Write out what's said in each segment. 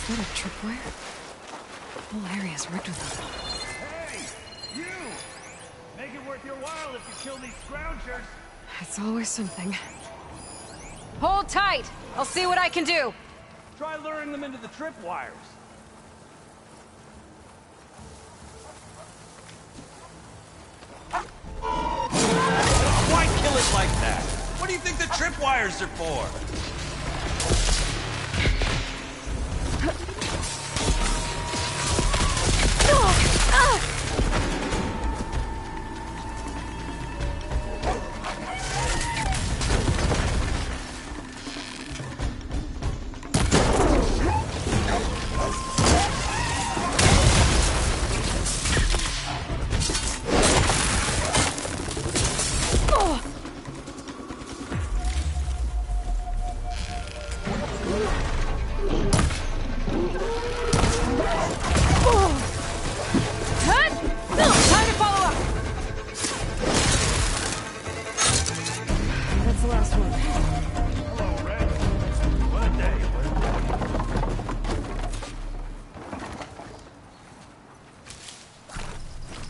Is that a tripwire? The whole area's rigged with them. Hey! You! Make it worth your while if you kill these scroungers! It's always something. Hold tight! I'll see what I can do! Try luring them into the tripwires. Why kill it like that? What do you think the tripwires are for?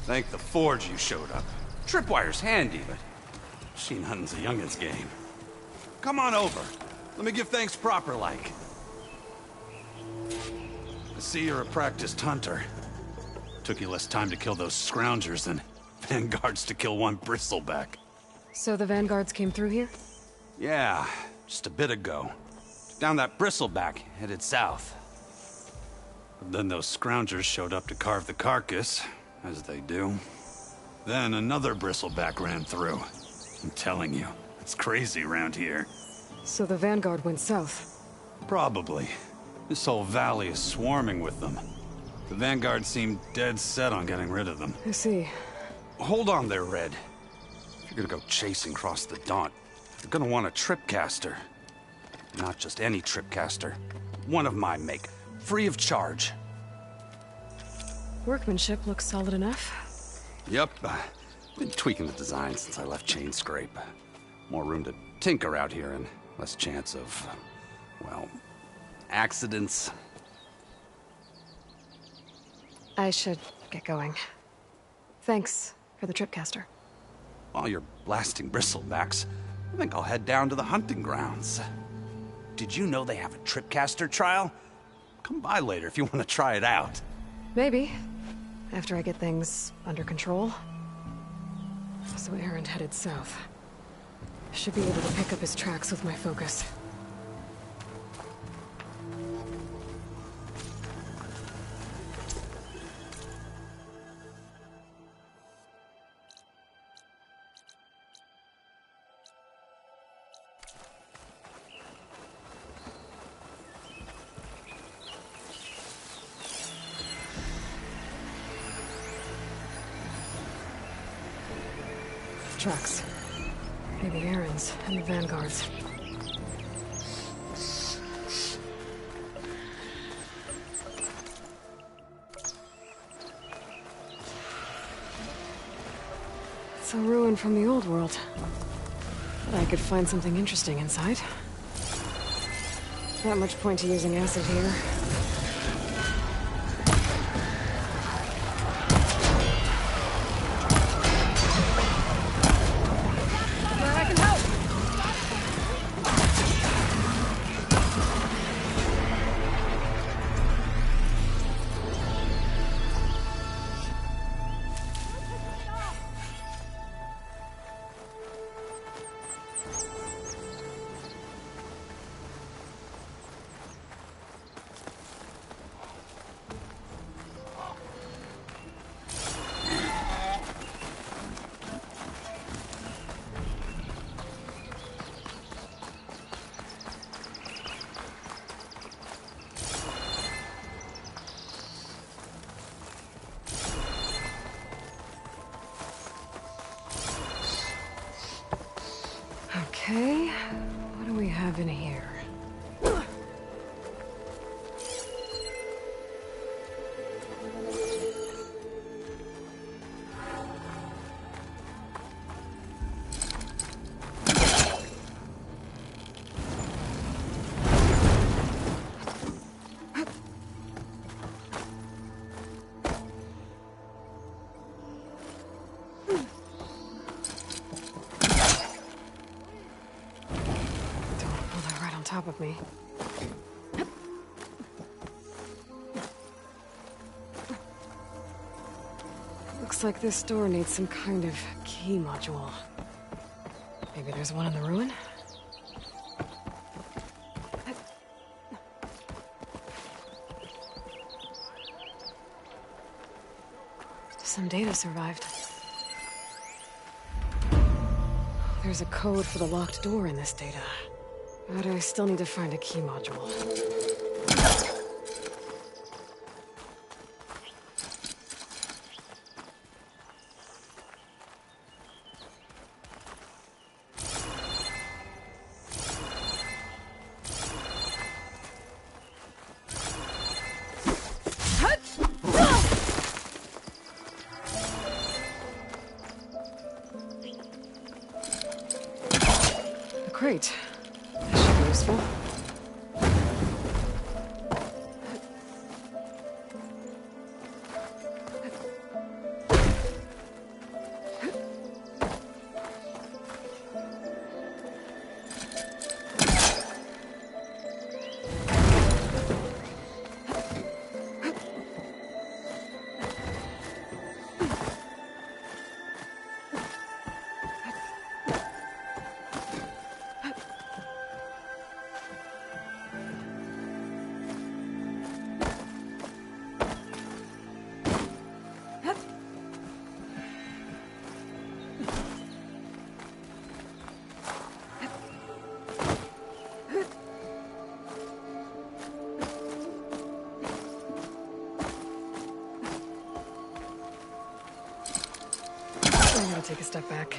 Thank the Forge you showed up. Tripwire's handy, but machine hunting's a youngin's game. Come on over. Let me give thanks proper-like. I see you're a practiced hunter. Took you less time to kill those scroungers than vanguards to kill one bristleback. So the vanguards came through here? Yeah, just a bit ago. Down that bristleback, headed south. But then those scroungers showed up to carve the carcass, as they do. Then another bristleback ran through. I'm telling you, it's crazy around here. So the vanguard went south? Probably. This whole valley is swarming with them. The vanguard seemed dead set on getting rid of them. I see. Hold on there, Red. If you're gonna go chasing across the Daunt, you're gonna want a tripcaster. Not just any tripcaster. One of my make. Free of charge. Workmanship looks solid enough. Yep. Been tweaking the design since I left Chain Scrape. More room to tinker out here and less chance of, well, accidents. I should get going. Thanks for the tripcaster. While you're blasting bristlebacks, I think I'll head down to the hunting grounds. Did you know they have a tripcaster trial? Come by later if you want to try it out. Maybe. After I get things under control. So Errand headed south. I should be able to pick up his tracks with my focus. Tracks. Maybe Aaron's and the vanguards. It's a ruin from the old world. But I could find something interesting inside. Not much point to using acid here. Okay, what do we have in here? top of me. Looks like this door needs some kind of key module. Maybe there's one in the ruin? Some data survived. There's a code for the locked door in this data. But I still need to find a key module. Great. That should be useful. I'm gonna take a step back.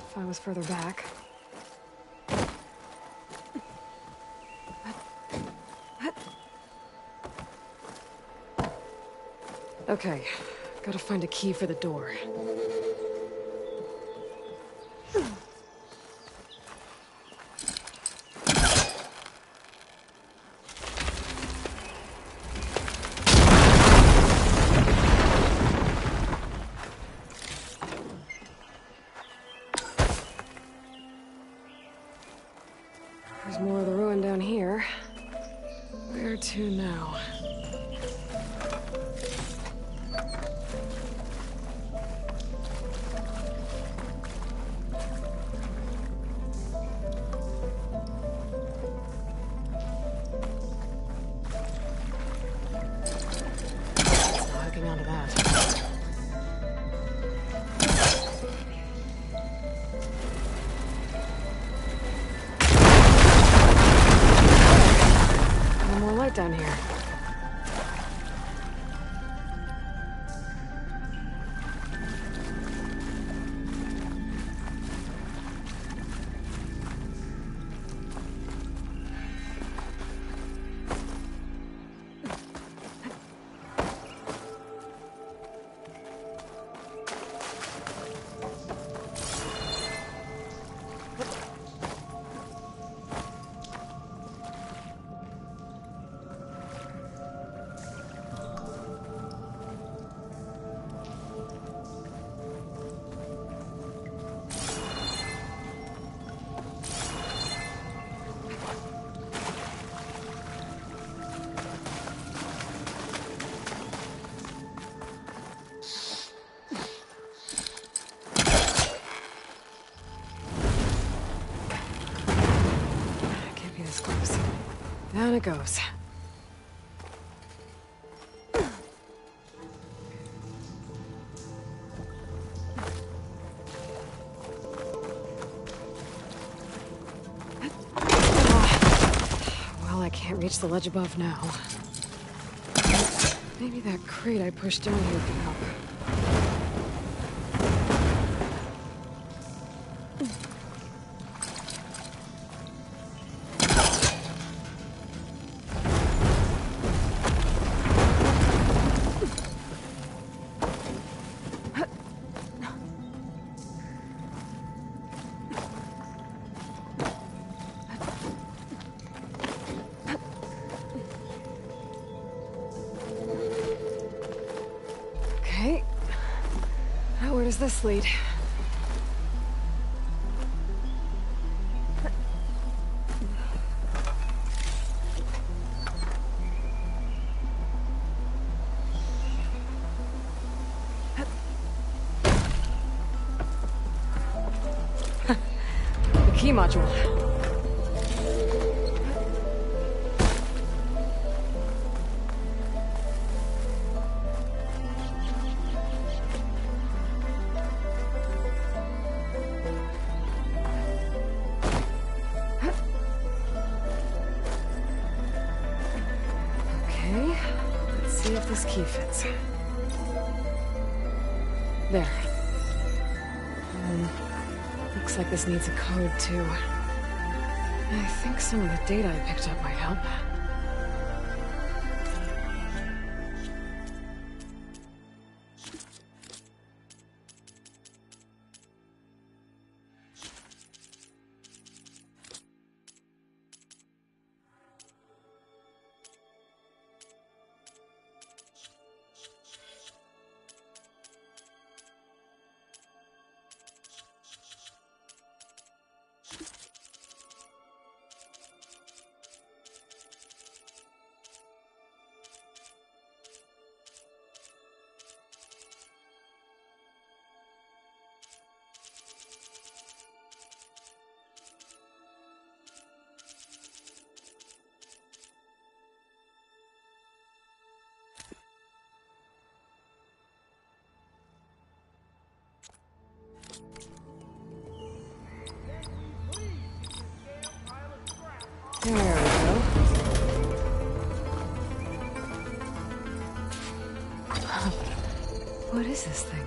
If I was further back. Okay, gotta find a key for the door. There's more of the ruin down here. Where to now? It's not hooking onto that. More light down here. Down it goes. Well, I can't reach the ledge above now. Maybe that crate I pushed down here can help. Okay. Now where does this lead? The key module. Okay, let's see if this key fits. There. Looks like this needs a code, too. I think some of the data I picked up might help. There we go. What is this thing?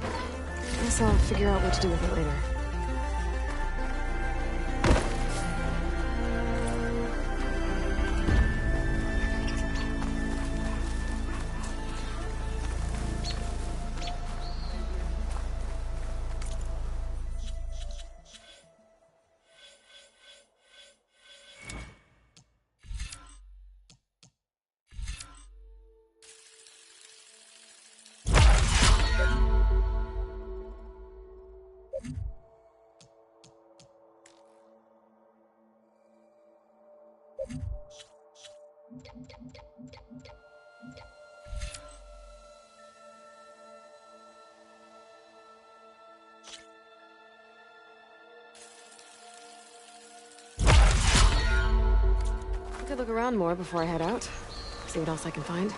Guess I'll figure out what to do with it later. I could look around more before I head out. See what else I can find.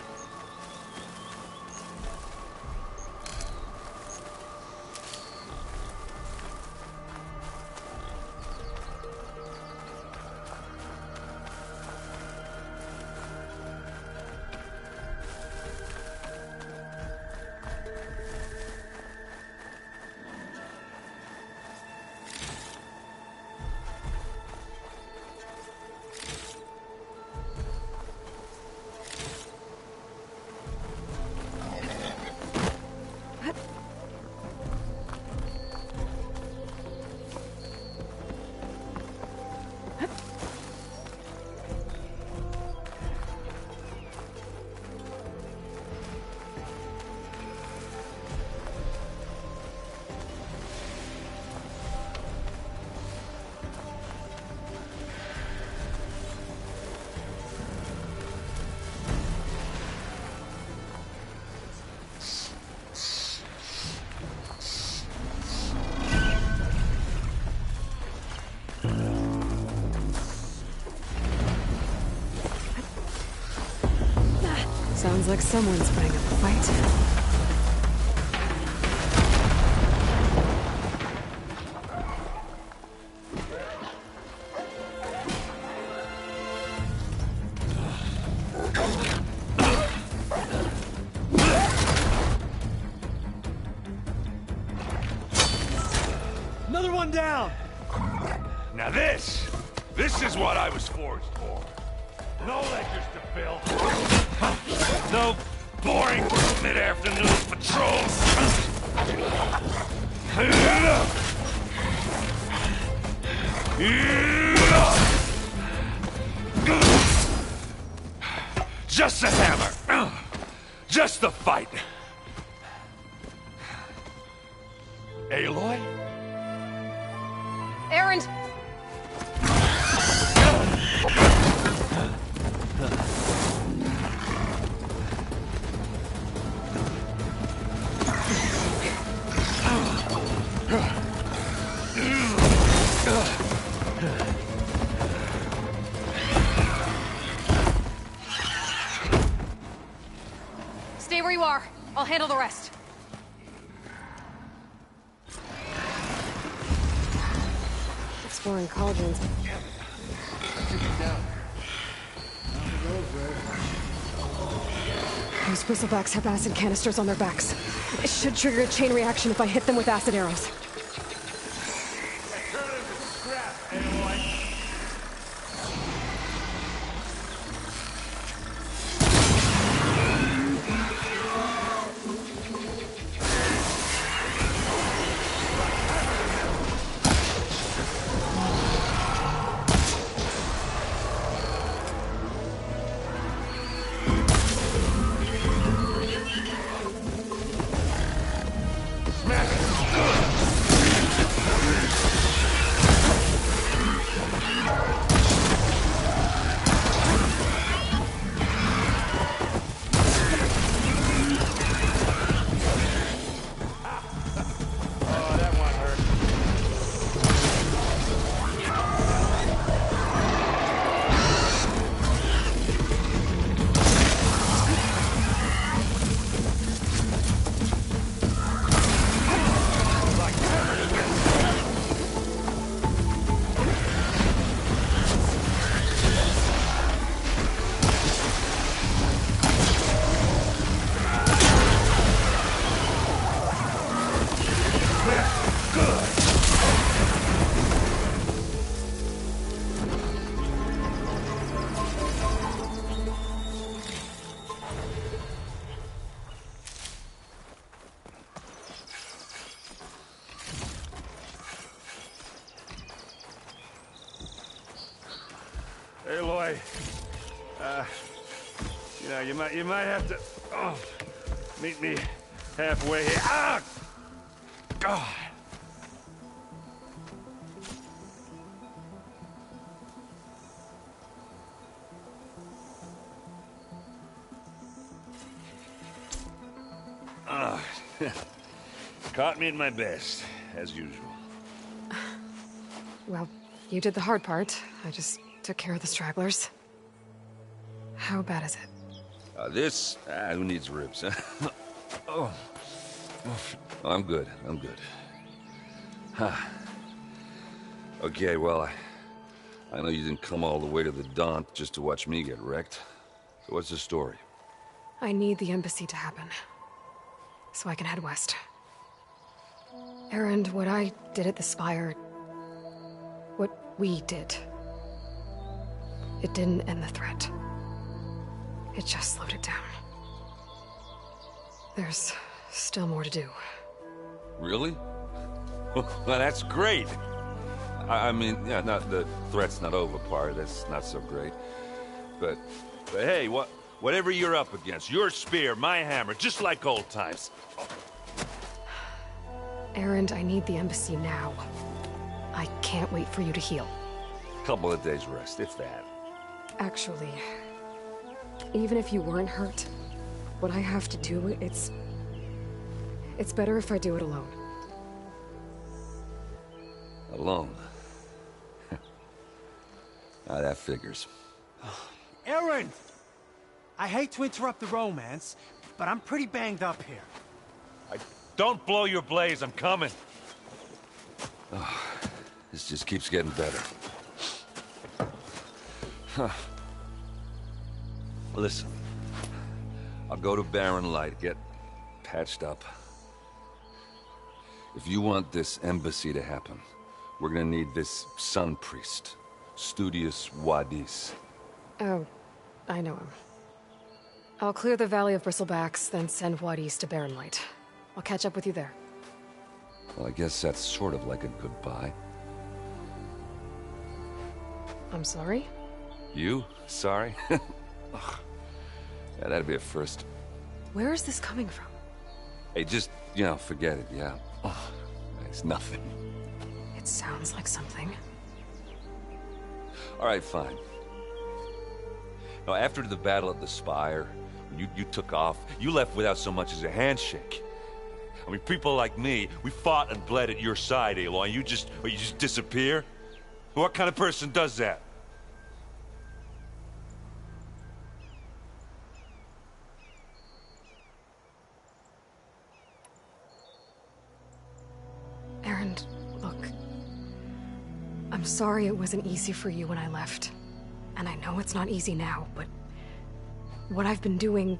like someone's putting up a fight. Another one down! Now this is what I was forged for. No ledgers to fill. No boring mid-afternoon patrols. Just a hammer. Just the fight. Aloy? Erend! Stay where you are. I'll handle the rest. Exploring cauldrons. Those bristlebacks have acid canisters on their backs. It should trigger a chain reaction if I hit them with acid arrows. Turn it into scrap, Aloy. Aloy, you might have to meet me halfway here. Ah! God. Caught me at my best, as usual. Well, you did the hard part. I just took care of the stragglers. How bad is it? Who needs ribs? Oh. I'm good. Okay, well, I know you didn't come all the way to the Daunt just to watch me get wrecked. So what's the story? I need the embassy to happen, so I can head west. Erend, what I did at the Spire... what we did... it didn't end the threat. It just slowed it down. There's still more to do. Really? Well, that's great. I mean, yeah, not the threat's not over part. That's not so great. But hey, whatever you're up against, your spear, my hammer, just like old times. Erend, I need the embassy now. I can't wait for you to heal. Couple of days rest, if that. Actually, even if you weren't hurt, what I have to do, it's better if I do it alone. Alone? That figures. Erend! I hate to interrupt the romance, but I'm pretty banged up here. Don't blow your blaze, I'm coming. This just keeps getting better. Huh. Listen, I'll go to Barren Light, get patched up. If you want this embassy to happen, we're gonna need this sun priest, Studius Wadis. Oh, I know him. I'll clear the Valley of Bristlebacks, then send Wadis to Barren Light. I'll catch up with you there. Well, I guess that's sort of like a goodbye. I'm sorry? You? Sorry? Ugh. Yeah, that'd be a first. Where is this coming from? Hey, just, forget it, yeah? Ugh, it's nothing. It sounds like something. All right, fine. Now, after the Battle at the Spire, when you took off, you left without so much as a handshake. I mean, people like me, we fought and bled at your side, Aloy, and you just disappear? What kind of person does that? Aaron, look. I'm sorry it wasn't easy for you when I left. And I know it's not easy now, but what I've been doing...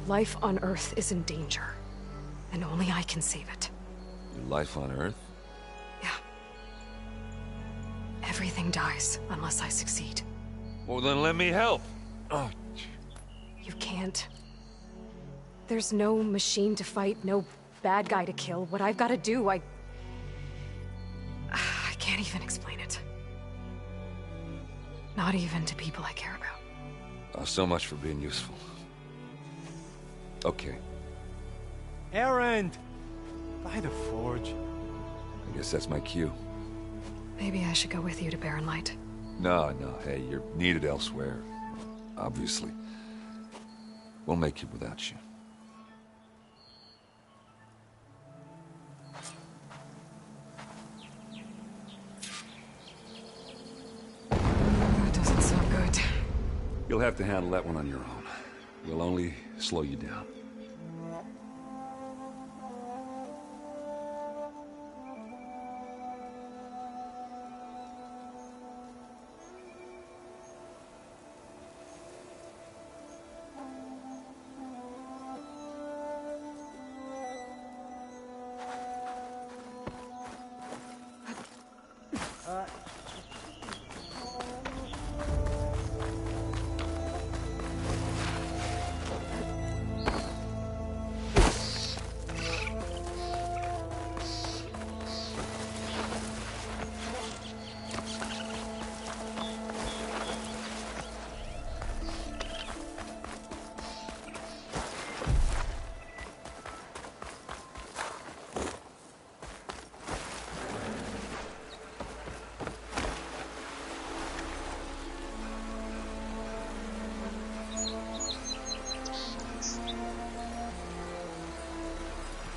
Life on Earth is in danger, and only I can save it. Your life on Earth? Yeah. Everything dies unless I succeed. Well, then let me help. Oh, You can't. There's no machine to fight, no bad guy to kill. What I've got to do, I can't even explain it. Not even to people I care about. oh, so much for being useful. Okay, Erend! By the forge. I guess that's my cue. Maybe I should go with you to Barren Light. No, hey, you're needed elsewhere. Obviously. We'll make it without you. That doesn't sound good. You'll have to handle that one on your own. We'll only slow you down.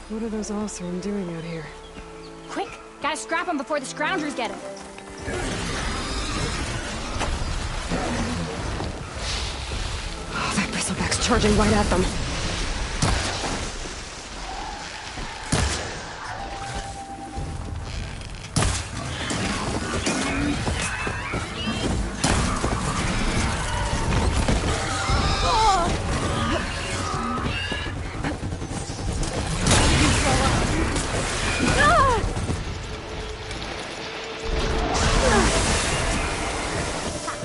What are those Oseram doing out here? Quick! Gotta scrap him before the Scroungers get him. Oh, that bristleback's charging right at them.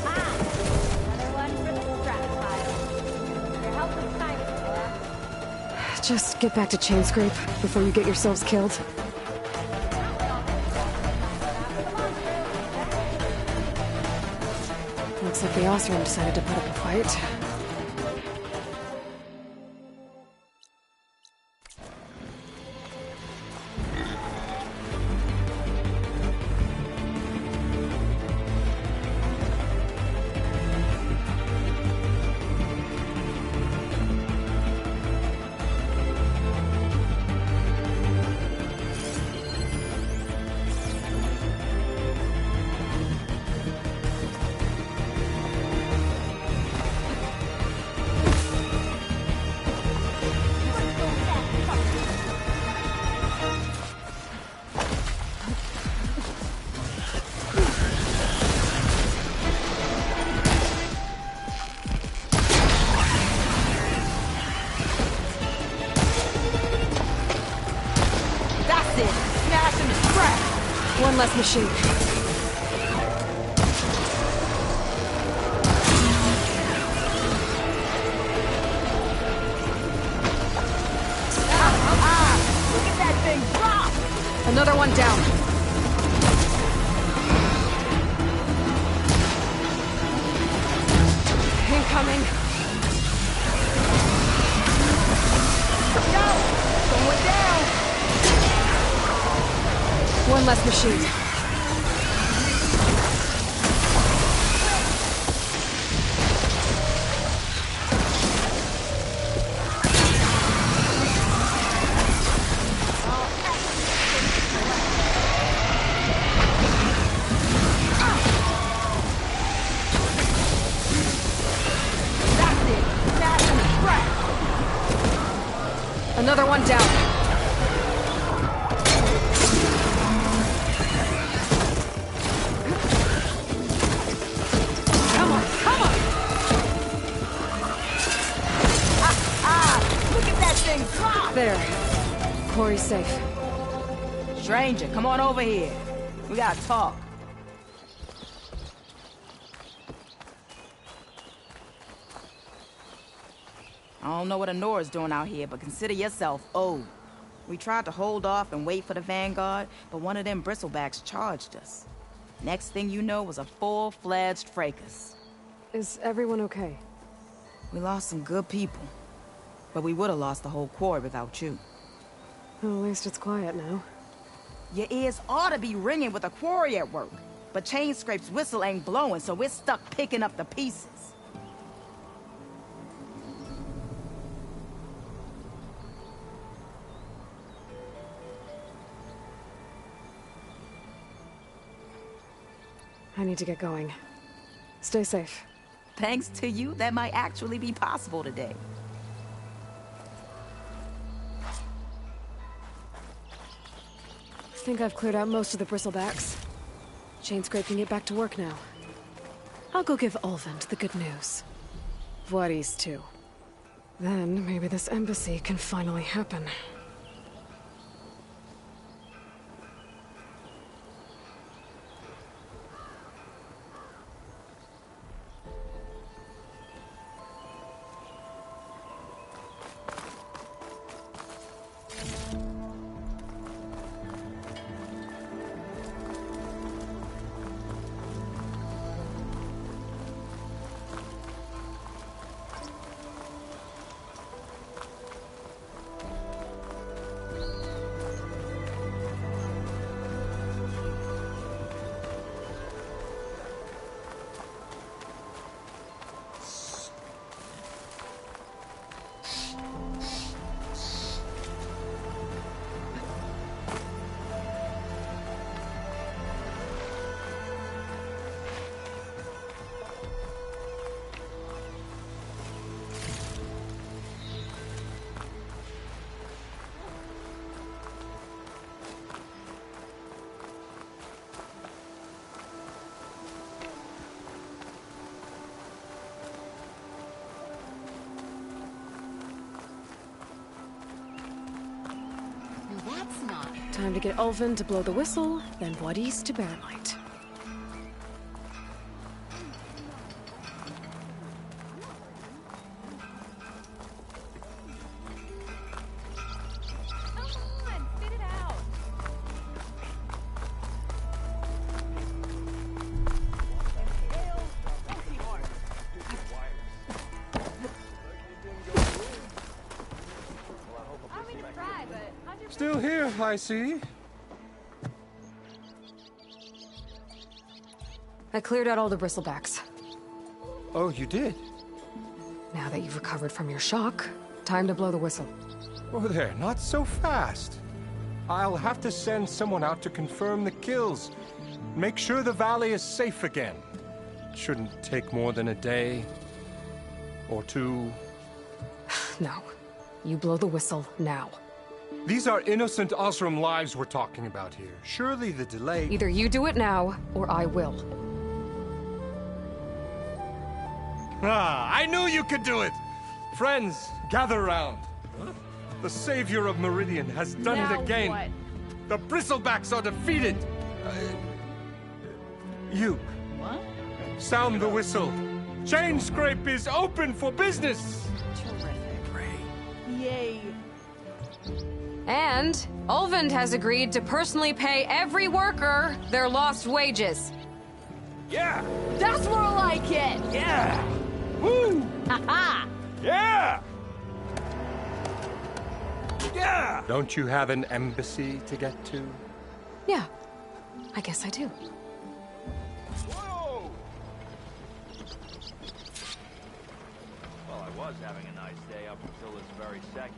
Another one for the scrap pile. Your help is kind, Laura. Just get back to Chainscrape before you get yourselves killed. Looks like the Oseram decided to put up a fight. One less machine. Look at that thing drop! Another one down. Incoming. Go! Going down! One less machine. Another one down. Come on, come on! Look at that thing drop! There. Quarry's safe. Stranger, come on over here. We gotta talk. I don't know what Honora's doing out here, but consider yourself owed. We tried to hold off and wait for the Vanguard, but one of them bristlebacks charged us. Next thing you know was a full-fledged fracas. Is everyone okay? We lost some good people, but we would have lost the whole quarry without you. Well, at least it's quiet now. Your ears ought to be ringing with a quarry at work, but Chainscrape's whistle ain't blowing, so we're stuck picking up the pieces. I need to get going. Stay safe. Thanks to you, that might actually be possible today. I think I've cleared out most of the bristlebacks. Chainscrape can get back to work now. I'll go give Ulvund the good news. Voorhees, too. Then maybe this embassy can finally happen. Time to get Ulvund to blow the whistle, then Voorhees to bear light. Still here, I see. I cleared out all the bristlebacks. Oh, you did? Now that you've recovered from your shock, time to blow the whistle. Oh there, not so fast. I'll have to send someone out to confirm the kills. Make sure the valley is safe again. Shouldn't take more than a day. Or two. No. You blow the whistle now. These are innocent Osram lives we're talking about here. Surely the delay... Either you do it now, or I will. Ah, I knew you could do it! Friends, gather round. The savior of Meridian has done it again. What? The bristlebacks are defeated. You. What? Sound the whistle. Chain Scrape is open for business. Terrific. Yay. And Ulvund has agreed to personally pay every worker their lost wages. Yeah! That's more like it! Yeah! Woo! Ha-ha! Yeah! Yeah! Don't you have an embassy to get to? Yeah, I guess I do. Whoa! Well, I was having a nice day up until this very second.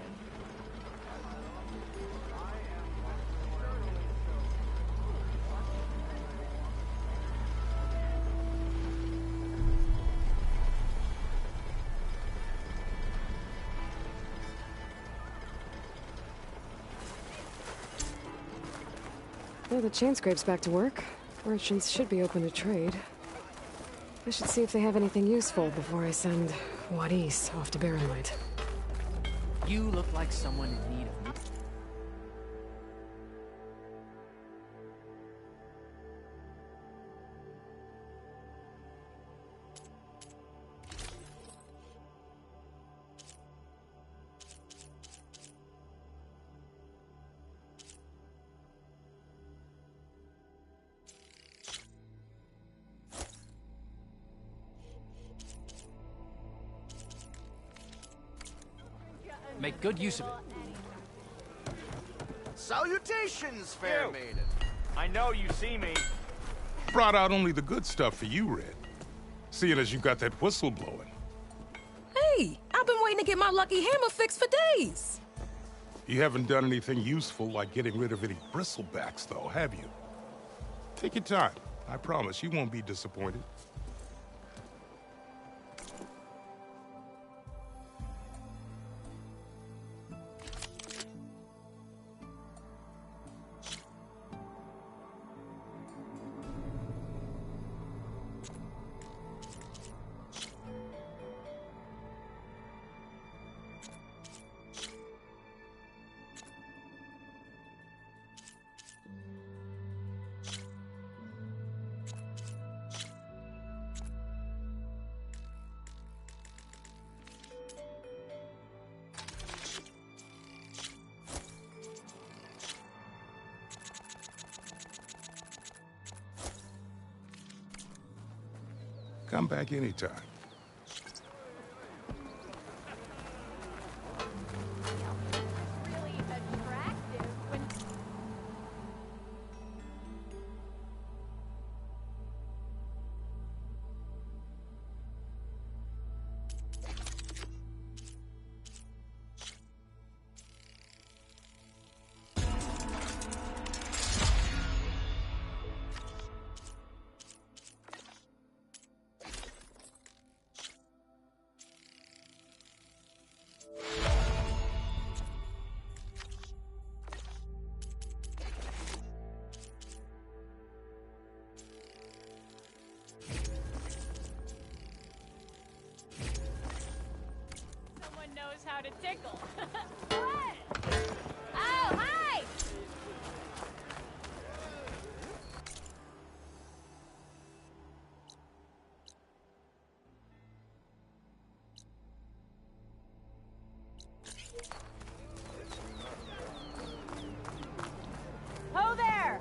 Well, the chain scrape's back to work. Merchants should be open to trade. I should see if they have anything useful before I send Wadis off to Barrenlight. You look like someone in need of... Make good use of it. Salutations, fair maiden. I know you see me. Brought out only the good stuff for you, Red. Seeing as you got that whistle blowing. Hey, I've been waiting to get my lucky hammer fixed for days. You haven't done anything useful like getting rid of any bristlebacks, though, have you? Take your time. I promise you won't be disappointed. Come back anytime. Knows how to tickle. What? Oh, hi! Ho there!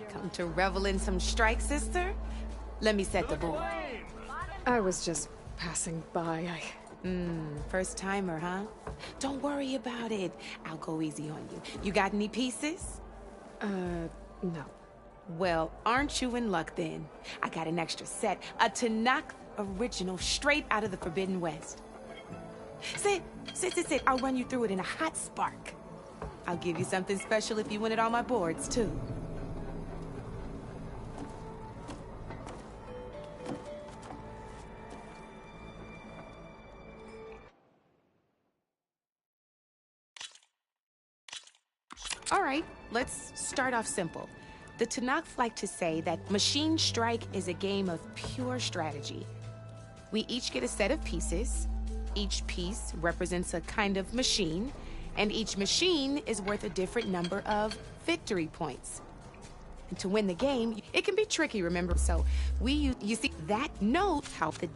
Come to revel in some strike, sister? Let me set the board. I was just passing by. First timer, huh? Don't worry about it. I'll go easy on you. You got any pieces? No. Well, aren't you in luck then? I got an extra set, a Tanakh original straight out of the Forbidden West. Sit. I'll run you through it in a hot spark. I'll give you something special if you win it on my boards, too. All right, let's start off simple. The Tanakh like to say that Machine Strike is a game of pure strategy. We each get a set of pieces. Each piece represents a kind of machine, and each machine is worth a different number of victory points. And to win the game, it can be tricky, remember? So you see that note how the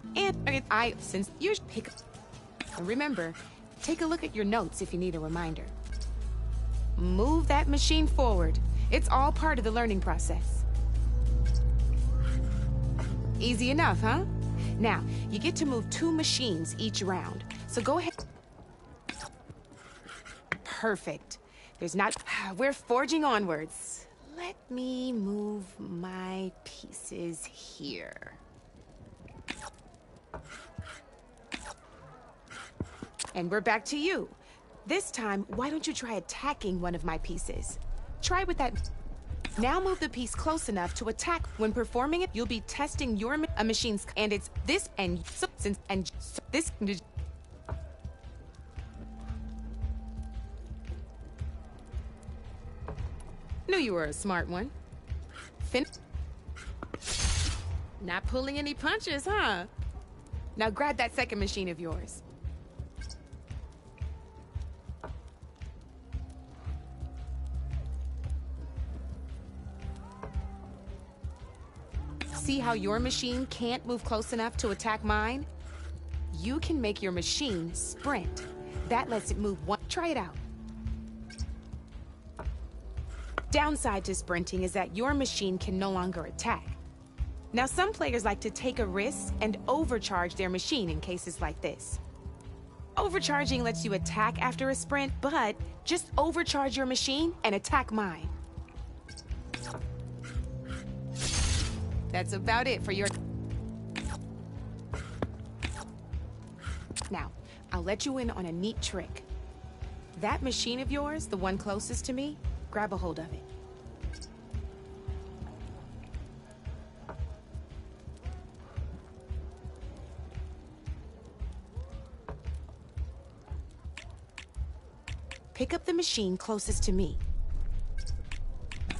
since you pick up. And remember, take a look at your notes if you need a reminder. Move that machine forward. It's all part of the learning process. Easy enough, huh? Now, you get to move 2 machines each round. So go ahead. Perfect. We're forging onwards. Let me move my pieces here. And we're back to you. This time, why don't you try attacking one of my pieces? Try with that. Now move the piece close enough to attack. When performing it, you'll be testing your machine's, and it's this and so, since and so, this. Knew you were a smart one. Not pulling any punches, huh? Now grab that second machine of yours. See how your machine can't move close enough to attack mine? You can make your machine sprint. That lets it move one. Try it out. Downside to sprinting is that your machine can no longer attack. Now, some players like to take a risk and overcharge their machine in cases like this. Overcharging lets you attack after a sprint, but just overcharge your machine and attack mine. That's about it for your... Now, I'll let you in on a neat trick. That machine of yours, the one closest to me, grab a hold of it. Pick up the machine closest to me.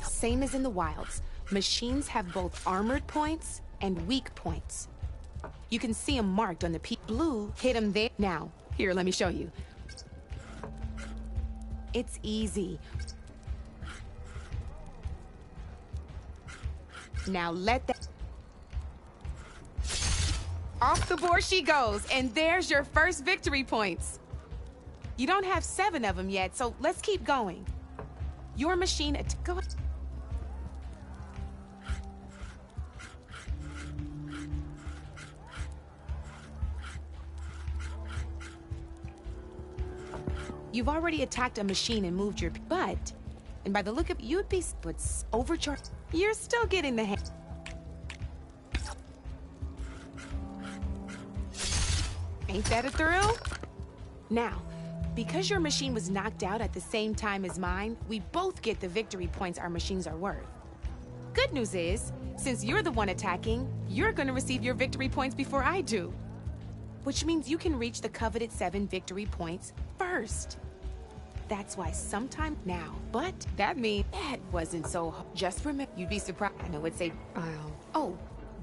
Same as in the wilds. Machines have both armored points and weak points. You can see them marked on the blue, hit them there. Now, here, let me show you. It's easy. Now let that... Off the board she goes, and there's your first victory points. You don't have 7 of them yet, so let's keep going. Your machine... Go ahead. You've already attacked a machine and moved your butt, and by the look of you'd be overcharged. You're still getting the hand. Ain't that a thrill? Now, because your machine was knocked out at the same time as mine, we both get the victory points our machines are worth. Good news is, since you're the one attacking, you're gonna receive your victory points before I do. Which means you can reach the coveted 7 victory points first. That's why sometime now, but that means that wasn't so hard. Just remember, you'd be surprised. I know it's a oh,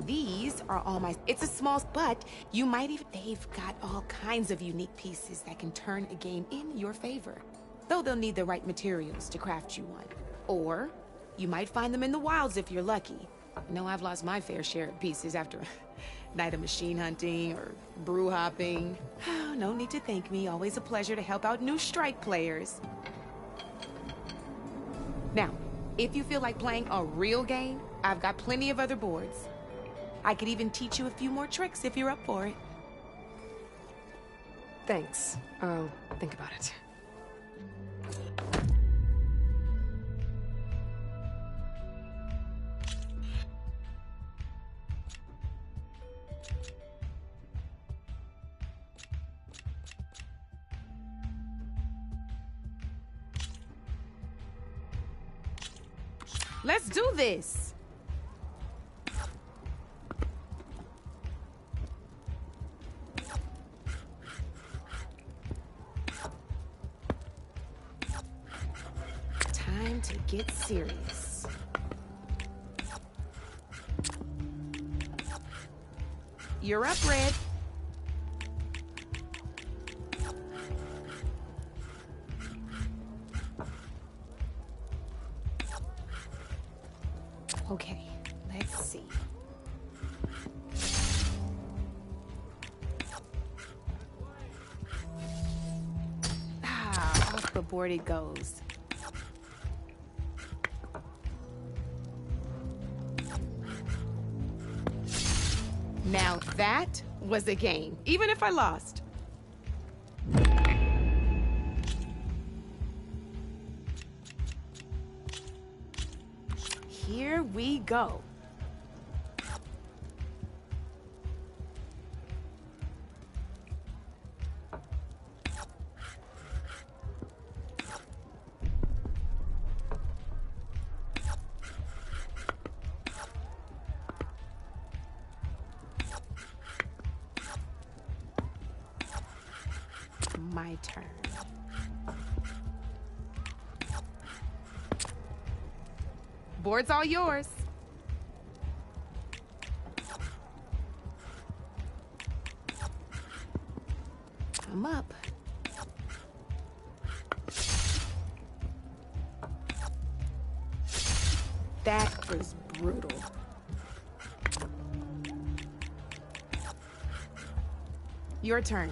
these are all my, it's a small, but you might even, they've got all kinds of unique pieces that can turn a game in your favor. Though they'll need the right materials to craft you one. Or you might find them in the wilds if you're lucky. I know I've lost my fair share of pieces after a night of machine hunting or brew hopping. Oh, no need to thank me. Always a pleasure to help out new strike players. Now, if you feel like playing a real game, I've got plenty of other boards. I could even teach you a few more tricks if you're up for it. Thanks. I'll think about it. Let's do this! Time to get serious. You're up, Red. Okay, let's see. Ah, off the board it goes. Now that was a game, even if I lost. Here we go. My turn. Board's all yours. I'm up. That was brutal. Your turn.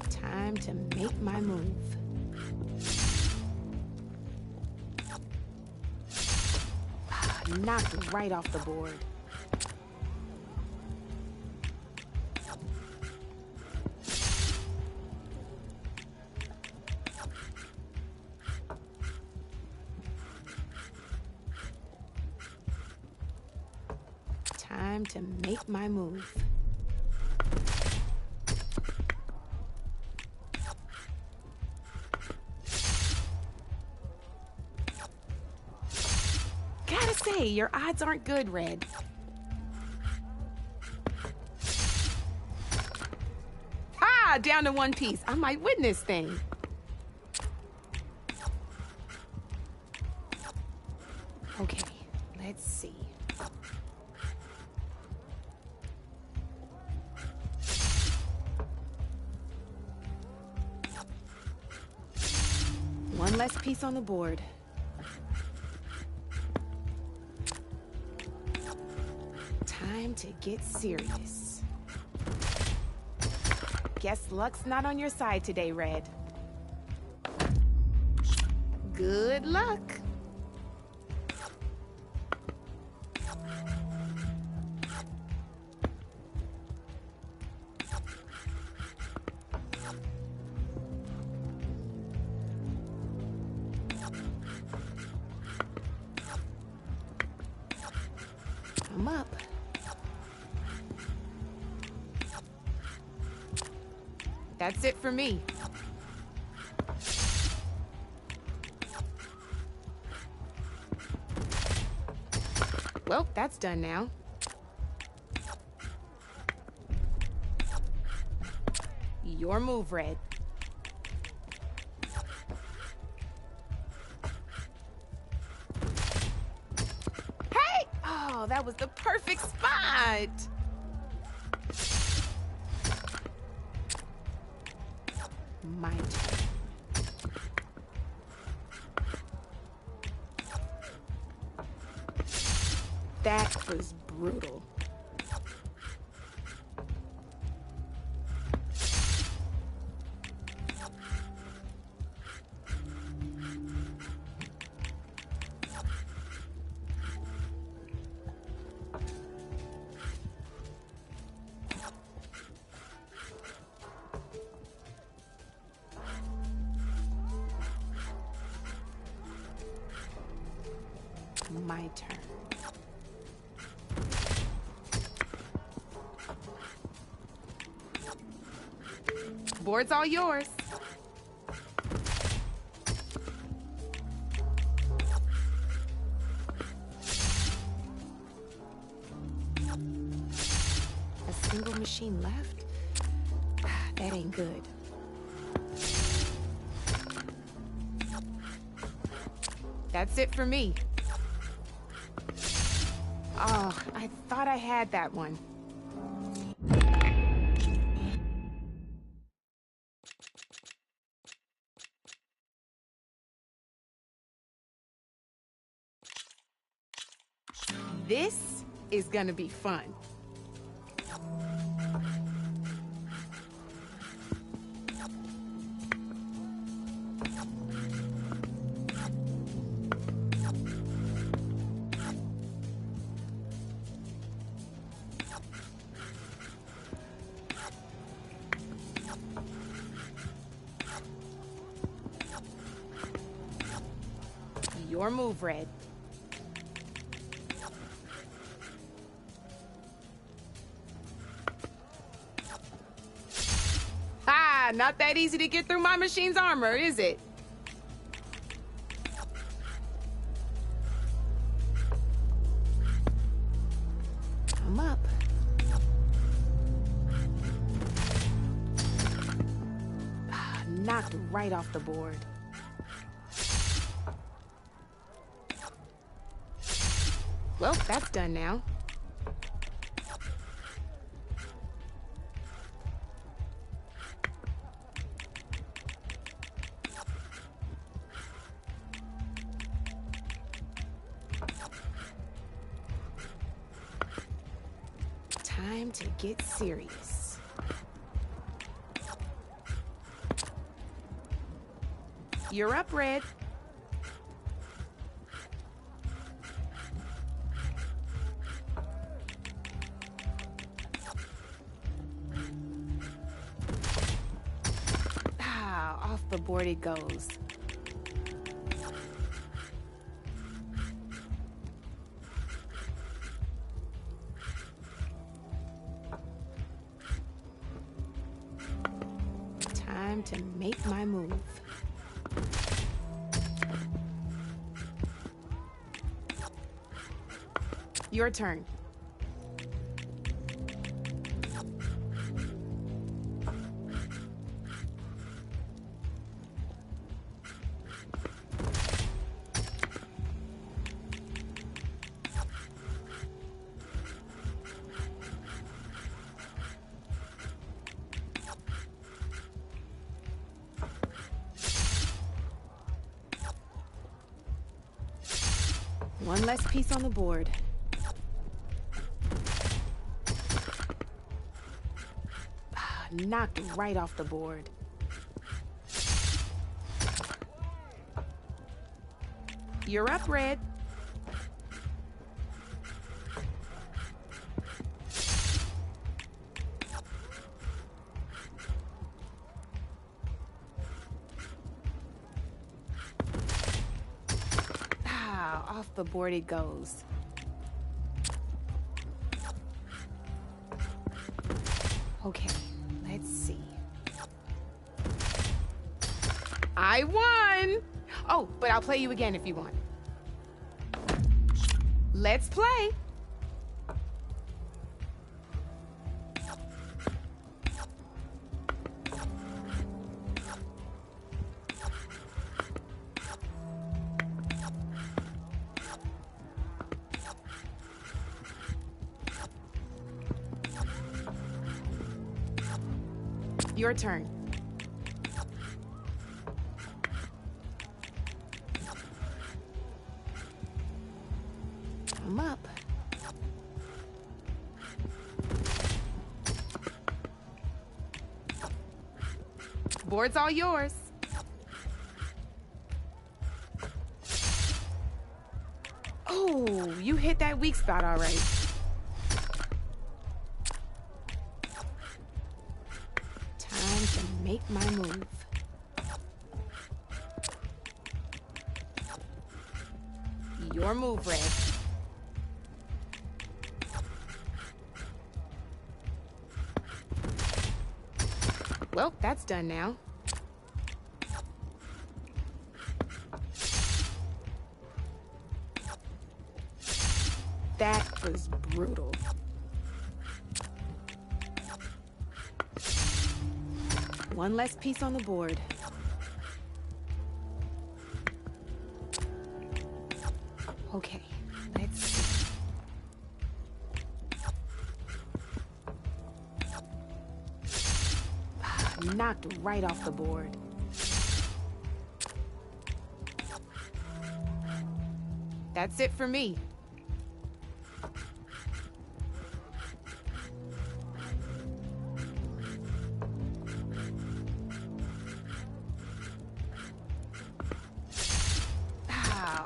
Time to make my move. Knocked right off the board. Time to make my move. Gotta say, your odds aren't good, Red. Ah, down to one piece. I might win this thing. Okay, let's see. One less piece on the board. Time to get serious. Guess luck's not on your side today, Red. Good luck. I'm up. That's it for me. Well, that's done now. Your move, Red. Hey! Oh, that was the perfect spot. My turn. That was brutal. My turn. Board's all yours. A single machine left? That ain't good. That's it for me. Oh, I thought I had that one. This is gonna be fun. Your move, Red. Ah, not that easy to get through my machine's armor, is it? I'm up. Ah, knocked right off the board. Well, that's done now. Time to get serious. You're up, Red. Off the board it goes. Time to make my move. Your turn. One less piece on the board. Knocked right off the board. You're up, Red. Off the board it goes. Okay, let's see. I won! Oh, but I'll play you again if you want. Let's play. Your turn. I'm up. Board's all yours. Oh, you hit that weak spot all right. Make my move. Your move, Red. Well, that's done now. That was brutal. One less piece on the board. Okay, let's see. Knocked right off the board. That's it for me.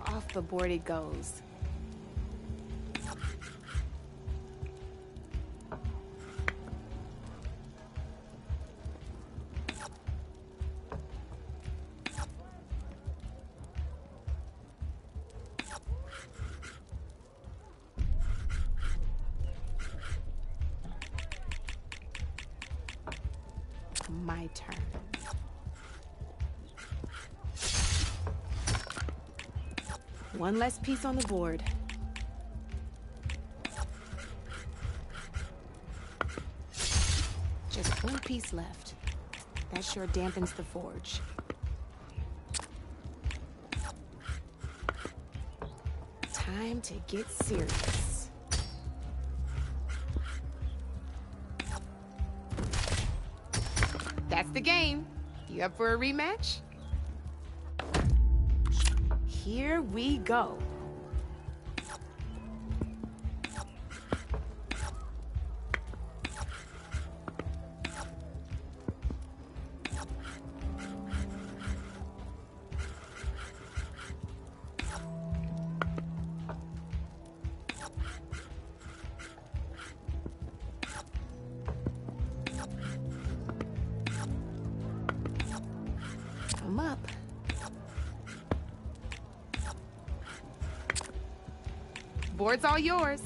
Off the board it goes. My turn. One less piece on the board. Just one piece left. That sure dampens the forge. Time to get serious. That's the game. You up for a rematch? Here we go. I'm up. Board's all yours.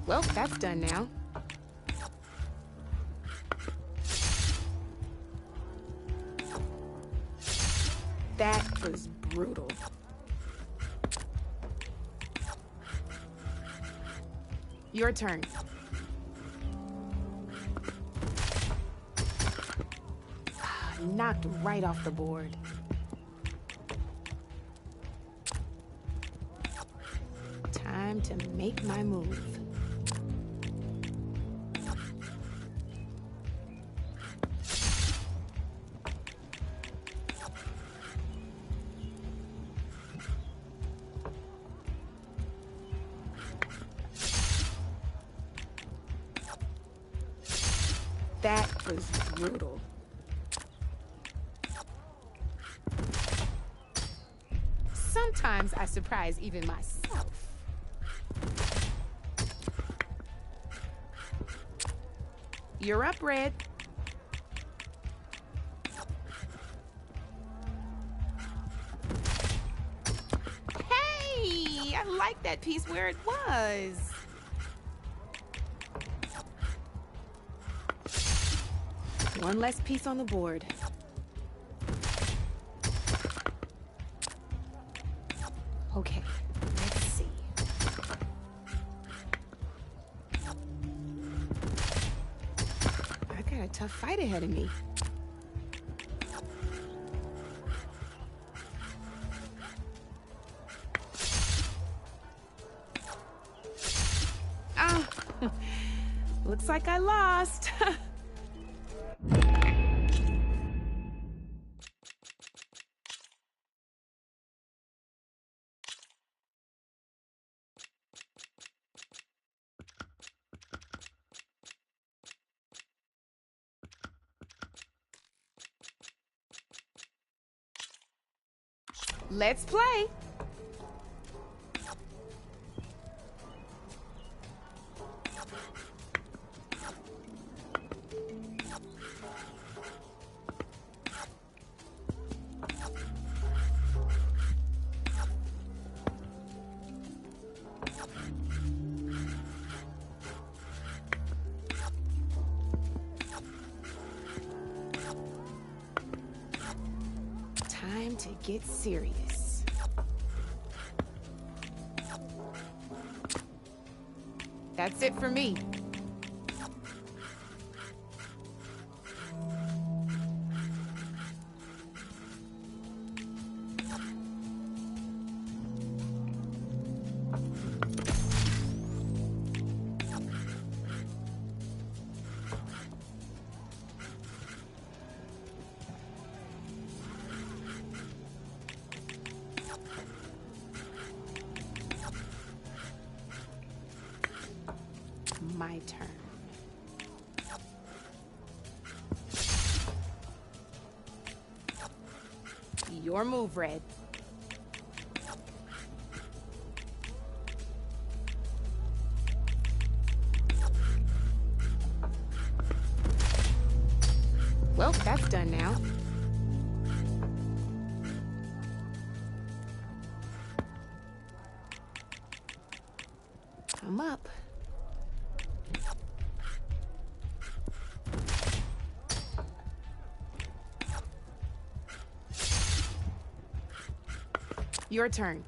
Well, that's done now. That was brutal. Your turn. Knocked right off the board. Time to make my move. That was brutal. Sometimes I surprise even myself. You're up, Red. Hey, I like that piece where it was. One less piece on the board. Okay, let's see. I got a tough fight ahead of me. Ah, looks like I lost. Let's play. Time to get serious. That's it for me. My turn. Your move, Red. Well, that's done now. I'm up. Your turn.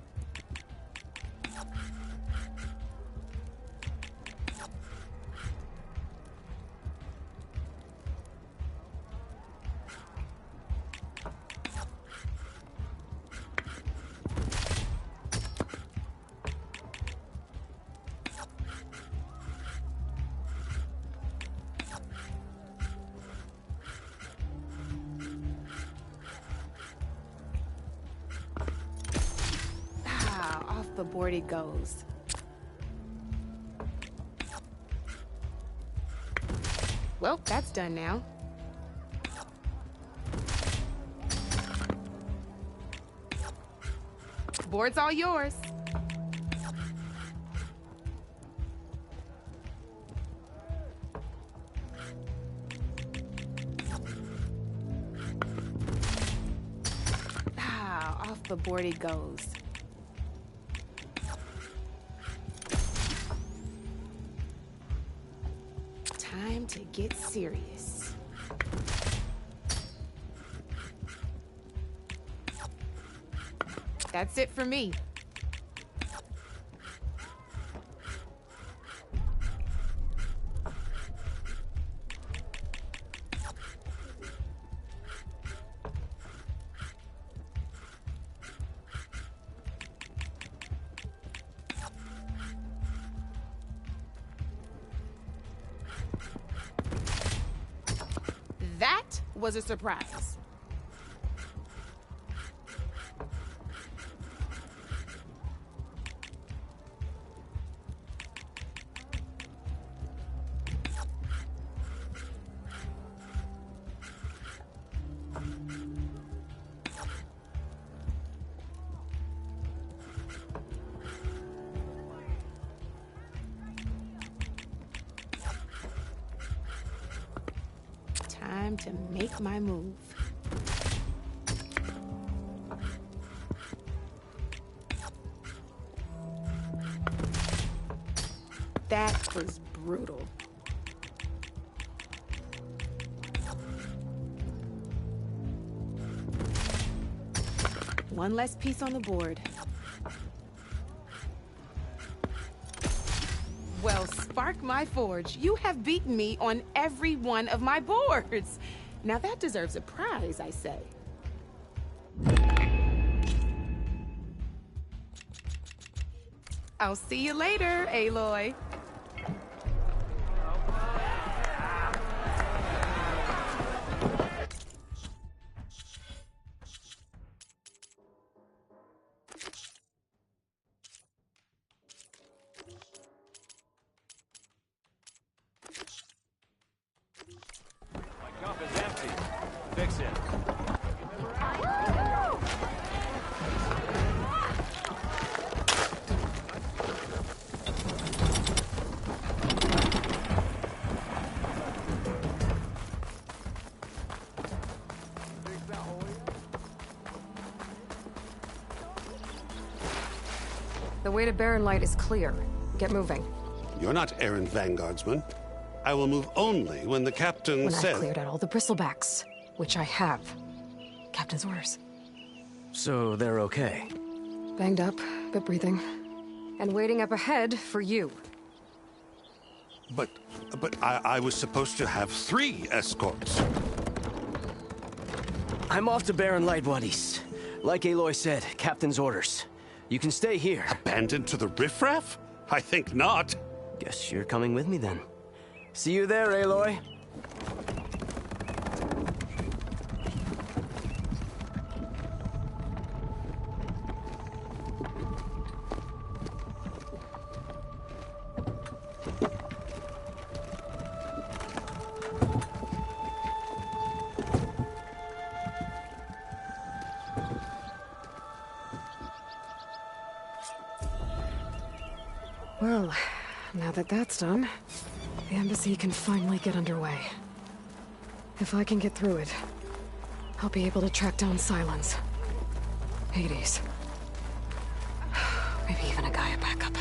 Off the board it goes. Well, that's done now. Board's all yours. Off the board it goes. Time to get serious. That's it for me. That was a surprise. Time to make my move. That was brutal. One less piece on the board. Well, spark my forge. You have beaten me on every one of my boards. Now that deserves a prize, I say. I'll see you later, Aloy. Cup is empty. Fix it. The way to Barren Light is clear. Get moving. You're not errant vanguardsman. I will move only when the captain When says... I've cleared out all the bristlebacks, which I have. Captain's orders. So they're okay? Banged up, but breathing. And waiting up ahead for you. But I was supposed to have 3 escorts. I'm off to Barren Light, Wadis. Like Aloy said, Captain's orders. You can stay here. Abandoned to the riffraff? I think not. Guess you're coming with me then. See you there, Aloy. Well, now that that's done, the embassy can finally get underway. If I can get through it, I'll be able to track down Silence. Hades. Maybe even a Gaia backup.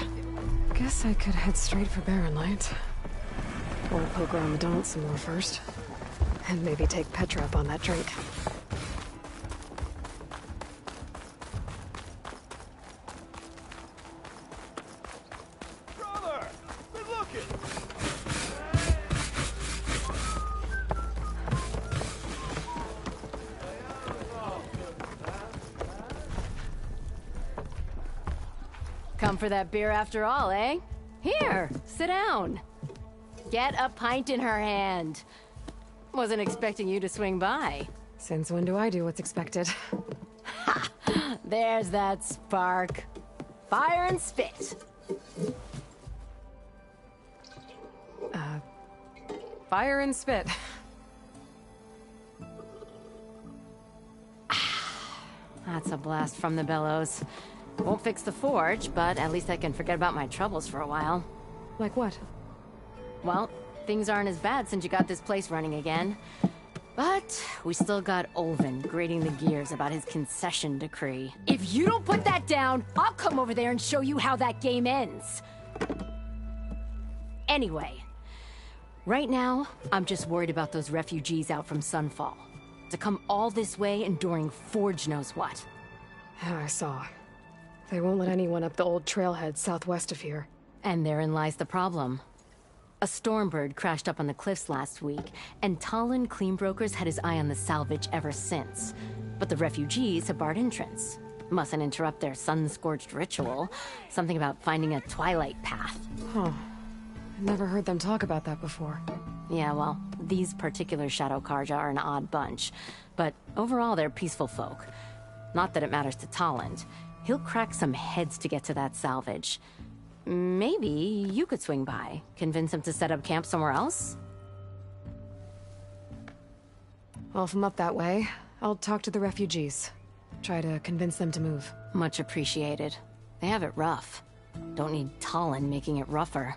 Guess I could head straight for Barren Light. Or poke around the Daunt some more first. And maybe take Petra up on that drink. Come for that beer after all, eh? Here, sit down. Get a pint in her hand. Wasn't expecting you to swing by. Since when do I do what's expected? Ha! There's that spark. Fire and spit. Fire and spit. That's a blast from the bellows. Won't fix the forge, but at least I can forget about my troubles for a while. Like what? Well, things aren't as bad since you got this place running again. But we still got Olvin grating the gears about his concession decree. If you don't put that down, I'll come over there and show you how that game ends. Anyway, right now, I'm just worried about those refugees out from Sunfall. To come all this way enduring Forge knows what. Yeah, I saw. They won't let anyone up the old trailhead southwest of here. And therein lies the problem. A Stormbird crashed up on the cliffs last week, and Talon Cleanbrokers had his eye on the salvage ever since. But the refugees have barred entrance. Mustn't interrupt their sun-scorched ritual. Something about finding a twilight path. Huh. I've never heard them talk about that before. Yeah, well, these particular Shadow Karja are an odd bunch. But overall, they're peaceful folk. Not that it matters to Talon. He'll crack some heads to get to that salvage. Maybe you could swing by, convince him to set up camp somewhere else? Well, if I'm up that way, I'll talk to the refugees. Try to convince them to move. Much appreciated. They have it rough. Don't need Talon making it rougher.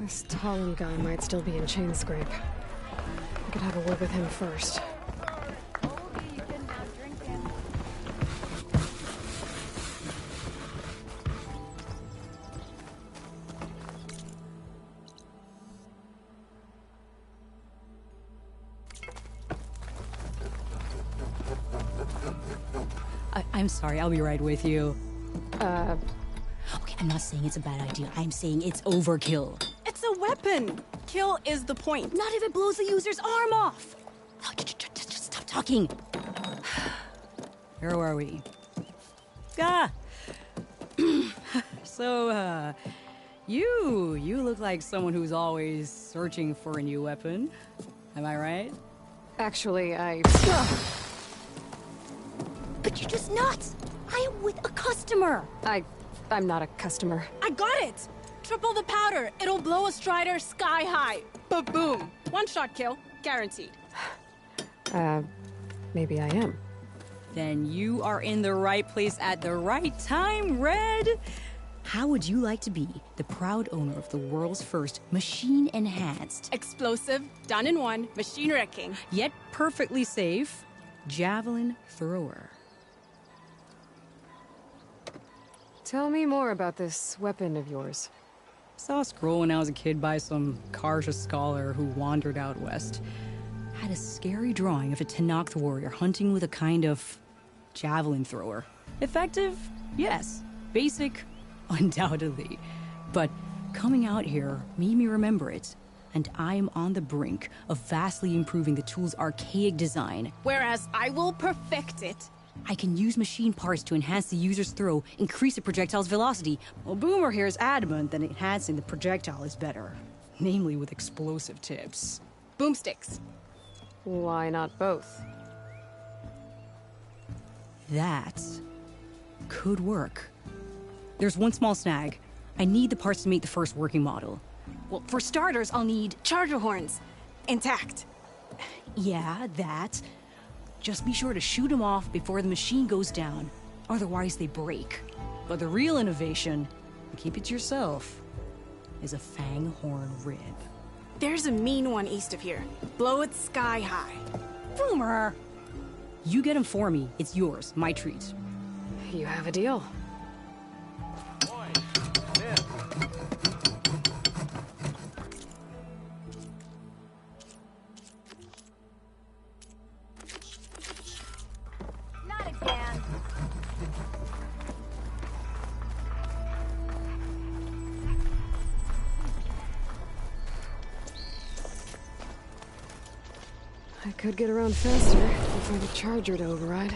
This Talon guy might still be in Chainscrape. I could have a word with him first. I'm sorry, I'll be right with you. Okay, I'm not saying it's a bad idea. I'm saying it's overkill. It's a weapon! Kill is the point. Not if it blows the user's arm off! Oh, just stop talking. Where are we? So, you look like someone who's always searching for a new weapon. Am I right? Actually, But you're just nuts! I am with a customer! I'm not a customer. I got it! Triple the powder. It'll blow a Strider sky high. Ba-boom. One-shot kill. Guaranteed. Maybe I am. Then you are in the right place at the right time, Red! How would you like to be the proud owner of the world's first machine-enhanced, explosive, done in one, machine wrecking, yet perfectly safe, javelin thrower? Tell me more about this weapon of yours. Saw a scroll when I was a kid by some Karja scholar who wandered out west. Had a scary drawing of a Tenakth warrior hunting with a kind of javelin thrower. Effective? Yes. Basic? Undoubtedly. But coming out here made me remember it, and I'm on the brink of vastly improving the tool's archaic design. Whereas I will perfect it. I can use machine parts to enhance the user's throw, increase the projectile's velocity. Well, Boomer here is adamant that enhancing the projectile is better. Namely with explosive tips. Boomsticks. Why not both? That could work. There's one small snag. I need the parts to make the first working model. Well, for starters, I'll need charger horns. Intact. Yeah, that. Just be sure to shoot them off before the machine goes down. Otherwise, they break. But the real innovation, and keep it to yourself, is a fang horn rib. There's a mean one east of here. Blow it sky high. Boomer! You get him for me. It's yours. My treat. You have a deal. Not again. I could get around faster before the charger to override.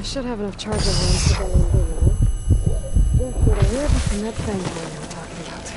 Should have enough charger horns to go in. Just get a rib from that thing we were talking about.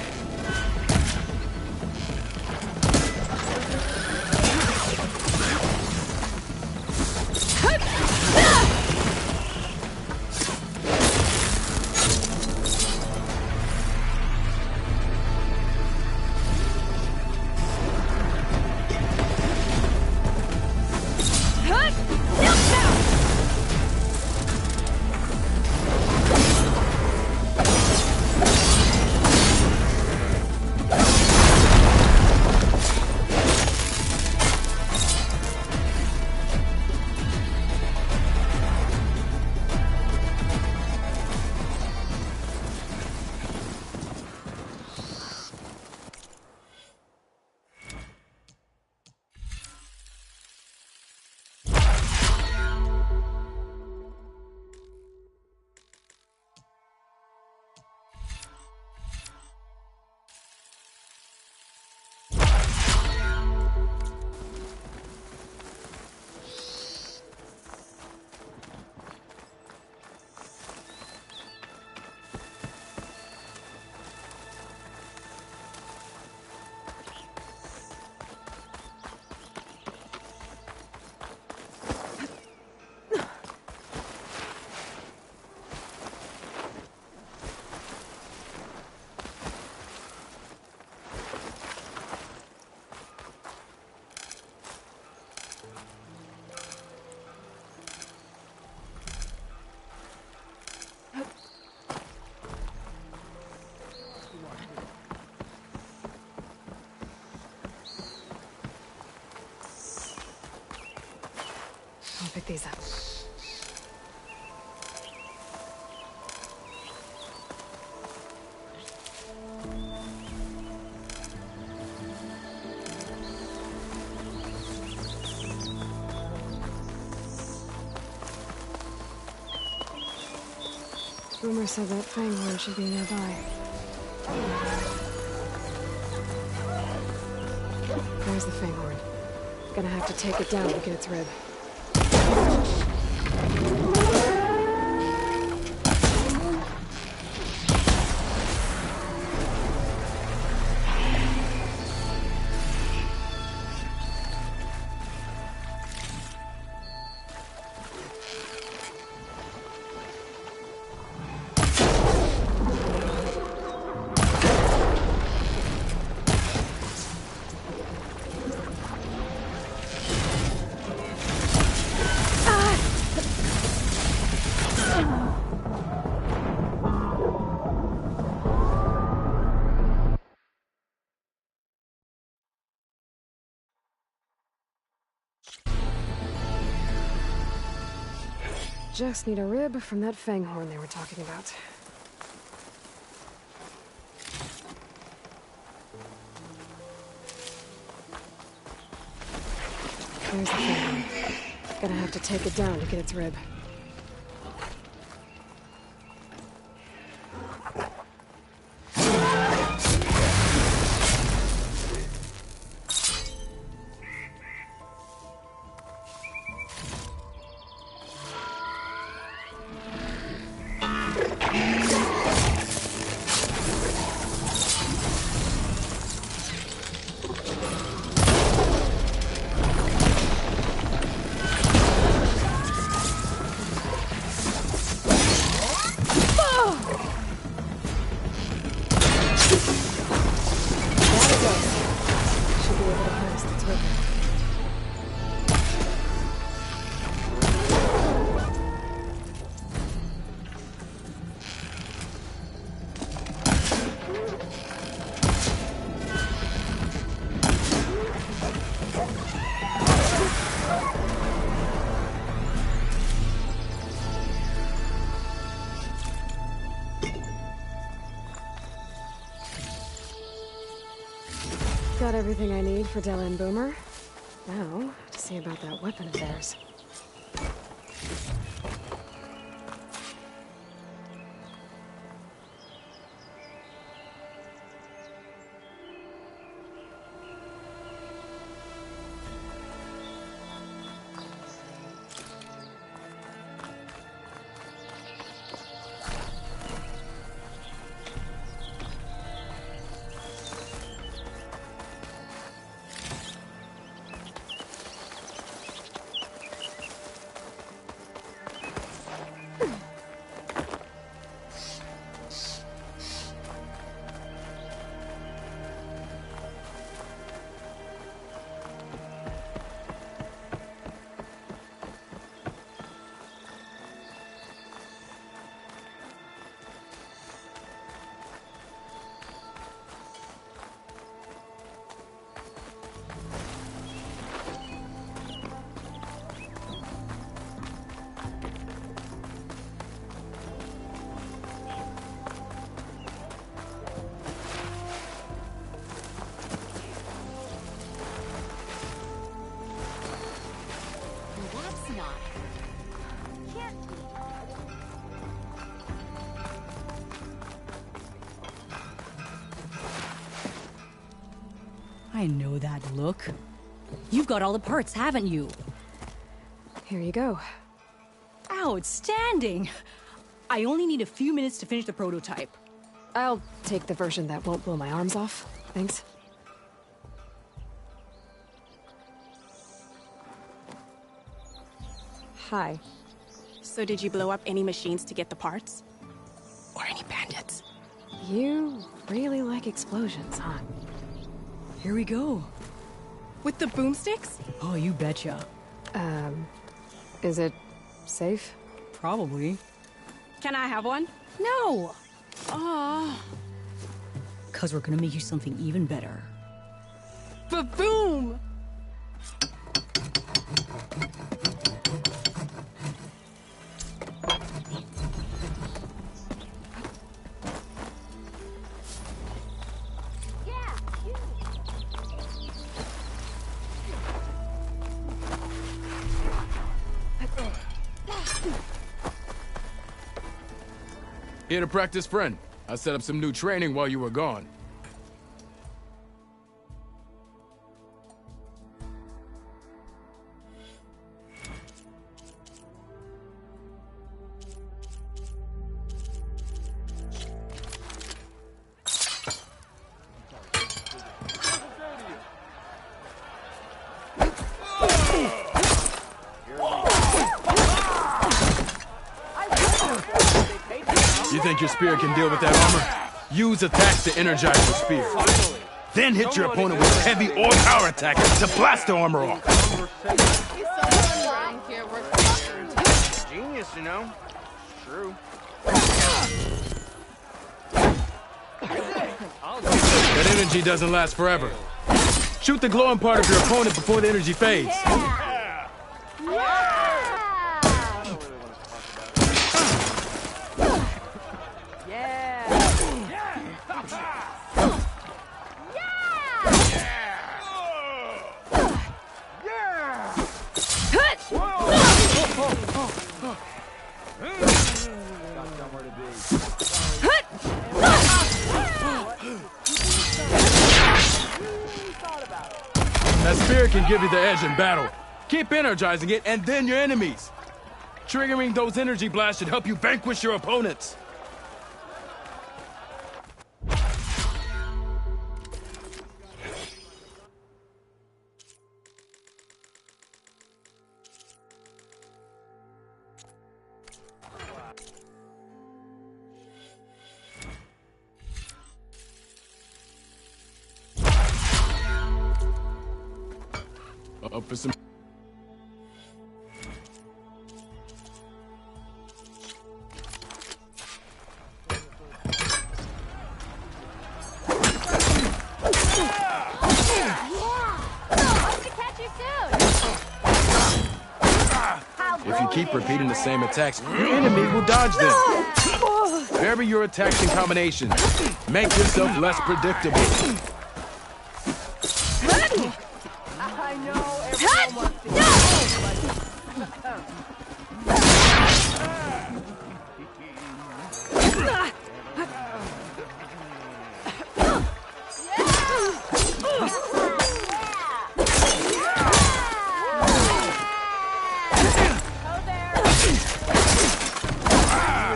I'll pick these up. Boomer said that fanghorn should be nearby. There's the fanghorn. Gonna have to take it down to get its rib. just need a rib from that fang horn they were talking about. There's the fang horn. Gonna have to take it down to get its rib. Got everything I need for Della and Boomer. Now, to see about that weapon of theirs. I know that look. You've got all the parts, haven't you? Here you go. Outstanding! I only need a few minutes to finish the prototype. I'll take the version that won't blow my arms off. Thanks. Hi. So did you blow up any machines to get the parts? Or any bandits? You really like explosions, huh? Here we go. With the boomsticks? Oh, you betcha. Is it safe? Probably. Can I have one? No! Oh. 'Cause we're gonna make you something even better. Ba-boom! Here to practice, friend. I set up some new training while you were gone. You think your spear can deal with that armor? Use attacks to energize the spear. Then hit your opponent with heavy or power attack to blast the armor off. Genius, you know. True. That energy doesn't last forever. Shoot the glowing part of your opponent before the energy fades. That spear can give you the edge in battle. Keep energizing it, and then your enemies. Triggering those energy blasts should help you vanquish your opponents. Up for some... If you keep repeating the same attacks, your enemy will dodge them. Vary your attacks and combinations. Make yourself less predictable. I know everyone wants to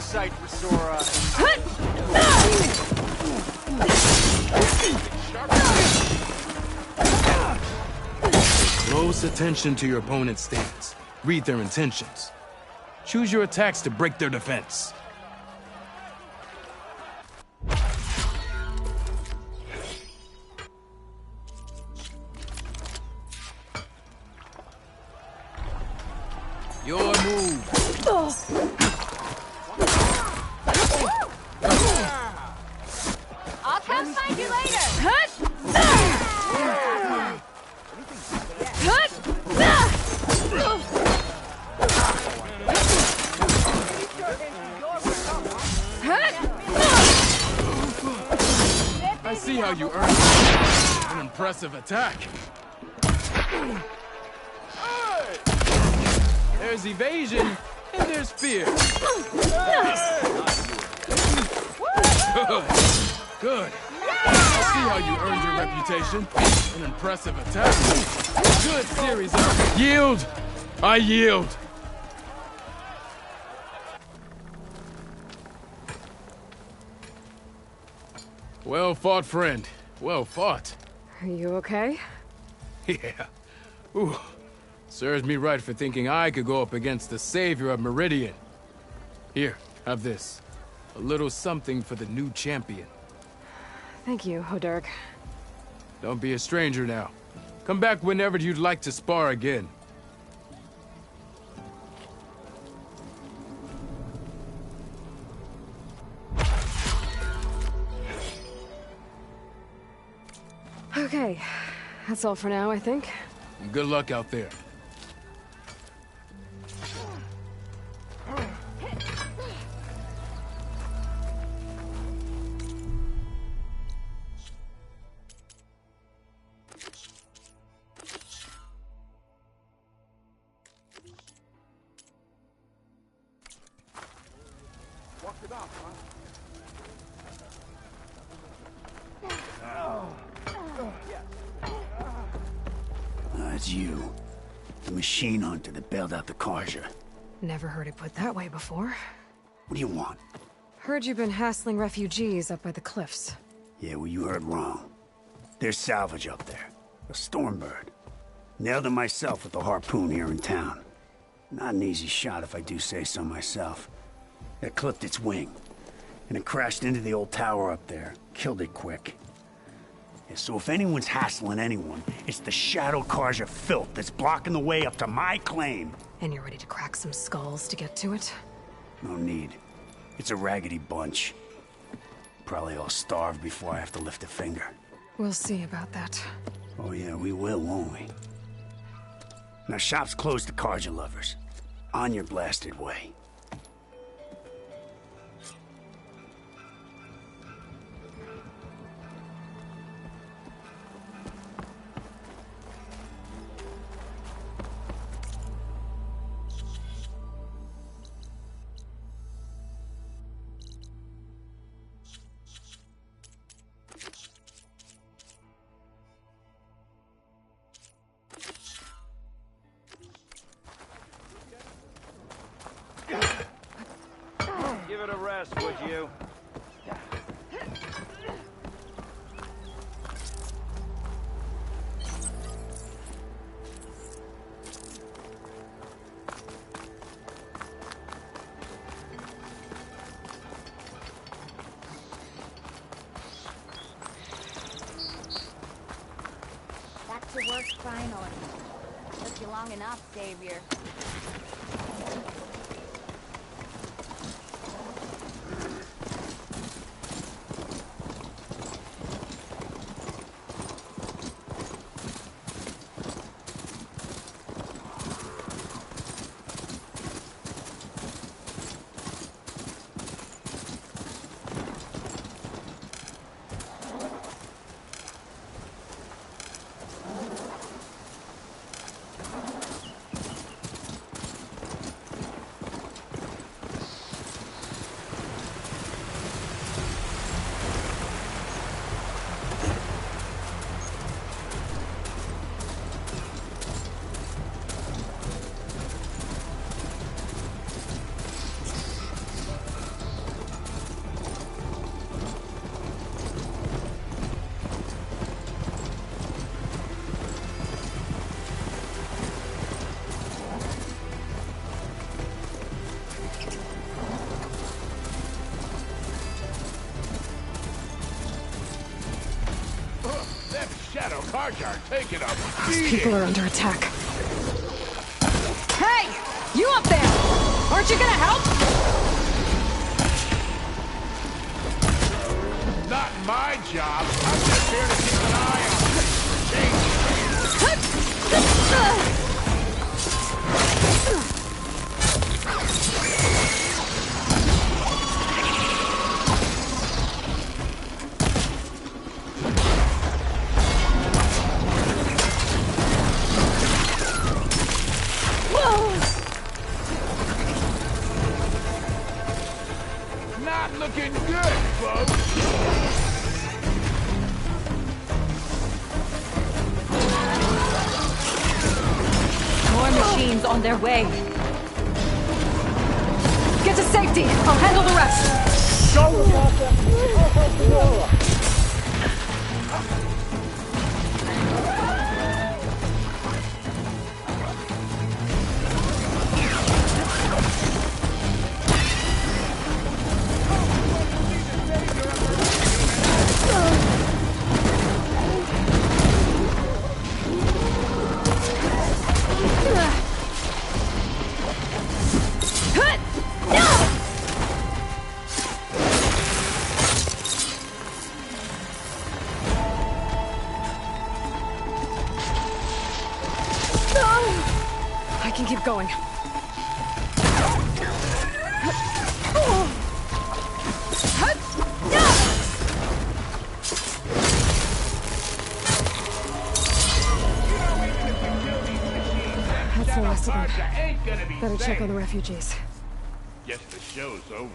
sight for Sora. Close attention to your opponent's stance. Read their intentions. Choose your attacks to break their defense. Your move. I'll come find you later. I see how you earned an impressive attack. There's evasion, and there's fear. Good. Good. I see how you earned your reputation. An impressive attack. Good series of... Yield! I yield! Well fought, friend. Well fought. Are you okay? Yeah. Ooh. Serves me right for thinking I could go up against the savior of Meridian. Here, have this. A little something for the new champion. Thank you, Hodurg. Don't be a stranger now. Come back whenever you'd like to spar again. Okay, that's all for now, I think. Good luck out there. Walked it off, huh? It's you. The machine hunter that bailed out the Karja. Never heard it put that way before. What do you want? Heard you've been hassling refugees up by the cliffs. Yeah, well, you heard wrong. There's salvage up there. A Stormbird. Nailed it myself with the harpoon here in town. Not an easy shot if I do say so myself. It clipped its wing. And it crashed into the old tower up there. Killed it quick. So if anyone's hassling anyone, it's the Shadow Karja filth that's blocking the way up to my claim. And you're ready to crack some skulls to get to it? No need. It's a raggedy bunch. Probably all starved before I have to lift a finger. We'll see about that. Oh yeah, we will, won't we? Now shop's closed to Karja lovers. On your blasted way. it a rest, would you? Back to work finally. Took you long enough, Savior. Cars are taking a Those people are under attack. Hey! You up there! Aren't you gonna help? Not my job. I'm just here to keep an eye on things. Looking good, folks. More machines on their way. Get to safety. I'll handle the rest. I can keep going. That's the last of them. Better check on the refugees. Guess the show's over.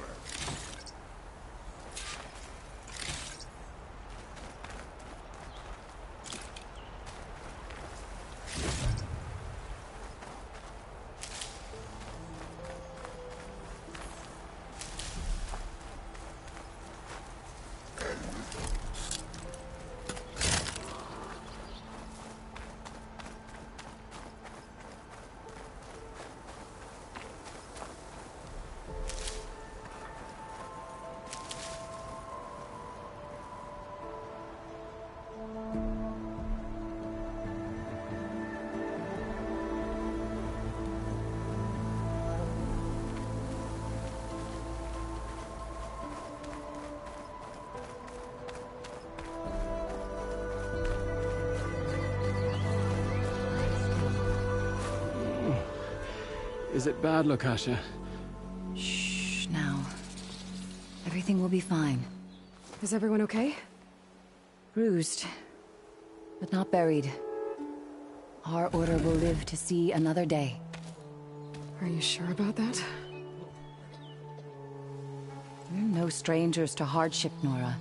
Is it bad, Lokasha? Shh, now. Everything will be fine. Is everyone okay? Bruised, but not buried. Our order will live to see another day. Are you sure about that? We're no strangers to hardship, Nora.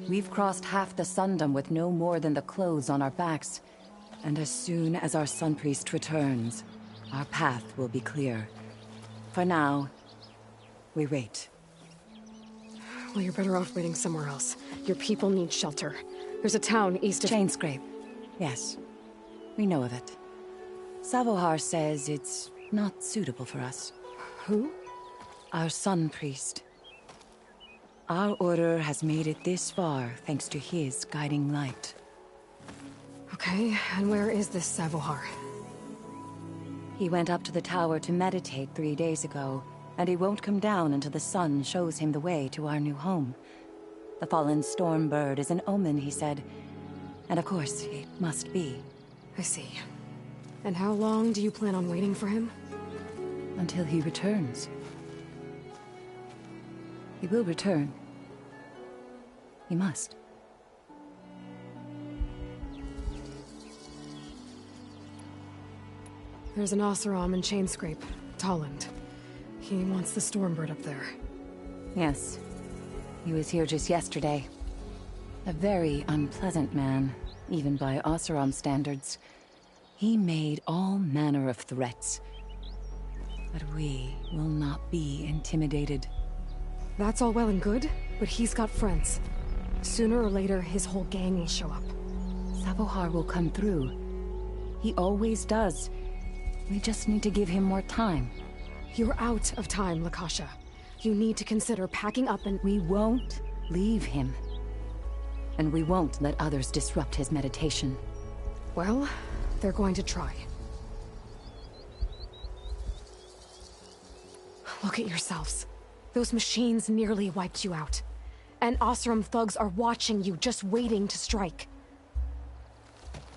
We've crossed half the Sundom with no more than the clothes on our backs. And as soon as our Sun Priest returns, our path will be clear. For now, we wait. Well, you're better off waiting somewhere else. Your people need shelter. There's a town east of... Chainscrape. Yes. We know of it. Savohar says it's not suitable for us. Who? Our sun priest. Our order has made it this far thanks to his guiding light. Okay, and where is this Savohar? He went up to the tower to meditate 3 days ago, and he won't come down until the sun shows him the way to our new home. The fallen storm bird is an omen, he said. And of course, it must be. I see. And how long do you plan on waiting for him? Until he returns. He will return. He must. There's an Oseram in Chainscrape, Tolland. He wants the Stormbird up there. Yes. He was here just yesterday. A very unpleasant man, even by Oseram standards. He made all manner of threats. But we will not be intimidated. That's all well and good, but he's got friends. Sooner or later, his whole gang will show up. Savohar will come through. He always does. We just need to give him more time. You're out of time, Lakasha. You need to consider packing up and... We won't leave him. And we won't let others disrupt his meditation. Well, they're going to try. Look at yourselves. Those machines nearly wiped you out. And Oseram thugs are watching you, just waiting to strike.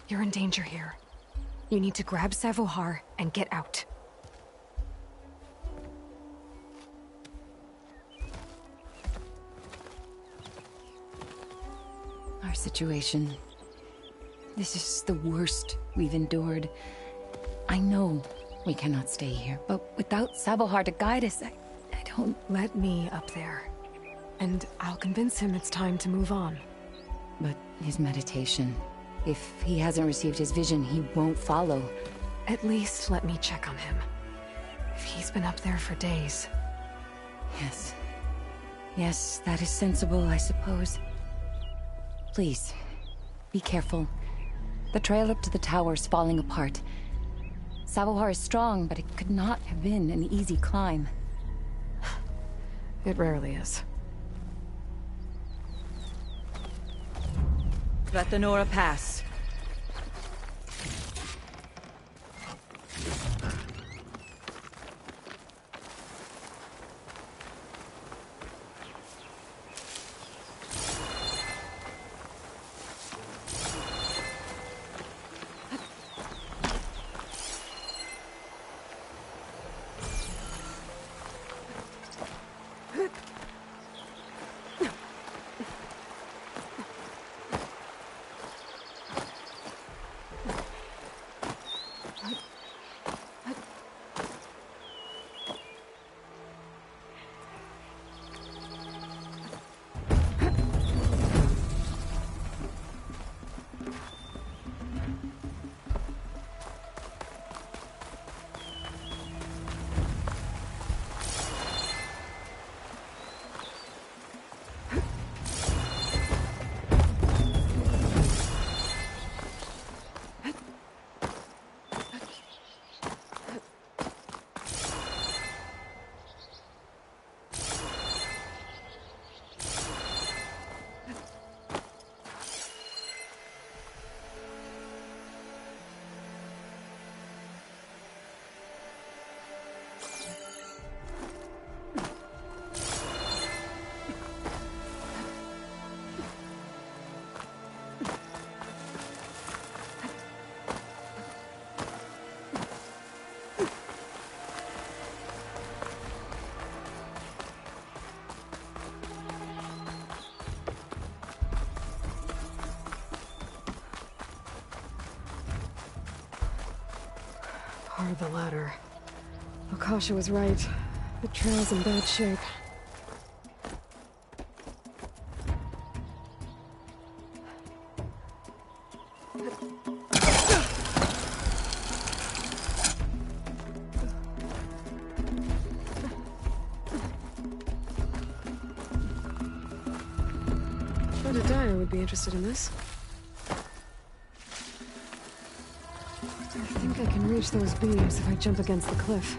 You're in danger here. You need to grab Savohar and get out. Our situation... This is the worst we've endured. I know we cannot stay here, but without Savohar to guide us, I don't... Let me up there. And I'll convince him it's time to move on. But his meditation... If he hasn't received his vision, he won't follow. At least let me check on him. If he's been up there for days. Yes. Yes, that is sensible, I suppose. Please, be careful. The trail up to the tower's falling apart. Savohar is strong, but it could not have been an easy climb. It rarely is. Let the Nora pass. Part of the ladder. Okasha was right. The trail's in bad shape. bet a diner would be interested in this. I think I can reach those beams if I jump against the cliff.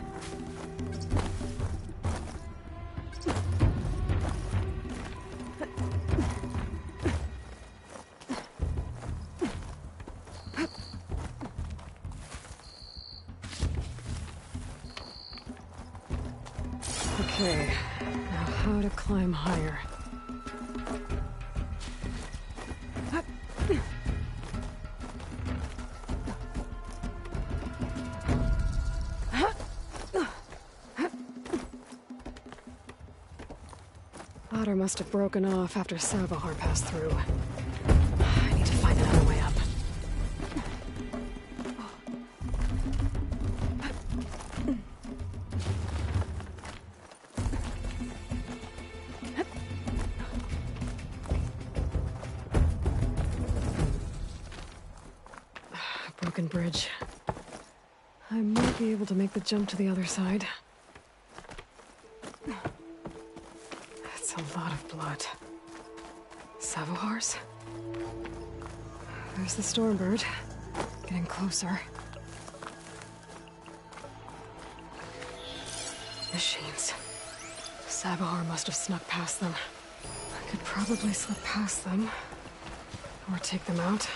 Okay, now how to climb higher. Ladder must have broken off after Savahar passed through. I need to find another way up. Broken bridge. I might be able to make the jump to the other side. That's a lot of blood. Savohars? There's the Stormbird. Getting closer. Machines. Savohar must have snuck past them. I could probably slip past them. Or take them out.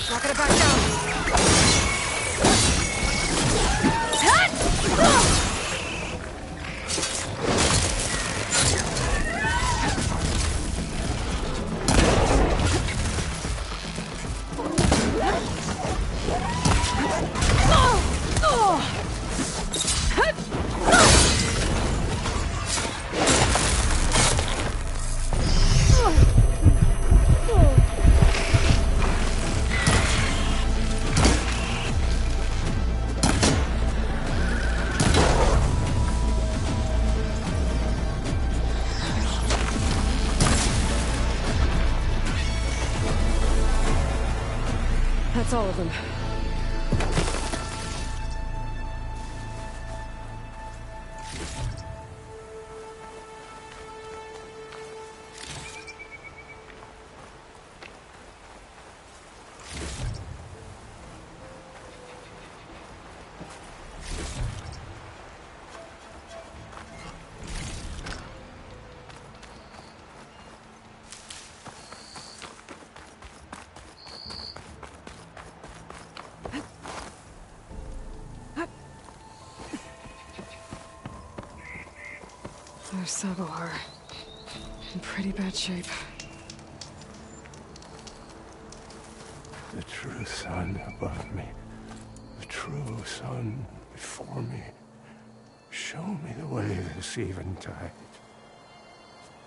Not gonna back down. That's all of them. There's Savohar. In pretty bad shape. The true sun above me. The true sun before me. Show me the way this eventide.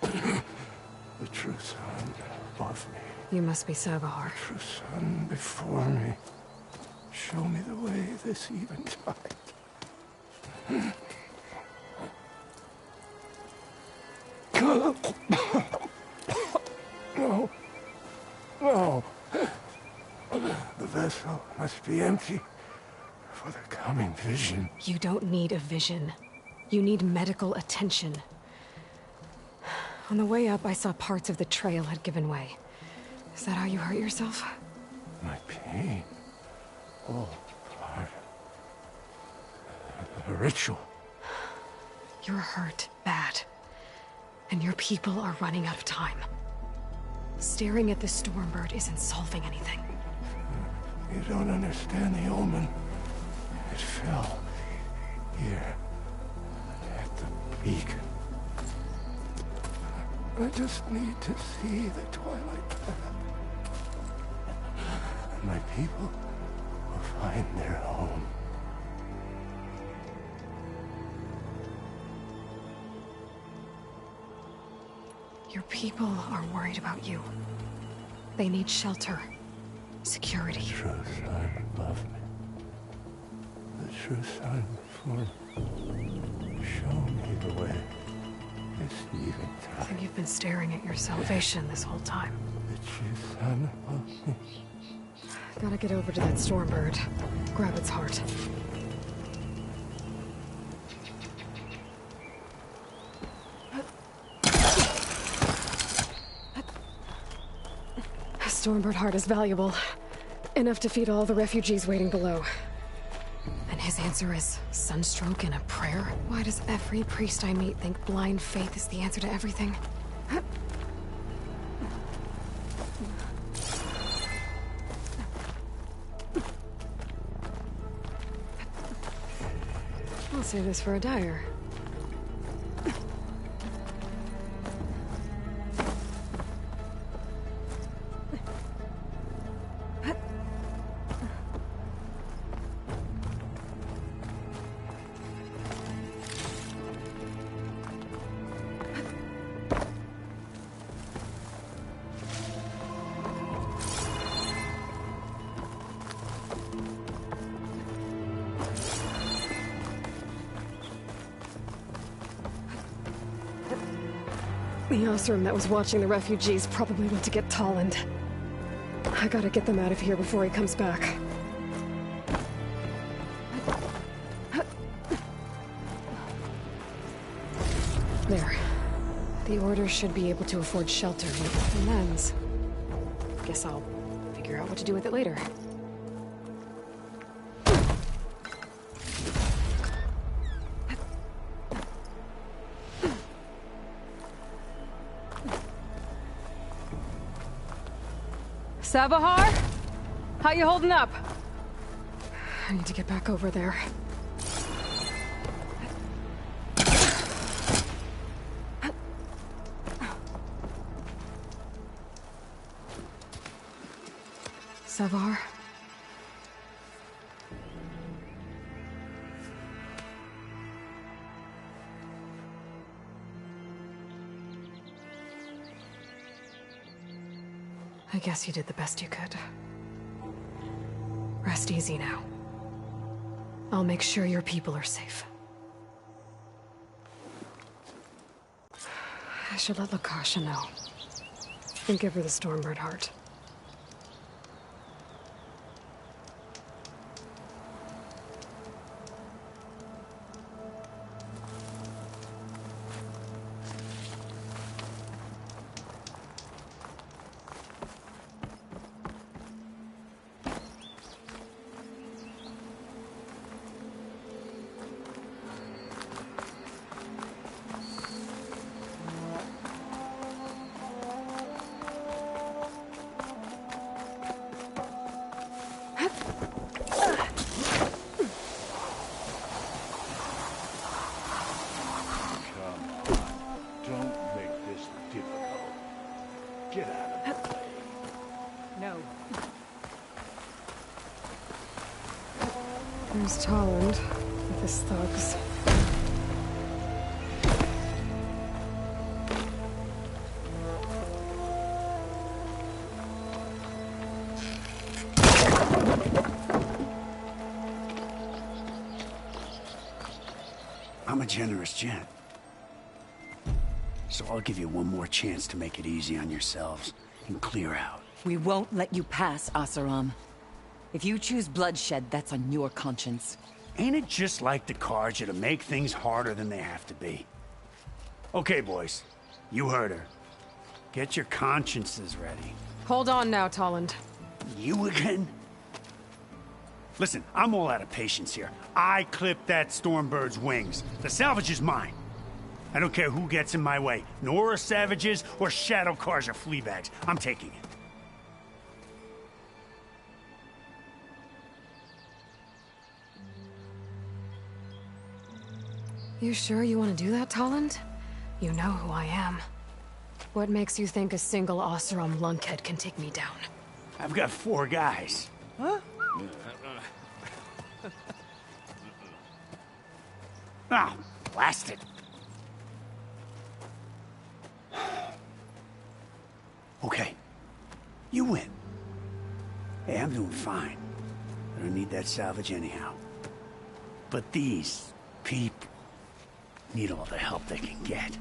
The true sun above me. You must be Sabahar. True son before me. Show me the way this eventide. No. No. The vessel must be empty for the coming vision. You don't need a vision. You need medical attention. On the way up, I saw parts of the trail had given way. Is that how you hurt yourself? My pain. All part of a ritual. You're hurt bad. And your people are running out of time. Staring at the Stormbird isn't solving anything. You don't understand the omen. It fell here at the beacon. I just need to see the twilight path. And my people will find their home. Your people are worried about you. They need shelter, security. The true son above me. The true son before me. Show me the way. This eventide. I think you've been staring at your salvation this whole time. The true son above me. Gotta get over to that Stormbird. Grab its heart. A Stormbird heart is valuable. Enough to feed all the refugees waiting below. And his answer is sunstroke and a prayer? Why does every priest I meet think blind faith is the answer to everything? I'll save this for a dyer. The Osram that was watching the refugees probably went to get Tolland. I gotta get them out of here before he comes back. There. The Order should be able to afford shelter with the lens. Guess I'll figure out what to do with it later. Sabahar? How you holding up? I need to get back over there. Sabahar? I guess you did the best you could. Rest easy now. I'll make sure your people are safe. I should let Lakasha know. And give her the Stormbird heart. There's Tolland with his thugs. a generous gent. So I'll give you one more chance to make it easy on yourselves and clear out. We won't let you pass, Oseram. If you choose bloodshed, that's on your conscience. Ain't it just like the Carja to make things harder than they have to be? Okay, boys. You heard her. Get your consciences ready. Hold on now, Tolland. You again? Listen, I'm all out of patience here. I clipped that Stormbird's wings. The salvage is mine. I don't care who gets in my way. Nora savages or Shadow Carja fleabags. I'm taking it. You sure you want to do that, Tolland? You know who I am. What makes you think a single Oseram lunkhead can take me down? I've got 4 guys. Huh? Oh, blast it. Okay. You win. Hey, I'm doing fine. I don't need that salvage anyhow. But these people need all the help they can get.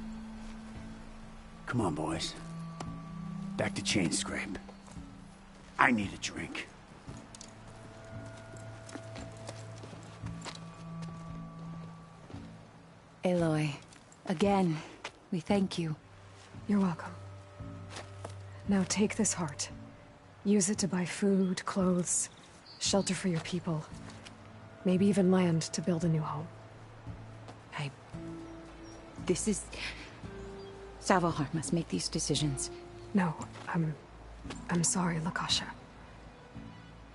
Come on, boys. Back to Chain Scrape. I need a drink. Aloy, again, we thank you. You're welcome. Now take this heart. Use it to buy food, clothes, shelter for your people. Maybe even land to build a new home. This is... Savahar must make these decisions. No, I'm sorry, Lakasha.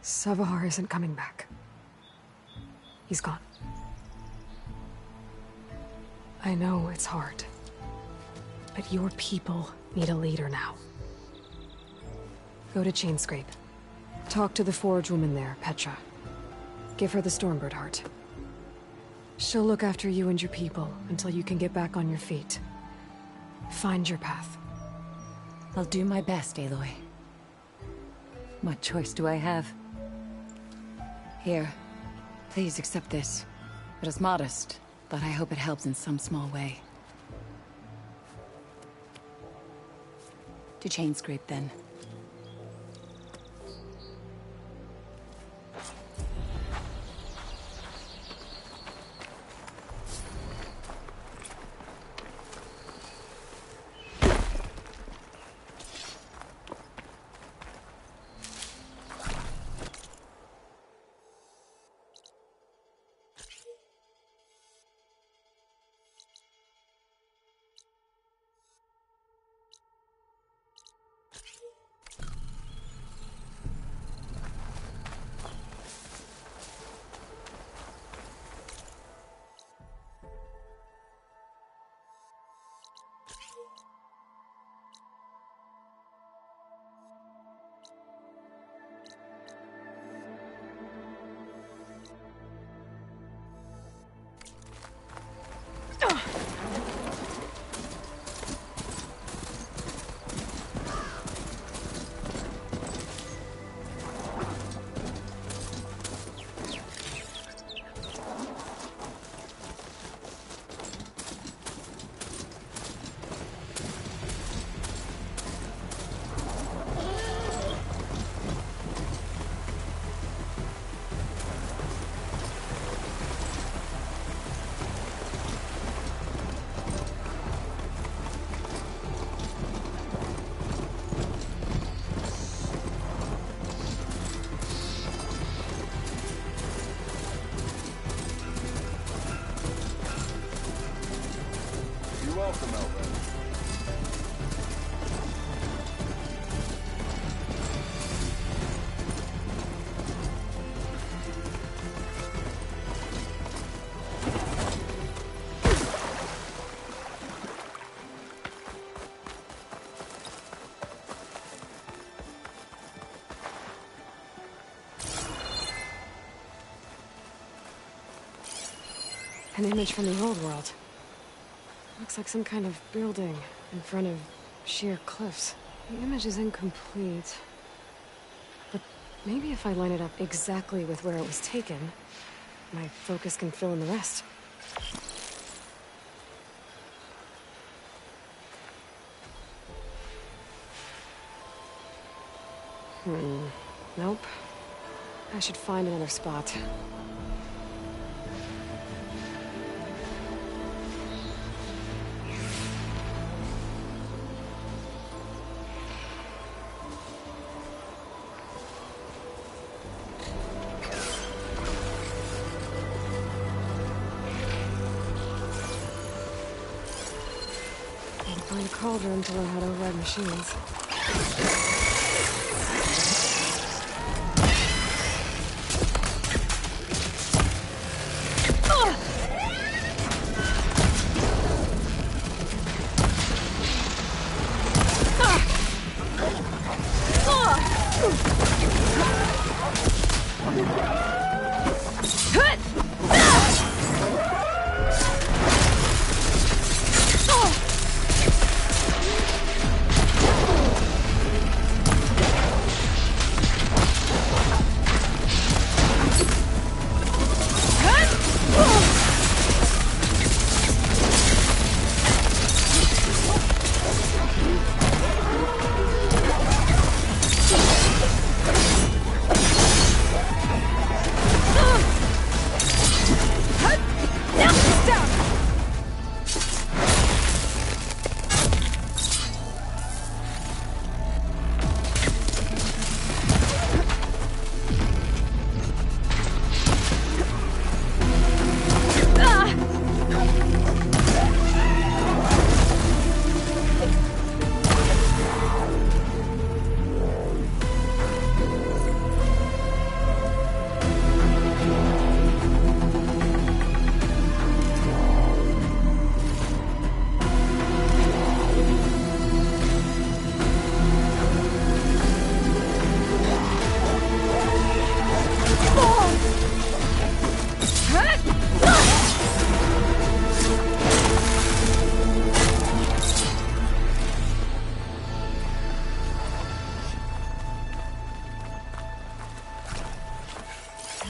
Savahar isn't coming back. He's gone. I know it's hard, but your people need a leader now. Go to Chainscrape. Talk to the forge woman there, Petra. Give her the Stormbird heart. She'll look after you and your people until you can get back on your feet. Find your path. I'll do my best, Aloy. What choice do I have? Here, please accept this. It is modest, but I hope it helps in some small way. To Chainscrape, then. An image from the old world. Looks like some kind of building in front of sheer cliffs. The image is incomplete. But maybe if I line it up exactly with where it was taken, my focus can fill in the rest. Nope. I should find another spot. Can't find a cauldron to learn how to override machines.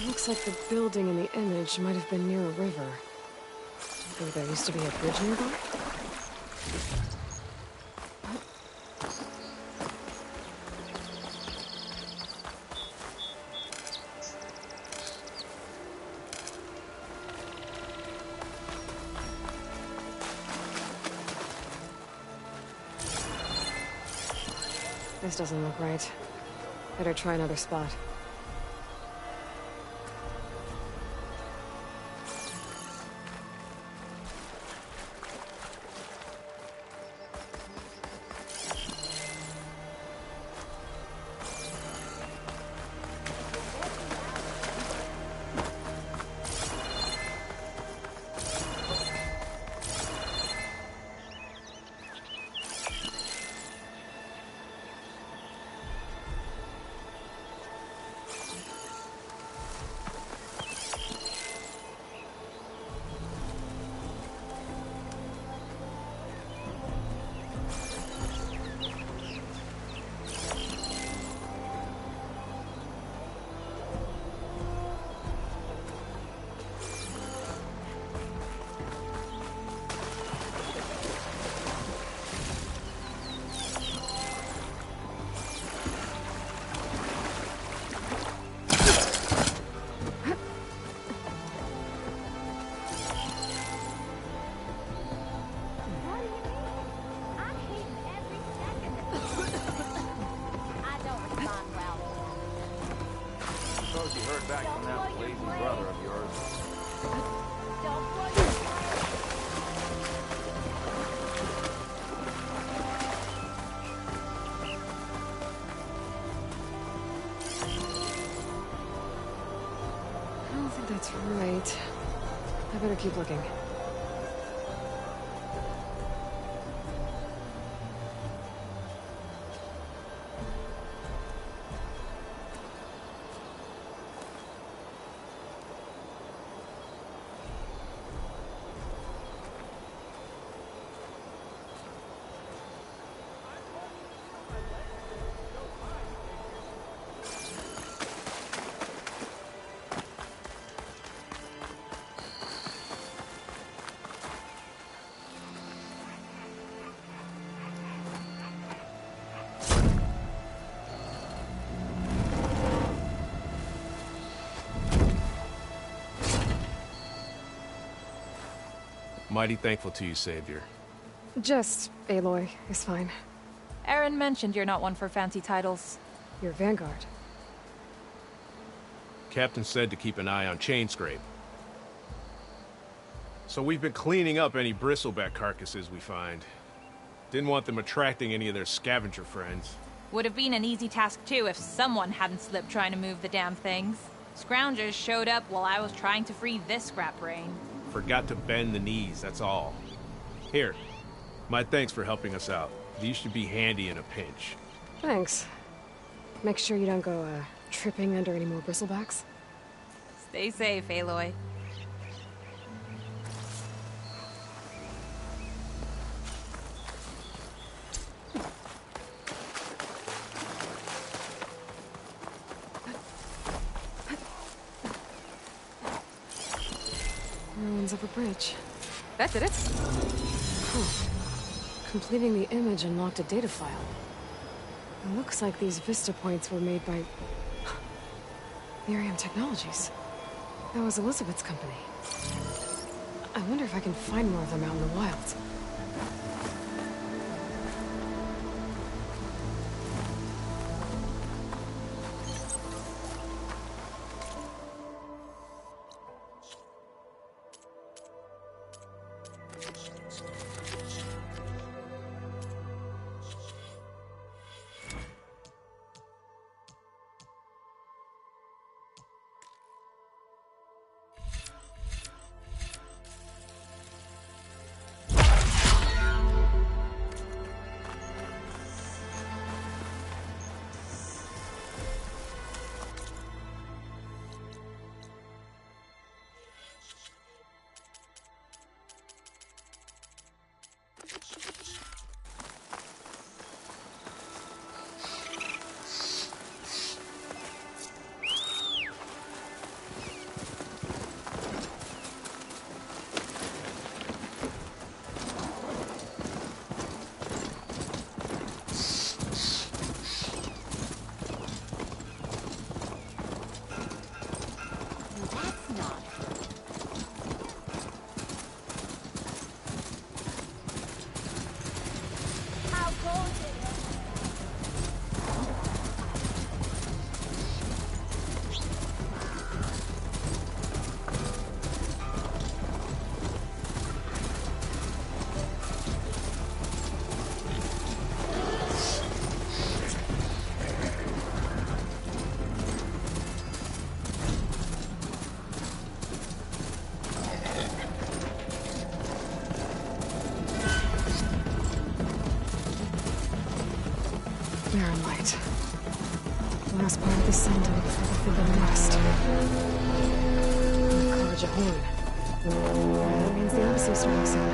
Looks like the building in the image might have been near a river. Maybe there used to be a bridge nearby? This doesn't look right. Better try another spot. Back from that lazy brother of yours. I don't think that's right. I better keep looking. Mighty thankful to you, Savior. Just Aloy is fine. Aaron mentioned you're not one for fancy titles. You're Vanguard. Captain said to keep an eye on Chainscrape. So we've been cleaning up any bristleback carcasses we find. Didn't want them attracting any of their scavenger friends. Would have been an easy task too if someone hadn't slipped trying to move the damn things. Scroungers showed up while I was trying to free this scrap brain. Forgot to bend the knees, that's all. Here, my thanks for helping us out. These should be handy in a pinch. Thanks. Make sure you don't go, tripping under any more bristlebacks. Stay safe, Aloy. Ruins of a bridge. That did it. Huh. Completing the image unlocked a data file. It looks like these vista points were made by... Miriam Technologies. That was Elizabeth's company. I wonder if I can find more of them out in the wilds. Barren light. Last part of the sun done before the Forbidden West. Carja Horn. That means the episode's starting soon.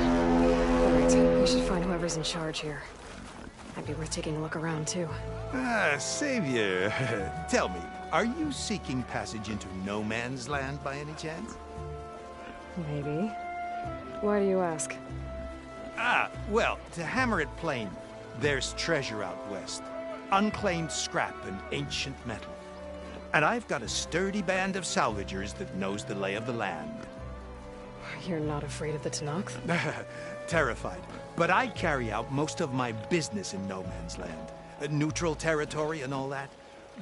Alright, we should find whoever's in charge here. Might be worth taking a look around, too. Ah, Savior. Tell me, are you seeking passage into no man's land by any chance? Maybe. Why do you ask? Ah, well, to hammer it plain, there's treasure out west. Unclaimed scrap and ancient metal. And I've got a sturdy band of salvagers that knows the lay of the land. You're not afraid of the Tenakth? Terrified. But I carry out most of my business in no man's land. Neutral territory and all that.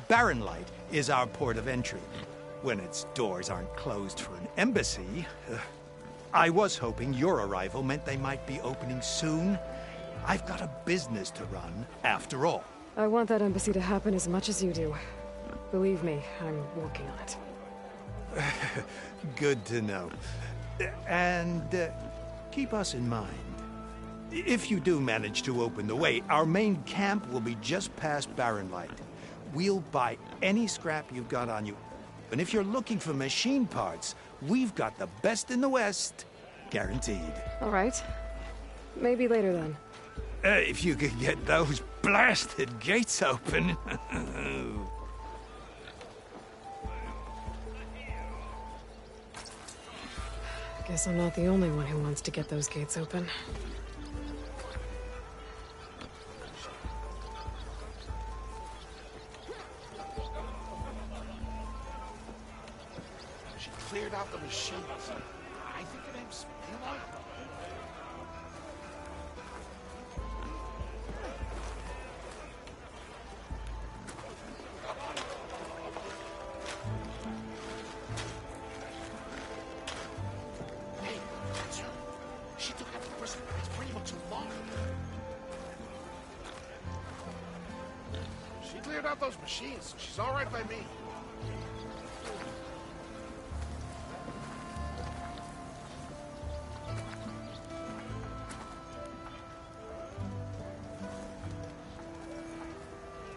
Barren Light is our port of entry. When its doors aren't closed for an embassy. I was hoping your arrival meant they might be opening soon. I've got a business to run, after all. I want that embassy to happen as much as you do. Believe me, I'm working on it. Good to know. And keep us in mind. If you do manage to open the way, our main camp will be just past Barren Light. We'll buy any scrap you've got on you. And if you're looking for machine parts, we've got the best in the West. Guaranteed. All right. Maybe later then. If you could get those blasted gates open. Guess I'm not the only one who wants to get those gates open. She cleared out the machines. I think her name's Aloy. She cleared out those machines, so she's all right by me.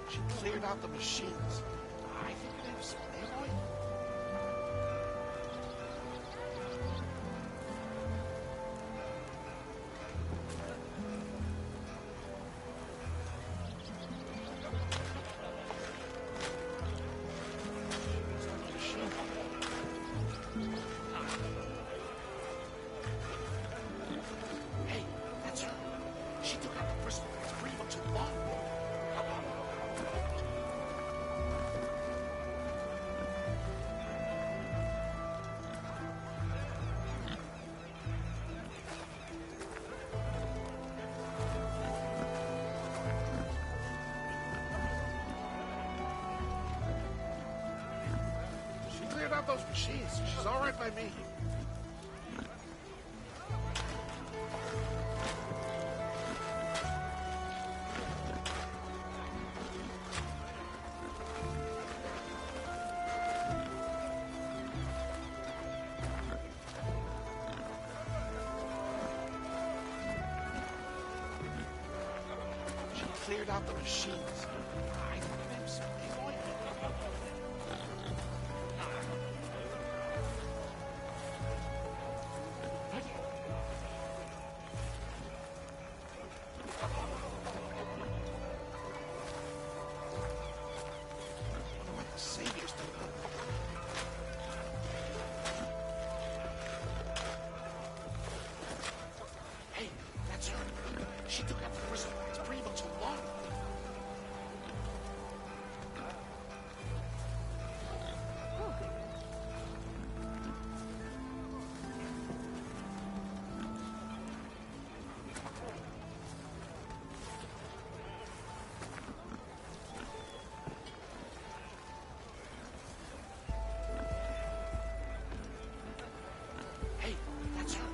She cleared out the machines. I think it have some Aloy. Hey, that's her. She took out the bristle. It's pretty much too long. She cleared out those machines, so she's all right by me. She cleared out the machines. I think it have some Aloy. What the Savior's doing? Hey, that's her. She took out the bristle. It's pretty much too long. Hey, that's her.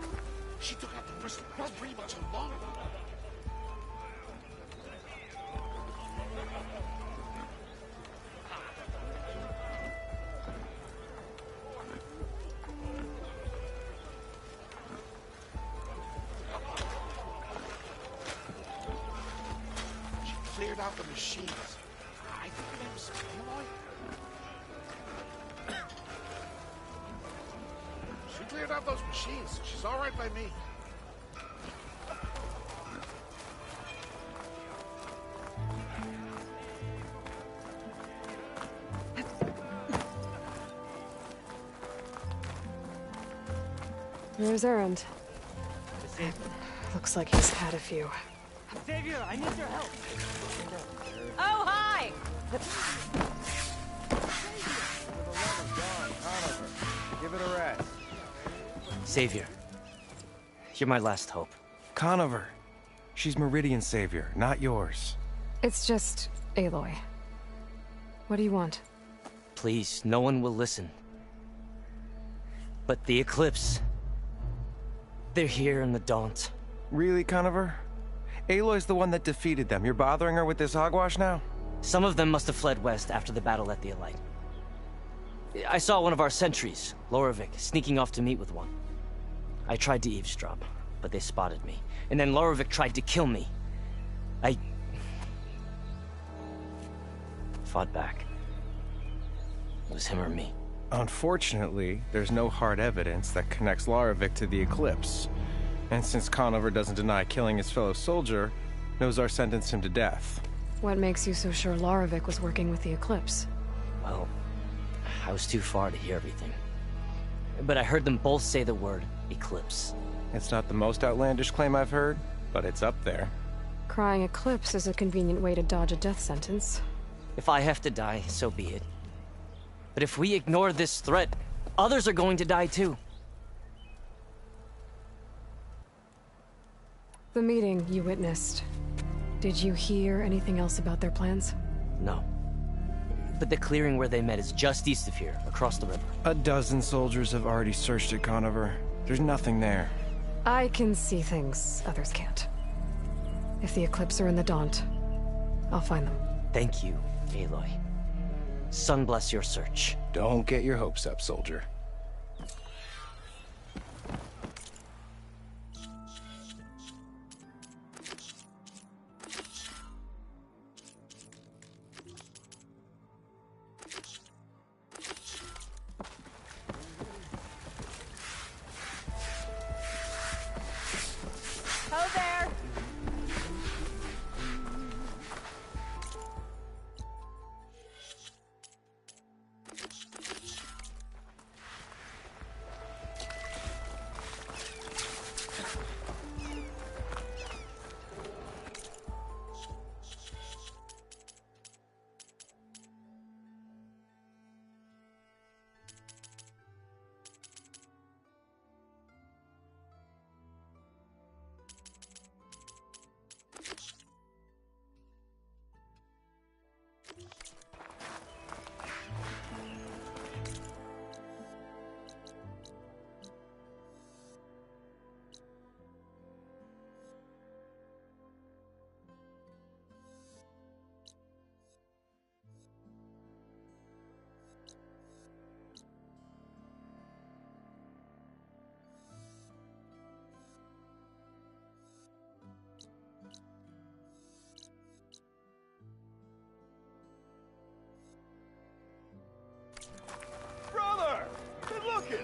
She took out the bristle. It's pretty much too long. She cleared out the machines. I think it have some Aloy. She cleared out those machines, so she's all right by me. Where's Erend? Looks like he's had a few. Savior, I need your help. Oh, hi! Give it a rest. Savior, you're my last hope. Conover. She's Meridian's savior, not yours. It's just Aloy. What do you want? Please, no one will listen. But the Eclipse... they're here in the Daunt. Really, Conover? Aloy's the one that defeated them. You're bothering her with this hogwash now? Some of them must have fled west after the battle at the Elite. I saw one of our sentries, Loravik, sneaking off to meet with one. I tried to eavesdrop, but they spotted me. And then Loravik tried to kill me. I... fought back. It was him or me. Unfortunately, there's no hard evidence that connects Loravik to the Eclipse. And since Conover doesn't deny killing his fellow soldier, Nozar sentenced him to death. What makes you so sure Loravik was working with the Eclipse? Well, I was too far to hear everything. But I heard them both say the word Eclipse. It's not the most outlandish claim I've heard, but it's up there. Crying Eclipse is a convenient way to dodge a death sentence. If I have to die, so be it. But if we ignore this threat, others are going to die too. The meeting you witnessed. Did you hear anything else about their plans? No. But the clearing where they met is just east of here, across the river. A dozen soldiers have already searched it, Conover. There's nothing there. I can see things others can't. If the Eclipse are in the Daunt, I'll find them. Thank you, Aloy. Sun bless your search. Don't get your hopes up, soldier. Ho there! Brother! Good looking!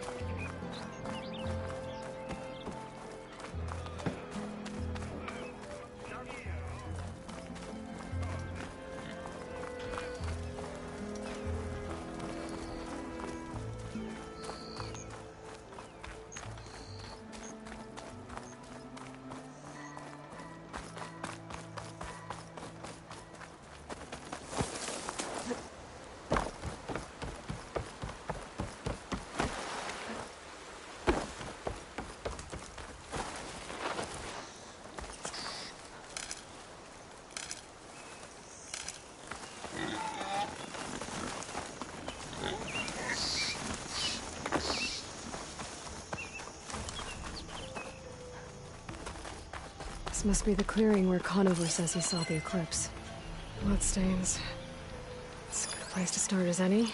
This must be the clearing where Conover says he saw the eclipse. Bloodstains. It's a good place to start as any.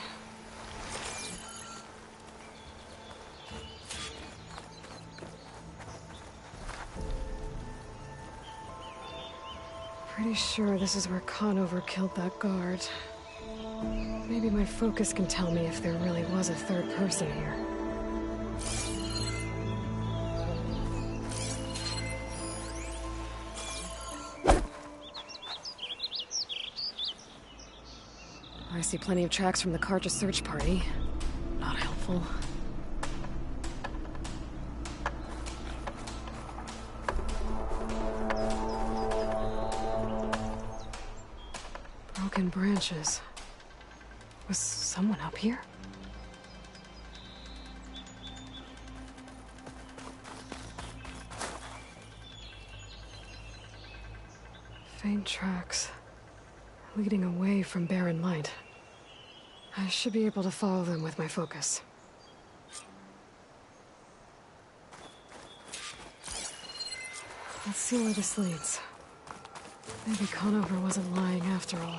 Pretty sure this is where Conover killed that guard. Maybe my focus can tell me if there really was a third person here. I see plenty of tracks from the Karja search party. Not helpful. Broken branches. Was someone up here? Faint tracks. Leading away from barren light. I should be able to follow them with my focus. Let's see where this leads. Maybe Conover wasn't lying after all.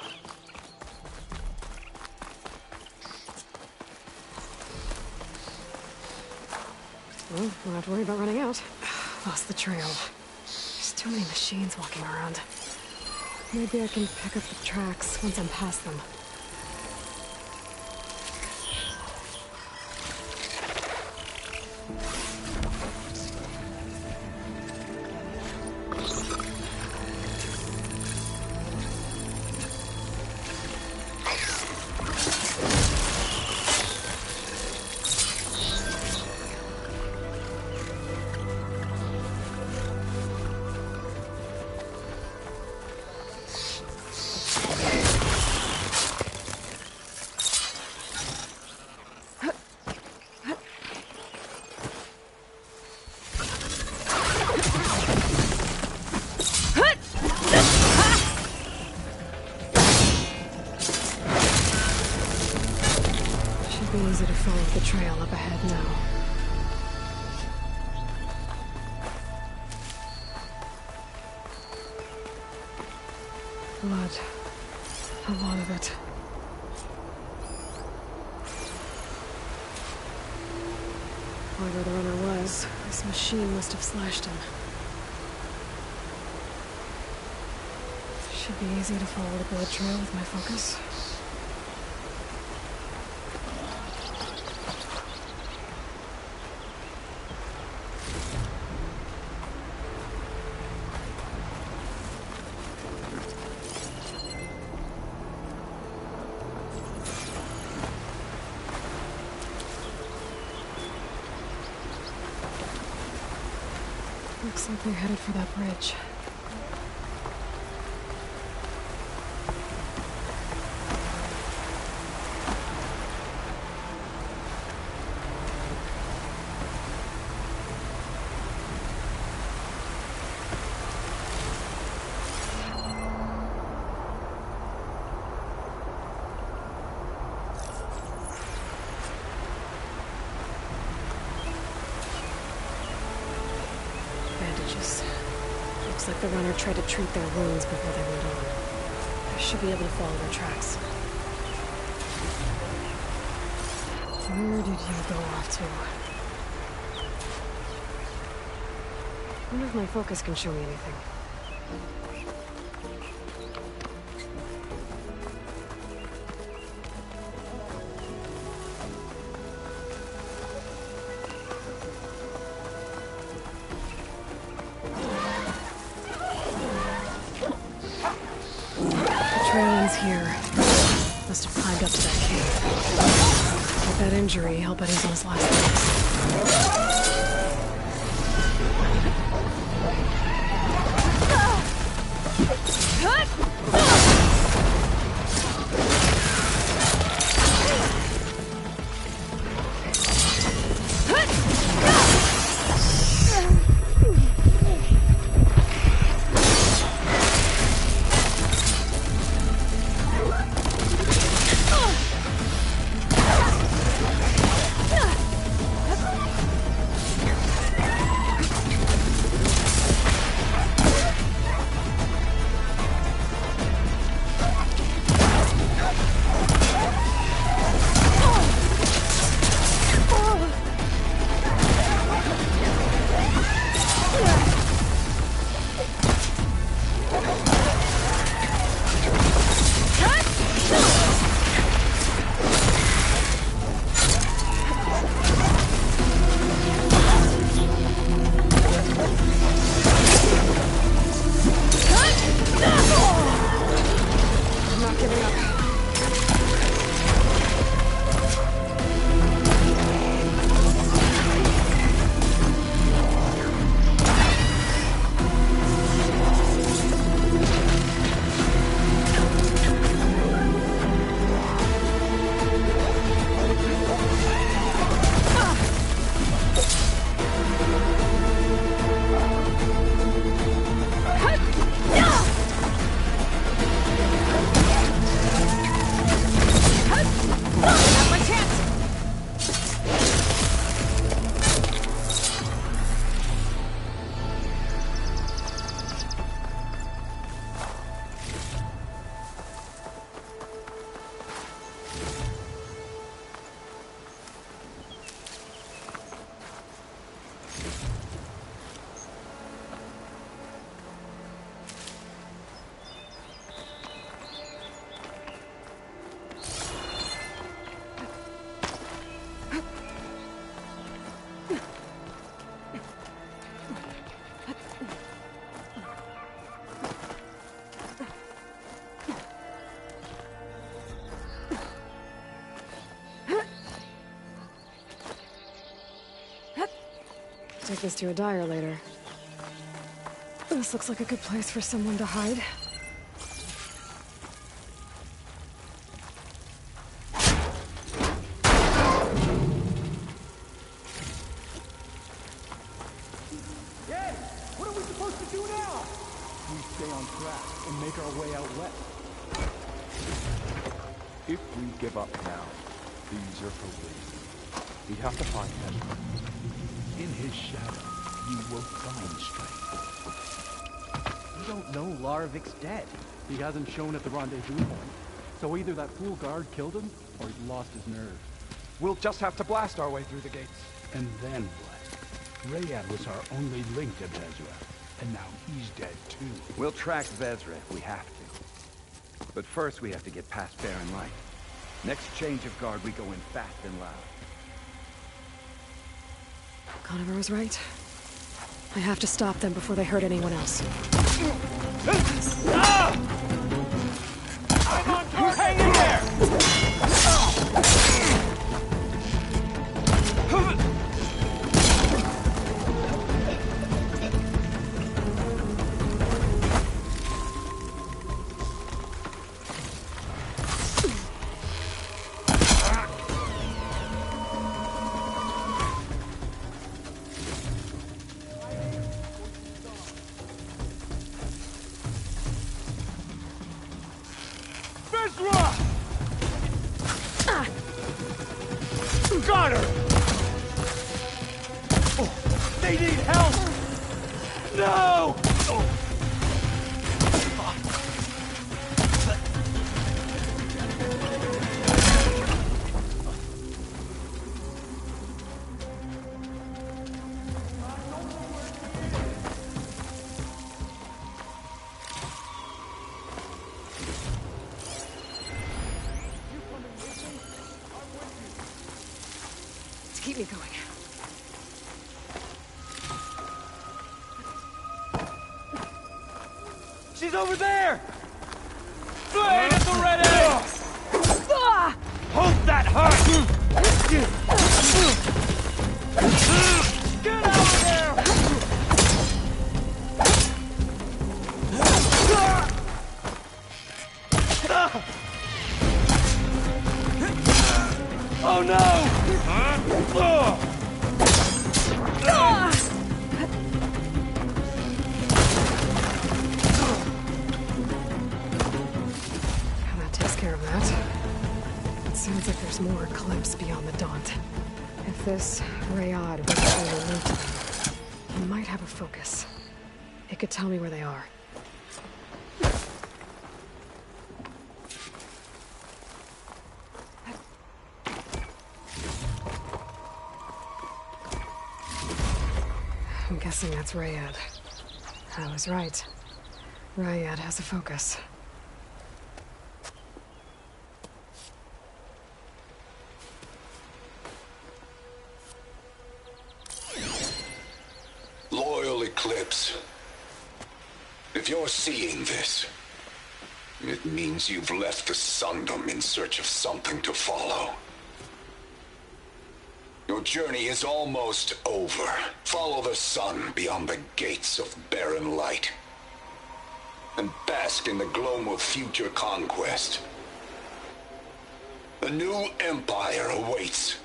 Well, don't have to worry about running out. Lost the trail. There's too many machines walking around. Maybe I can pick up the tracks once I'm past them. Easy to follow the trail up ahead now. Blood. A lot of it. Whoever the runner was, this machine must have slashed him. Should be easy to follow the blood trail with my focus. Looks like they're headed for that bridge. Looks like the runner tried to treat their wounds before they went on. I should be able to follow their tracks. Where did you go off to? I wonder if my focus can show me anything. Here. Must have climbed up to that cave. With that injury, I'll bet he's on his last Take this to a dyer later. This looks like a good place for someone to hide. Yeah, what are we supposed to do now? We stay on track and make our way out west. If we give up now, these are for wasted. We have to find him. In his shadow, you will find strength. You don't know Laravic's dead. He hasn't shown at the rendezvous point, so So either that fool guard killed him, or he lost his nerve. We'll just have to blast our way through the gates. And then what? Rayad was our only link to Vezra, and now he's dead too. We'll track Vezra if we have to. But first we have to get past Barren Light. Next change of guard, we go in fast and loud. Conover was right. I have to stop them before they hurt anyone else. I'm on target! Hang in there! Got her! Oh, they need help! No! Keep me going. She's over there! Blade at the red egg! Hold that heart! Get out of there! Oh no! That takes care of that. It sounds like there's more Eclipse beyond the Daunt. If this Rayad was the only link to them, he might have a focus. It could tell me where they are. I'm guessing that's Rayad. I was right. Rayad has a focus. Loyal Eclipse. If you're seeing this, it means you've left the Sundom in search of something to follow. Your journey is almost over. Follow the sun beyond the gates of barren light. And bask in the gloam of future conquest. A new empire awaits.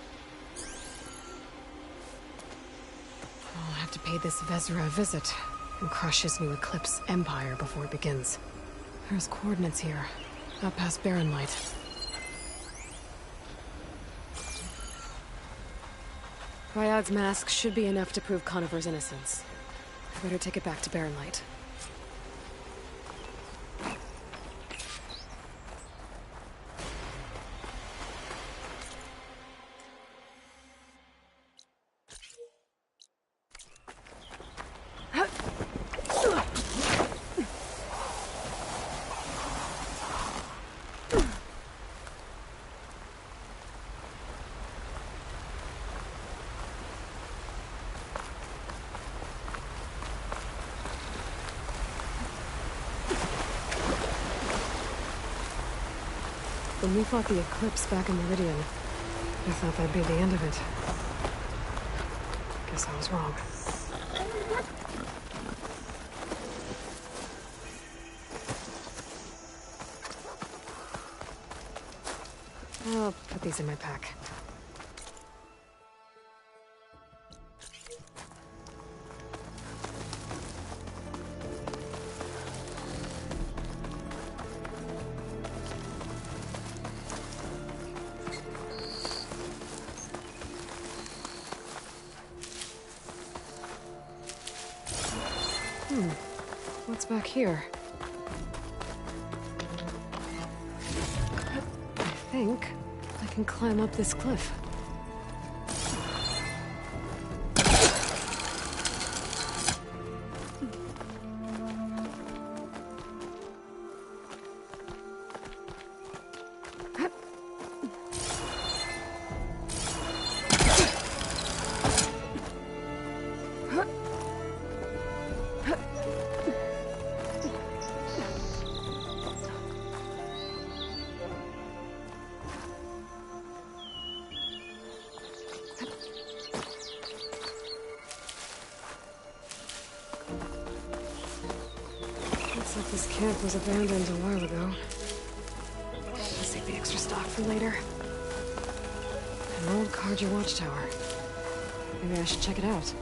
I'll have to pay this Vezra a visit and crush his new Eclipse empire before it begins. There's coordinates here, up past barren light. Ryad's mask should be enough to prove Conover's innocence. I better take it back to barren light. When we fought the Eclipse back in Meridian, I thought that'd be the end of it. Guess I was wrong. I'll put these in my pack. What's back here? think I can climb up this cliff. Looks like this camp was abandoned a while ago. I'll save the extra stock for later. An old Carja watchtower. Maybe I should check it out.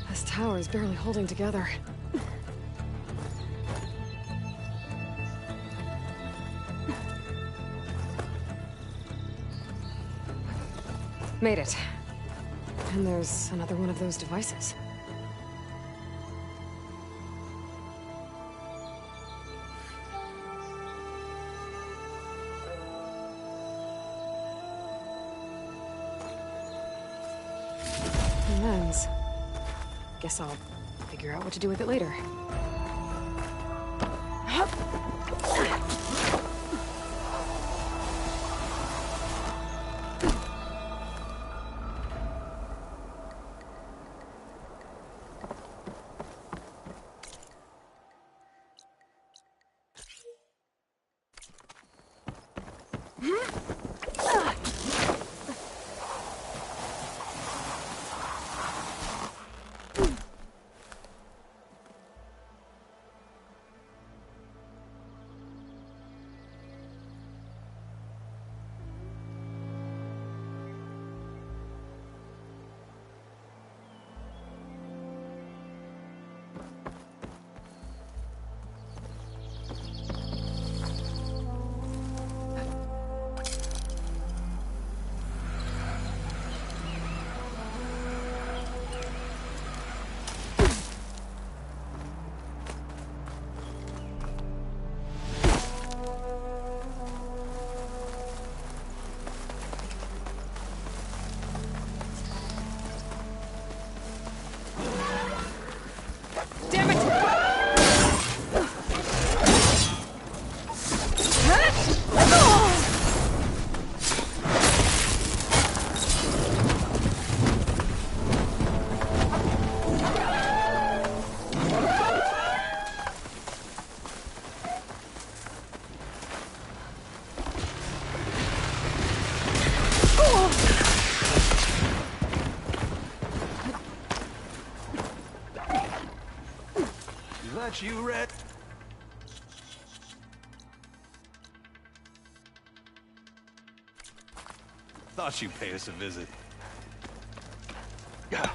This tower is barely holding together. Made it. And there's another one of those devices. A lens. Guess I'll figure out what to do with it later. That you, Red? Thought you'd pay us a visit. Yeah.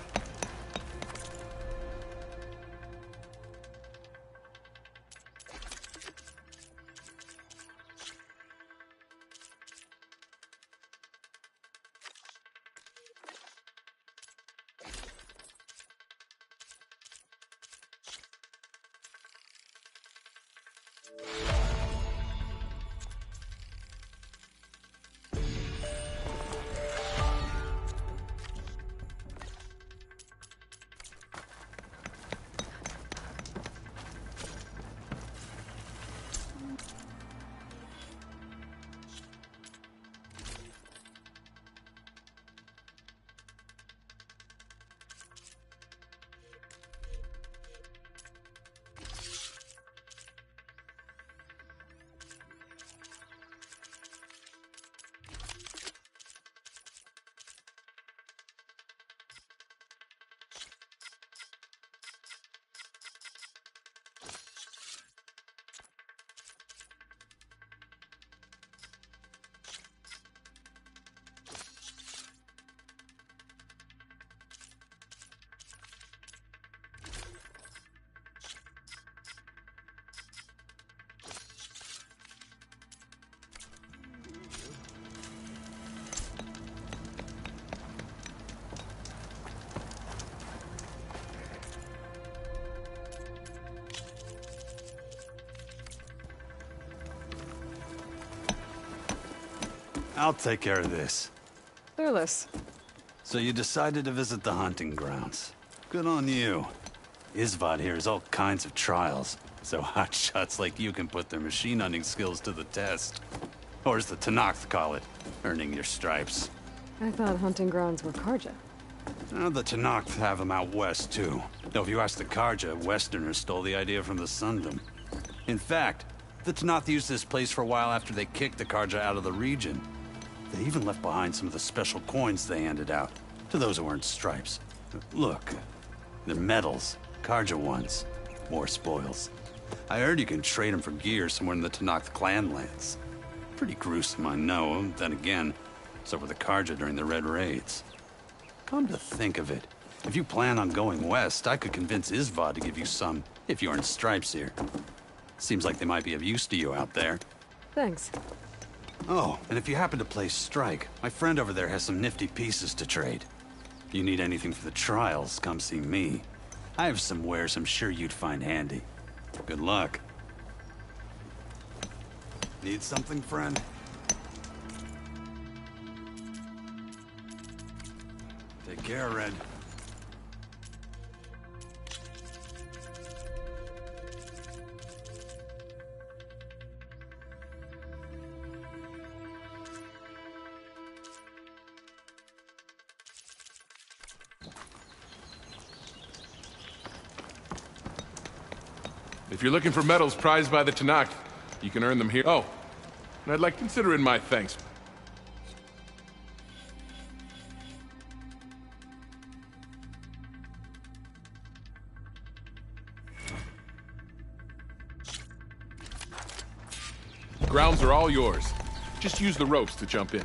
I'll take care of this. Fearless. So you decided to visit the hunting grounds. Good on you. Isvad here has all kinds of trials, so hotshots like you can put their machine hunting skills to the test. Or as the Tenakth call it, earning your stripes. I thought hunting grounds were Karja. Now, the Tenakth have them out west, too. Though if you ask the Karja, Westerners stole the idea from the Sundom. In fact, the Tenakth used this place for a while after they kicked the Karja out of the region. They even left behind some of the special coins they handed out, to those who earned stripes. Look, they're medals, Karja ones. More spoils. I heard you can trade them for gear somewhere in the Tenakth clan lands. Pretty gruesome, I know. Then again, so were the Karja during the Red Raids. Come to think of it, if you plan on going west, I could convince Isvad to give you some, if you earn stripes here. Seems like they might be of use to you out there. Thanks. Oh, and if you happen to play Strike, my friend over there has some nifty pieces to trade. If you need anything for the trials, come see me. I have some wares I'm sure you'd find handy. Good luck. Need something, friend? Take care, Red. If you're looking for medals prized by the Tenakth, you can earn them here. Oh, and I'd like to consider in my thanks. Grounds are all yours. Just use the ropes to jump in.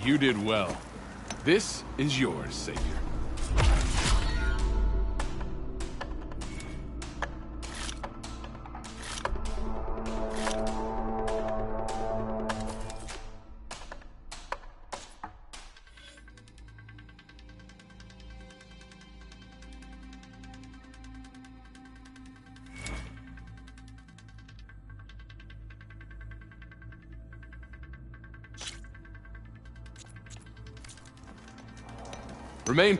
You did well. This is yours, Savior. Remain.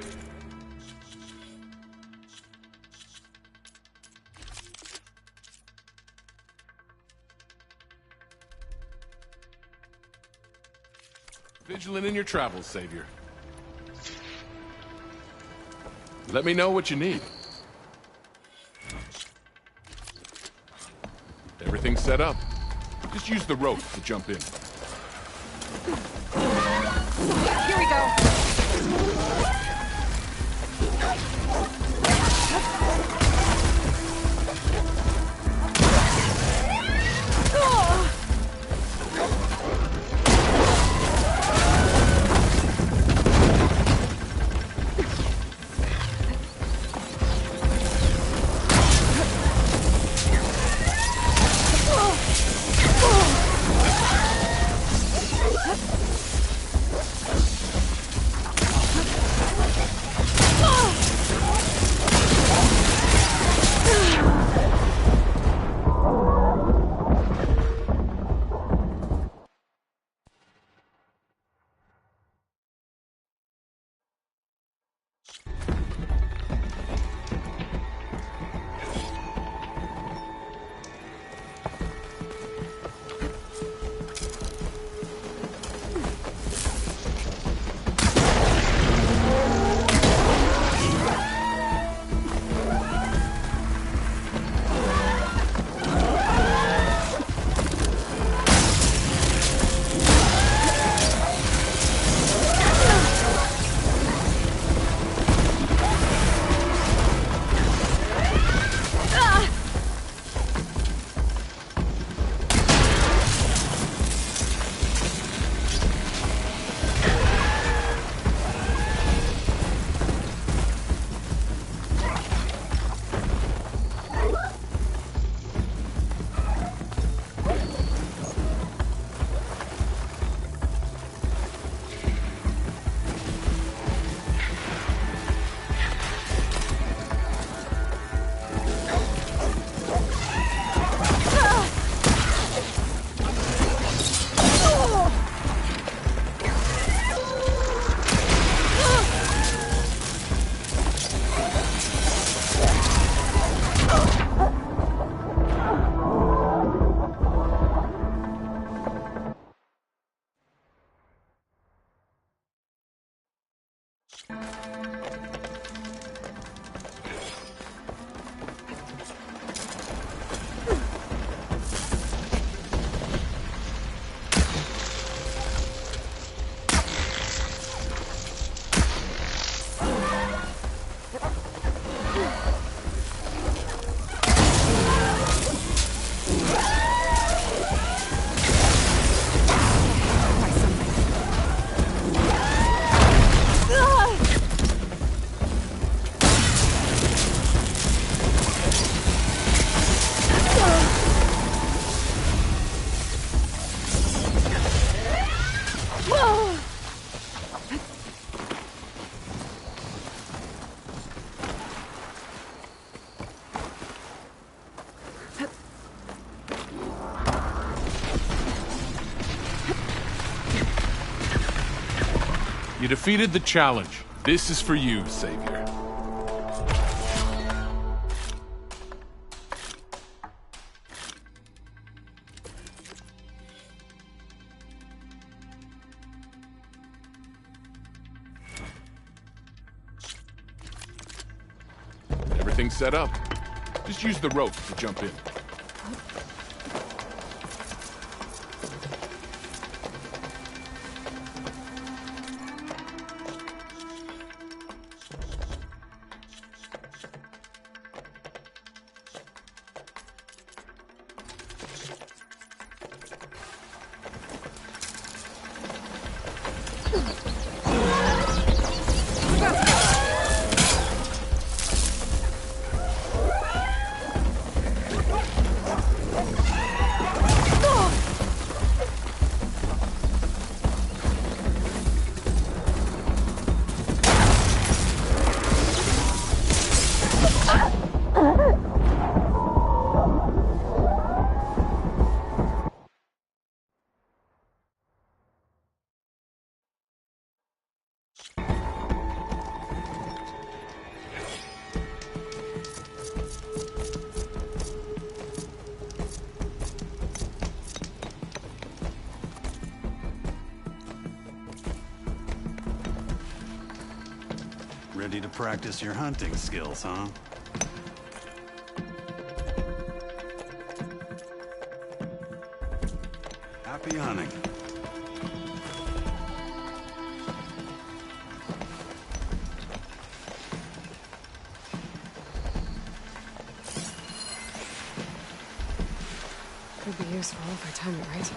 Vigilant in your travels, Savior. Let me know what you need. set up. Just use the rope to jump in. Here we go. You defeated the challenge. This is for you, Savior. Everything's set up. Just use the rope to jump in. Ready to practice your hunting skills, huh? yawning. Could be useful if I time it right.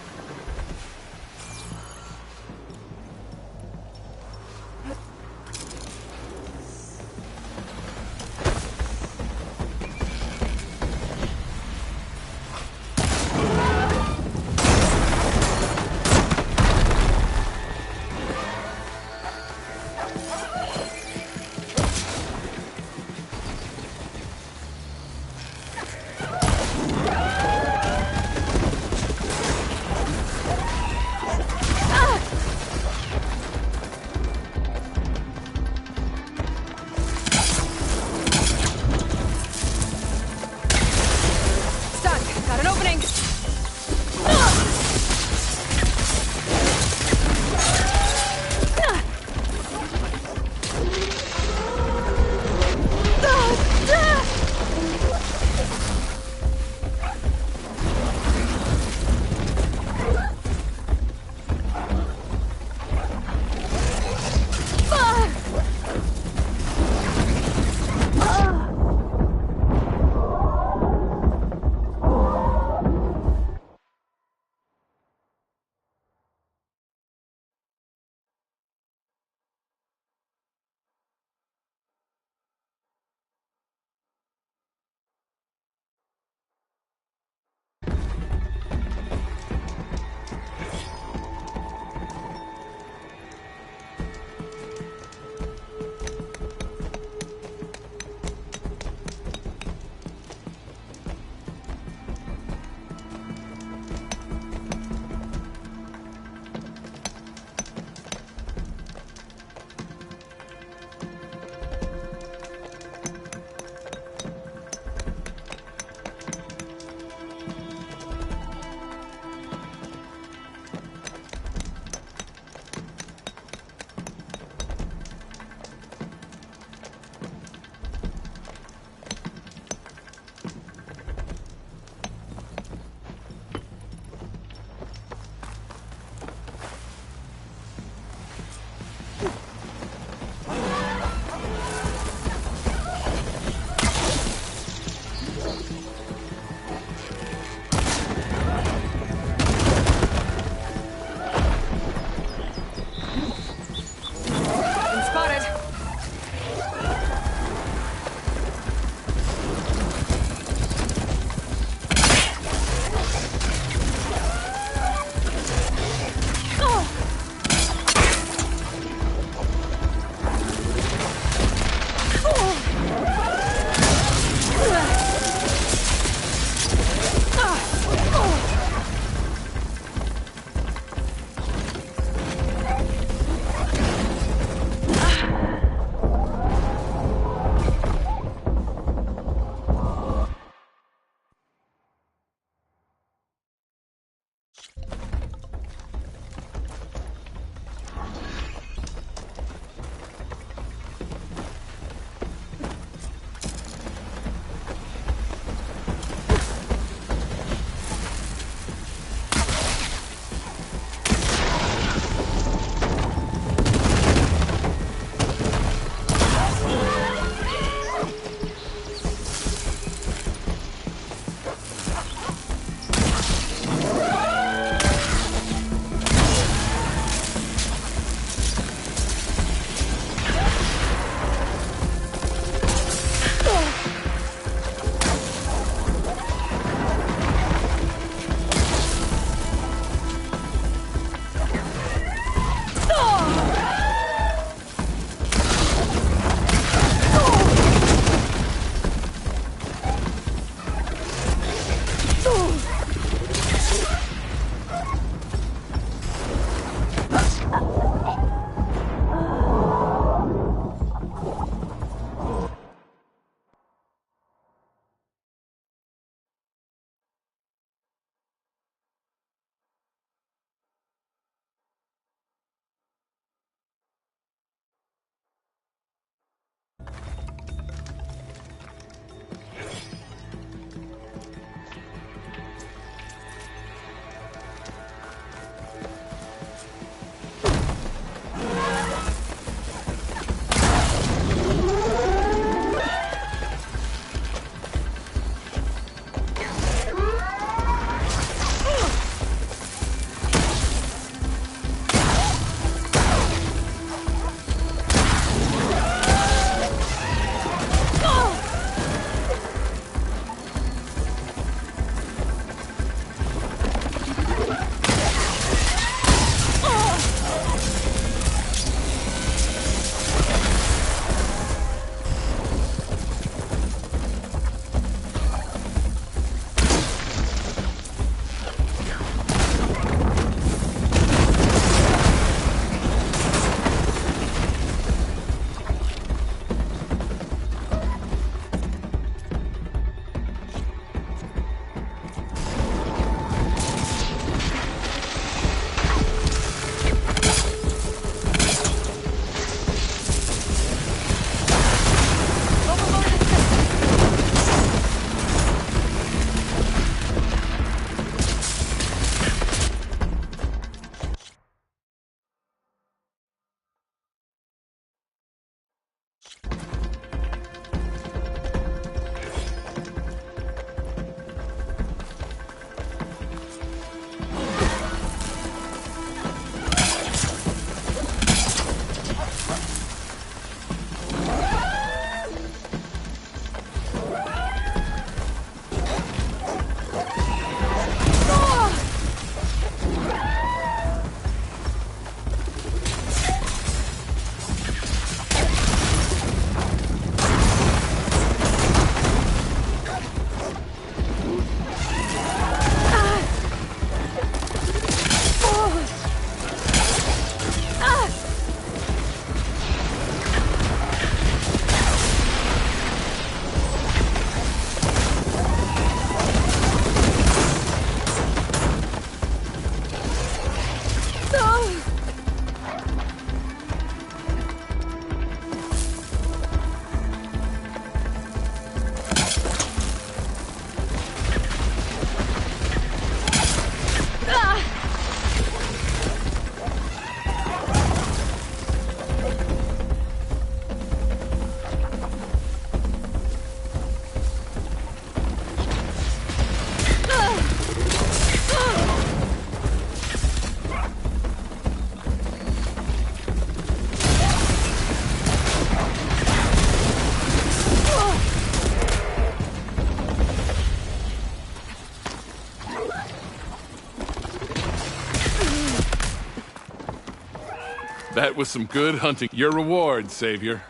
That was some good hunting. Your reward, Savior.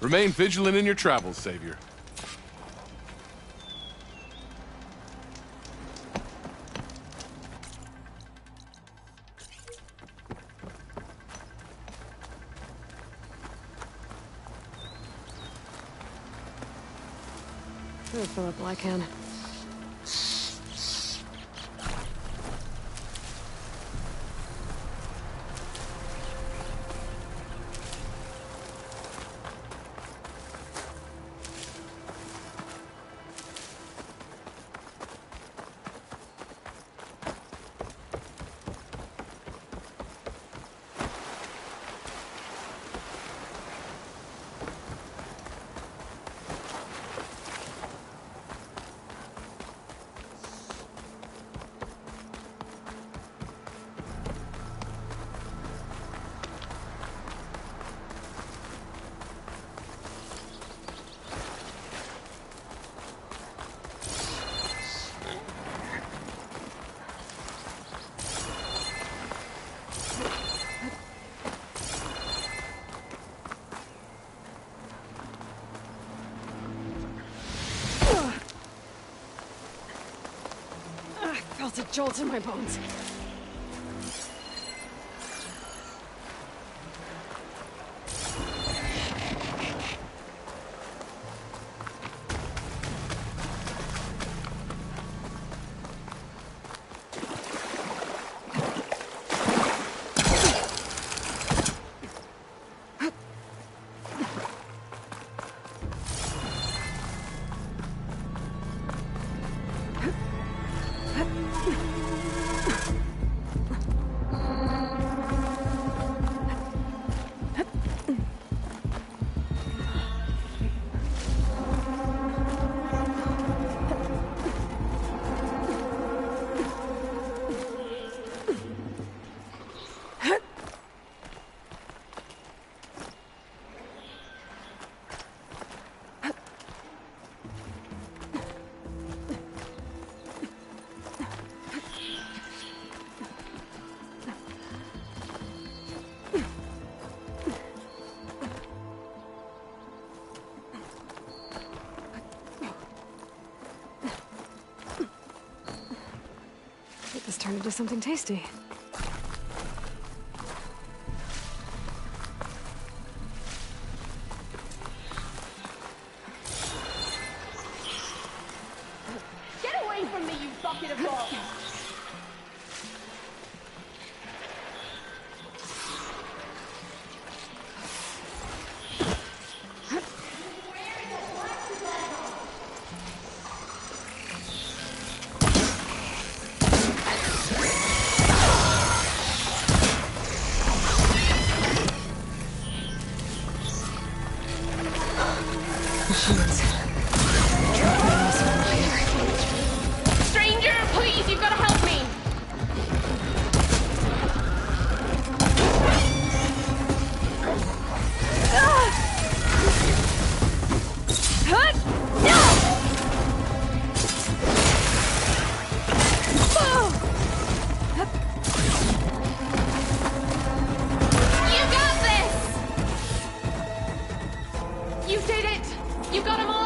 Remain vigilant in your travels, Savior. I'll fill up while I can. I felt a jolt in my bones. This turned into something tasty. Get away from me, you bucket of balls! Stranger, please, you've got to help me! You got this! You did it! You got them all!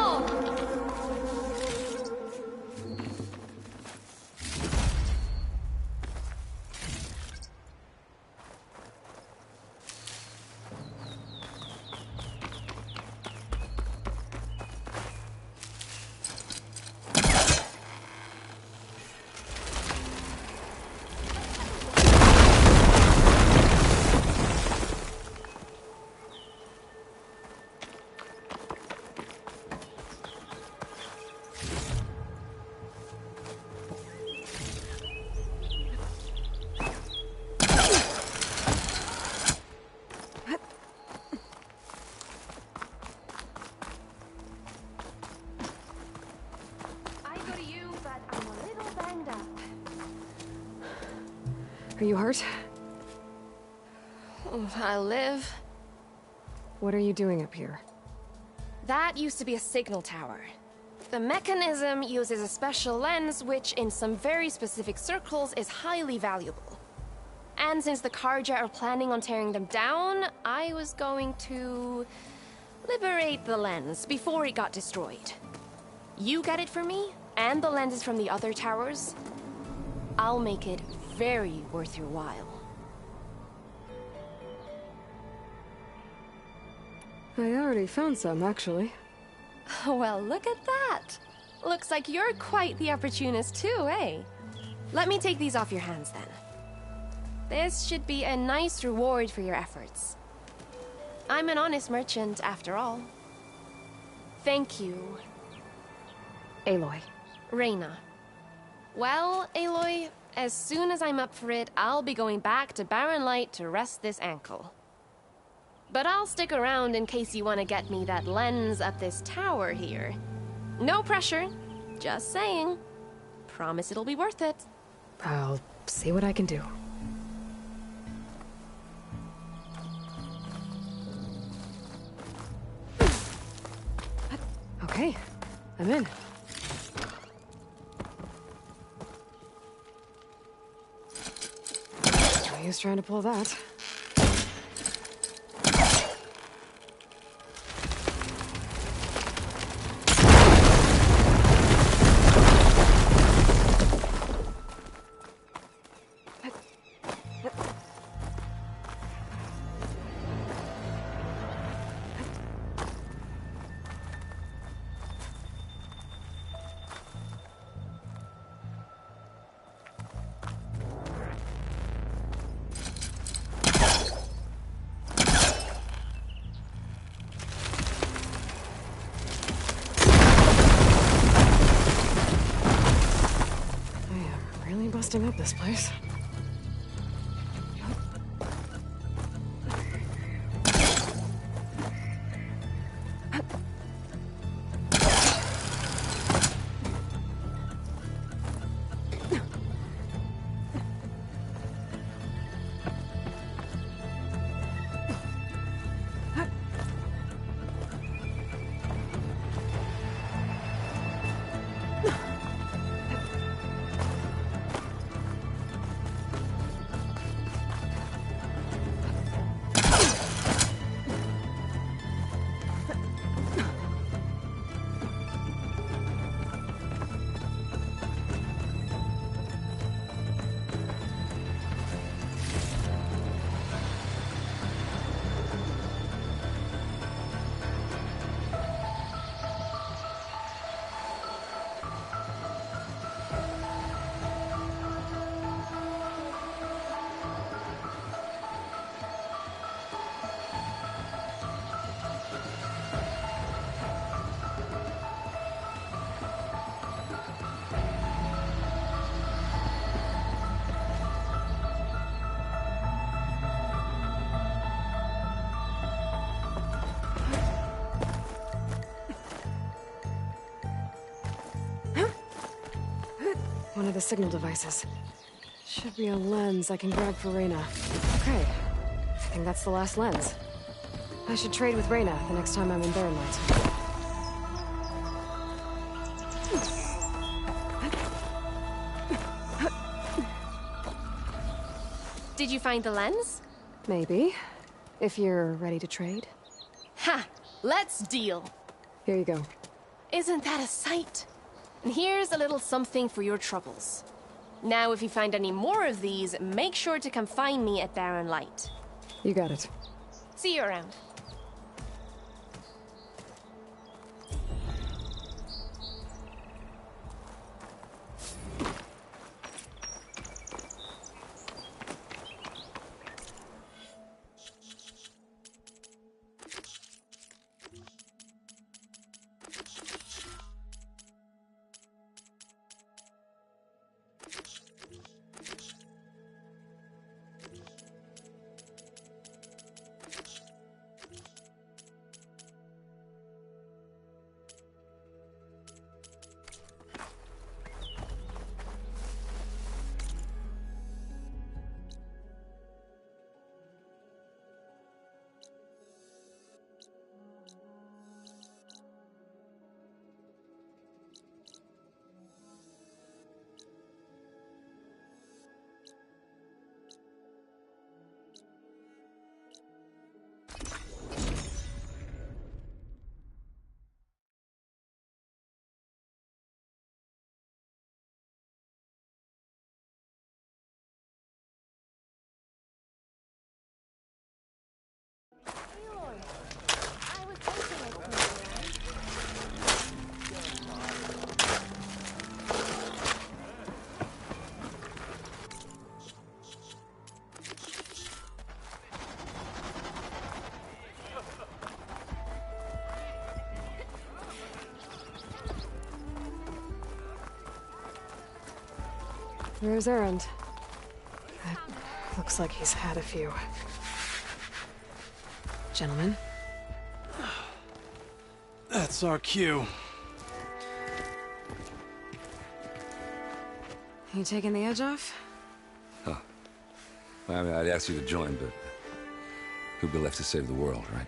Are you hurt? Oh. I'll live. What are you doing up here? That used to be a signal tower. The mechanism uses a special lens which, in some very specific circles, is highly valuable. And since the Karja are planning on tearing them down, I was going to liberate the lens before it got destroyed. You get it for me, and the lenses from the other towers. I'll make it very worth your while. I already found some, actually. Well, look at that. Looks like you're quite the opportunist too, eh? Let me take these off your hands then. This should be a nice reward for your efforts. I'm an honest merchant, after all. Thank you. Aloy. Reyna. Well, Aloy, as soon as I'm up for it, I'll be going back to Barren Light to rest this ankle. But I'll stick around in case you want to get me that lens up this tower here. No pressure, just saying. Promise it'll be worth it. I'll see what I can do. Okay, I'm in. No use trying to pull that. Busting up this place. One of the signal devices. Should be a lens I can grab for Reyna. Okay, I think that's the last lens. I should trade with Reyna the next time I'm in Barren Light. Did you find the lens? Maybe. If you're ready to trade. Ha! Let's deal. Here you go. Isn't that a sight? And here's a little something for your troubles. Now, if you find any more of these, make sure to come find me at Barren Light. You got it. See you around. Where's Erend? That looks like he's had a few. Gentlemen? That's our cue. You taking the edge off? Huh. Well, I mean, I'd ask you to join, but who'd be left to save the world, right?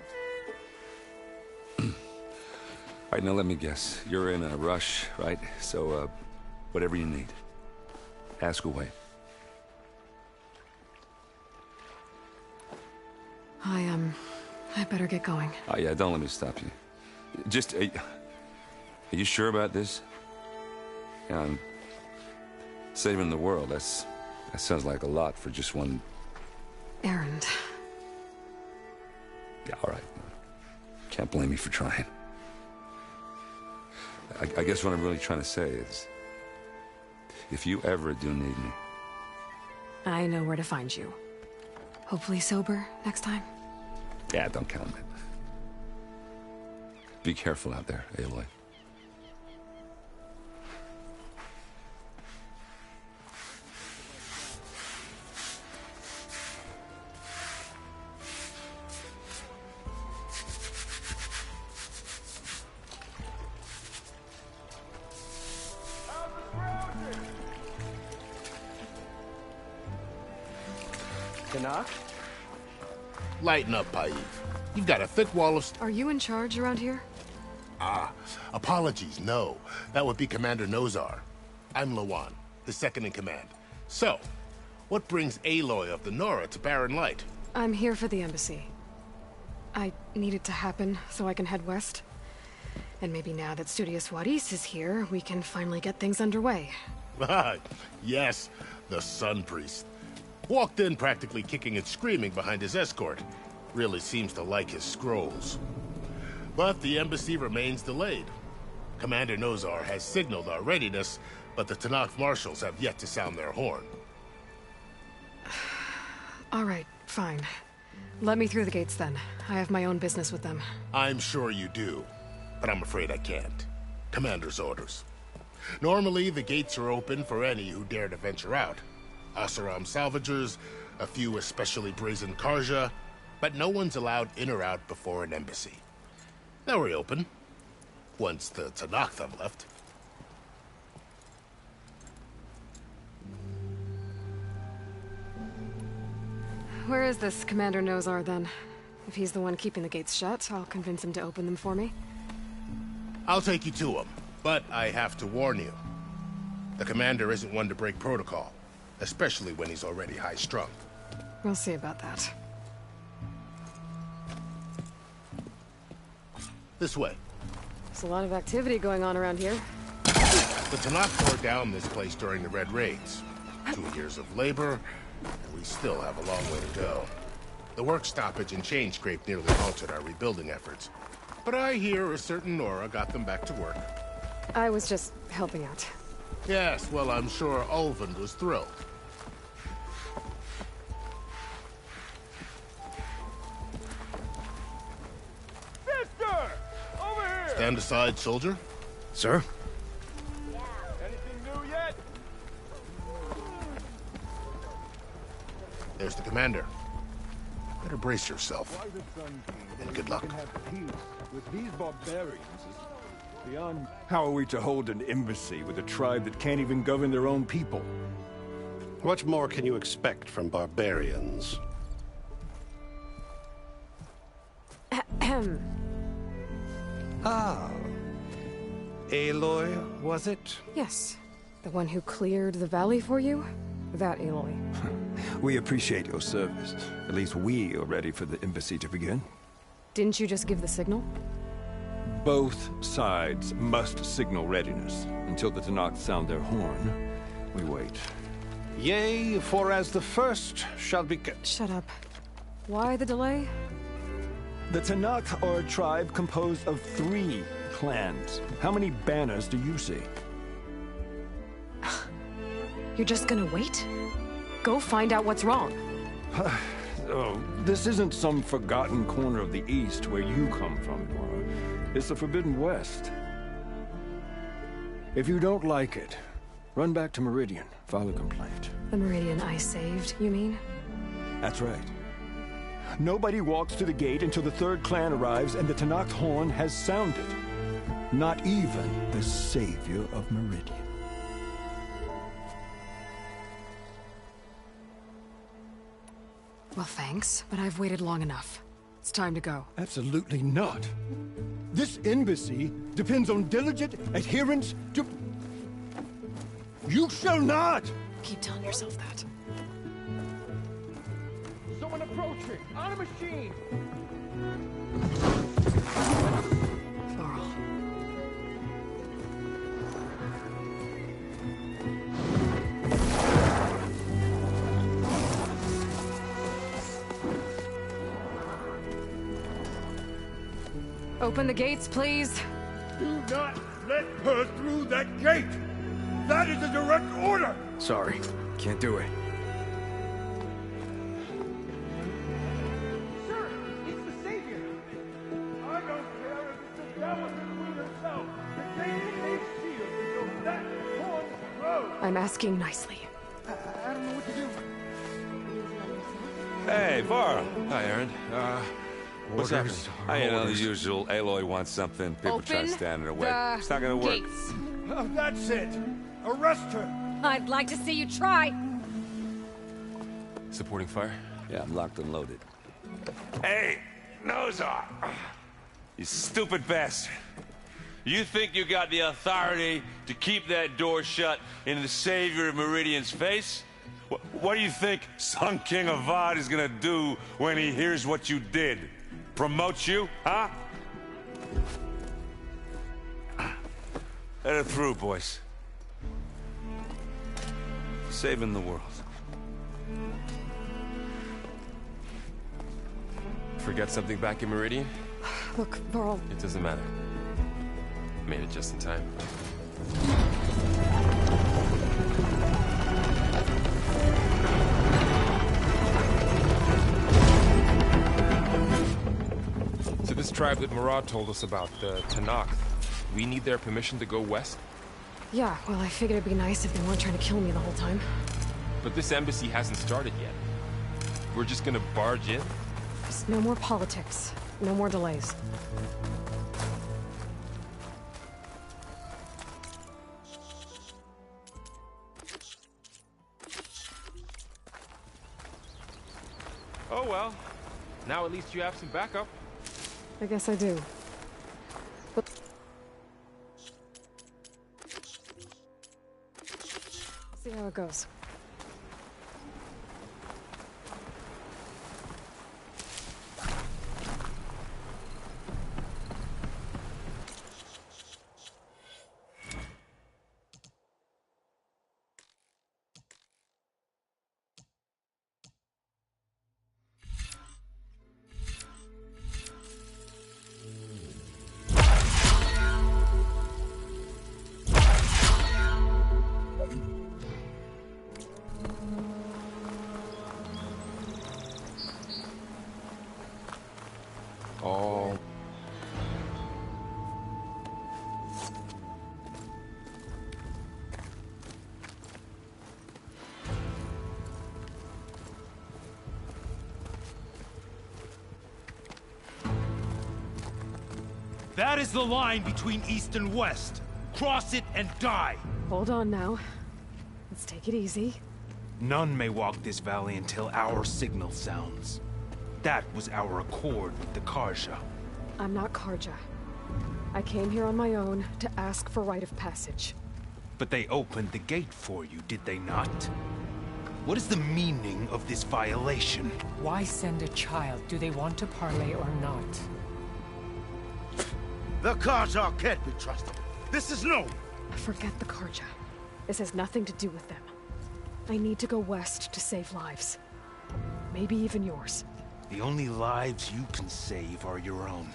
All right, now let me guess. You're in a rush, right? So, whatever you need, ask away. I better get going. Oh, yeah, don't let me stop you. Just, are you sure about this? Yeah, I'm saving the world. That sounds like a lot for just one... Erend. Yeah, all right. Can't blame me for trying. I guess what I'm really trying to say is, if you ever do need me... I know where to find you. Hopefully sober next time. Yeah, don't count on it. Be careful out there, Aloy. Canuck? Lighten up, Paib. You've got a thick wall of... Are you in charge around here? Ah, apologies, no. That would be Commander Nozar. I'm Lawan, his second in command. So, what brings Aloy of the Nora to Barren Light? I'm here for the embassy. I need it to happen so I can head west. And maybe now that Studious Juarez is here, we can finally get things underway. Yes, the Sun Priest. Walked in practically kicking and screaming behind his escort. Really seems to like his scrolls. But the embassy remains delayed. Commander Nozar has signaled our readiness, but the Tenakth marshals have yet to sound their horn. All right, fine. Let me through the gates then. I have my own business with them. I'm sure you do, but I'm afraid I can't. Commander's orders. Normally, the gates are open for any who dare to venture out. Oseram salvagers, a few especially brazen Karja, but no one's allowed in or out before an embassy. They'll reopen, once the Tenakth have left. Where is this Commander Nozar, then? If he's the one keeping the gates shut, I'll convince him to open them for me. I'll take you to him, but I have to warn you. The Commander isn't one to break protocol, especially when he's already high-strung. We'll see about that. This way. There's a lot of activity going on around here. The Tenakth tore down this place during the Red Raids. 2 years of labor, and we still have a long way to go. The work stoppage and chain scrape nearly halted our rebuilding efforts. But I hear a certain Nora got them back to work. I was just helping out. Yes, well, I'm sure Ulvund was thrilled. Sister! Over here! Stand aside, soldier. Sir? Anything new yet? There's the Commander. Better brace yourself. And good luck. With these barbarians is beyond... How are we to hold an embassy with a tribe that can't even govern their own people? What more can you expect from barbarians? Ah. Aloy, was it? Yes. The one who cleared the valley for you? That Aloy. We appreciate your service. At least we are ready for the embassy to begin. Didn't you just give the signal? Both sides must signal readiness. Until the Tenakth sound their horn, we wait. Yea, for as the first shall be... Shut up. Why the delay? The Tenakth are a tribe composed of 3 clans. How many banners do you see? You're just gonna wait? Go find out what's wrong. Oh, this isn't some forgotten corner of the East where you come from, Nora. It's the Forbidden West. If you don't like it, Run back to Meridian, file a complaint. The Meridian I saved, you mean? That's right. Nobody walks to the gate until the third clan arrives and the Tenakth horn has sounded. Not even the savior of Meridian. Well, thanks, but I've waited long enough. It's time to go. Absolutely not. This embassy depends on diligent adherence to... You shall not! Keep telling yourself that. Someone approaching! On a machine! Varl. Open the gates, please. Do not let her through that gate! That is a direct order! Sorry, can't do it. Sir, it's the Savior! I don't care if it's the devil and the queen herself! The gate remains sealed until that horn blows! I'm asking nicely. I don't know what to do. Hey, Varl. Hi, Aaron. What's happening? I know the usual. Aloy wants something. People try to stand in her way. It's not gonna work. Gates. Oh, that's it! Arrest her! I'd like to see you try. Supporting fire? Yeah, I'm locked and loaded. Hey, Nozar! You stupid bastard. You think you got the authority to keep that door shut in the savior of Meridian's face? What do you think Sun King Avad is gonna do when he hears what you did? Promote you, huh? Let her through, boys. Saving the world. Forget something back in Meridian? Look, Varl. It doesn't matter. Made it just in time. So this tribe that Murad told us about, the Tenakth, we need their permission to go west? Yeah, well, I figured it'd be nice if they weren't trying to kill me the whole time. But this embassy hasn't started yet. We're just gonna barge in? Just no more politics. No more delays. Oh well. Now at least you have some backup. I guess I do. But... see how it goes. Oh. That is the line between East and West. Cross it and die. Hold on now. Let's take it easy. None may walk this valley until our signal sounds. That was our accord with the Karja. I'm not Karja. I came here on my own to ask for rite of passage. But they opened the gate for you, did they not? What is the meaning of this violation? Why send a child? Do they want to parley or not? The Karja can't be trusted. This is no... Forget the Karja. This has nothing to do with them. I need to go west to save lives. Maybe even yours. The only lives you can save are your own.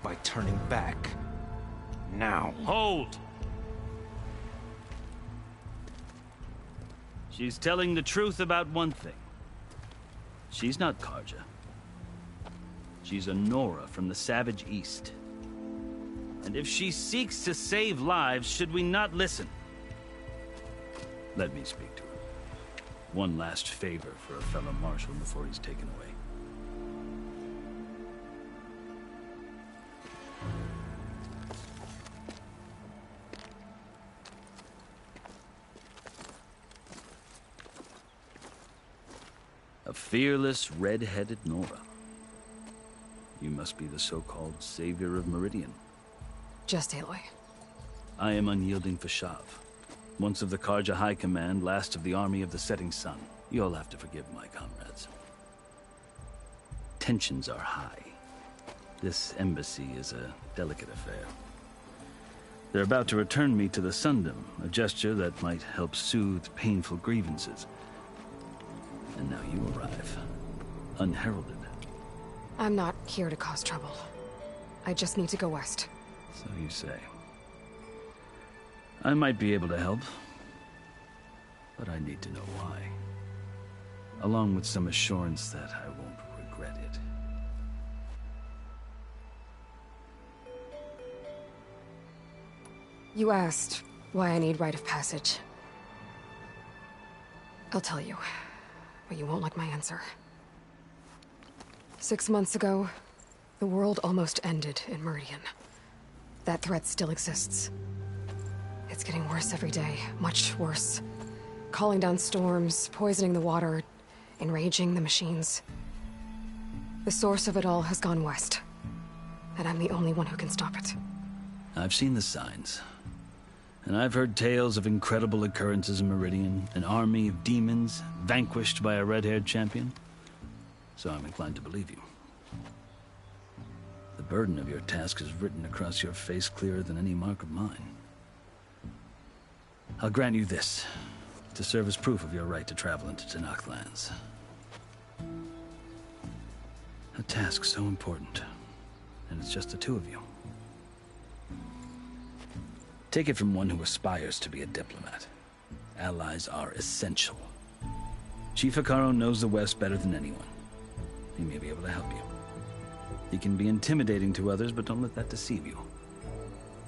By turning back. Now. Hold! She's telling the truth about one thing. She's not Karja. She's a Nora from the Savage East. And if she seeks to save lives, should we not listen? Let me speak to him. One last favor for a fellow marshal before he's taken away. A fearless, red-headed Nora. You must be the so-called savior of Meridian. Just Aloy. I am unyielding Fashav. Once of the Karja High Command, last of the army of the setting sun. You'll have to forgive my comrades. Tensions are high. This embassy is a delicate affair. They're about to return me to the Sundom, a gesture that might help soothe painful grievances. And now you arrive, unheralded. I'm not here to cause trouble. I just need to go west. So you say. I might be able to help, but I need to know why. Along with some assurance that I won't regret it. You asked why I need rite of passage. I'll tell you, but you won't like my answer. 6 months ago, the world almost ended in Meridian. That threat still exists. It's getting worse every day, much worse. Calling down storms, poisoning the water, enraging the machines. The source of it all has gone west, and I'm the only one who can stop it. I've seen the signs. And I've heard tales of incredible occurrences in Meridian, an army of demons vanquished by a red-haired champion. So I'm inclined to believe you. The burden of your task is written across your face clearer than any mark of mine. I'll grant you this, to serve as proof of your right to travel into Tenakth lands. A task so important, and it's just the two of you. Take it from one who aspires to be a diplomat. Allies are essential. Chief Hekarro knows the West better than anyone. He may be able to help you. He can be intimidating to others, but don't let that deceive you.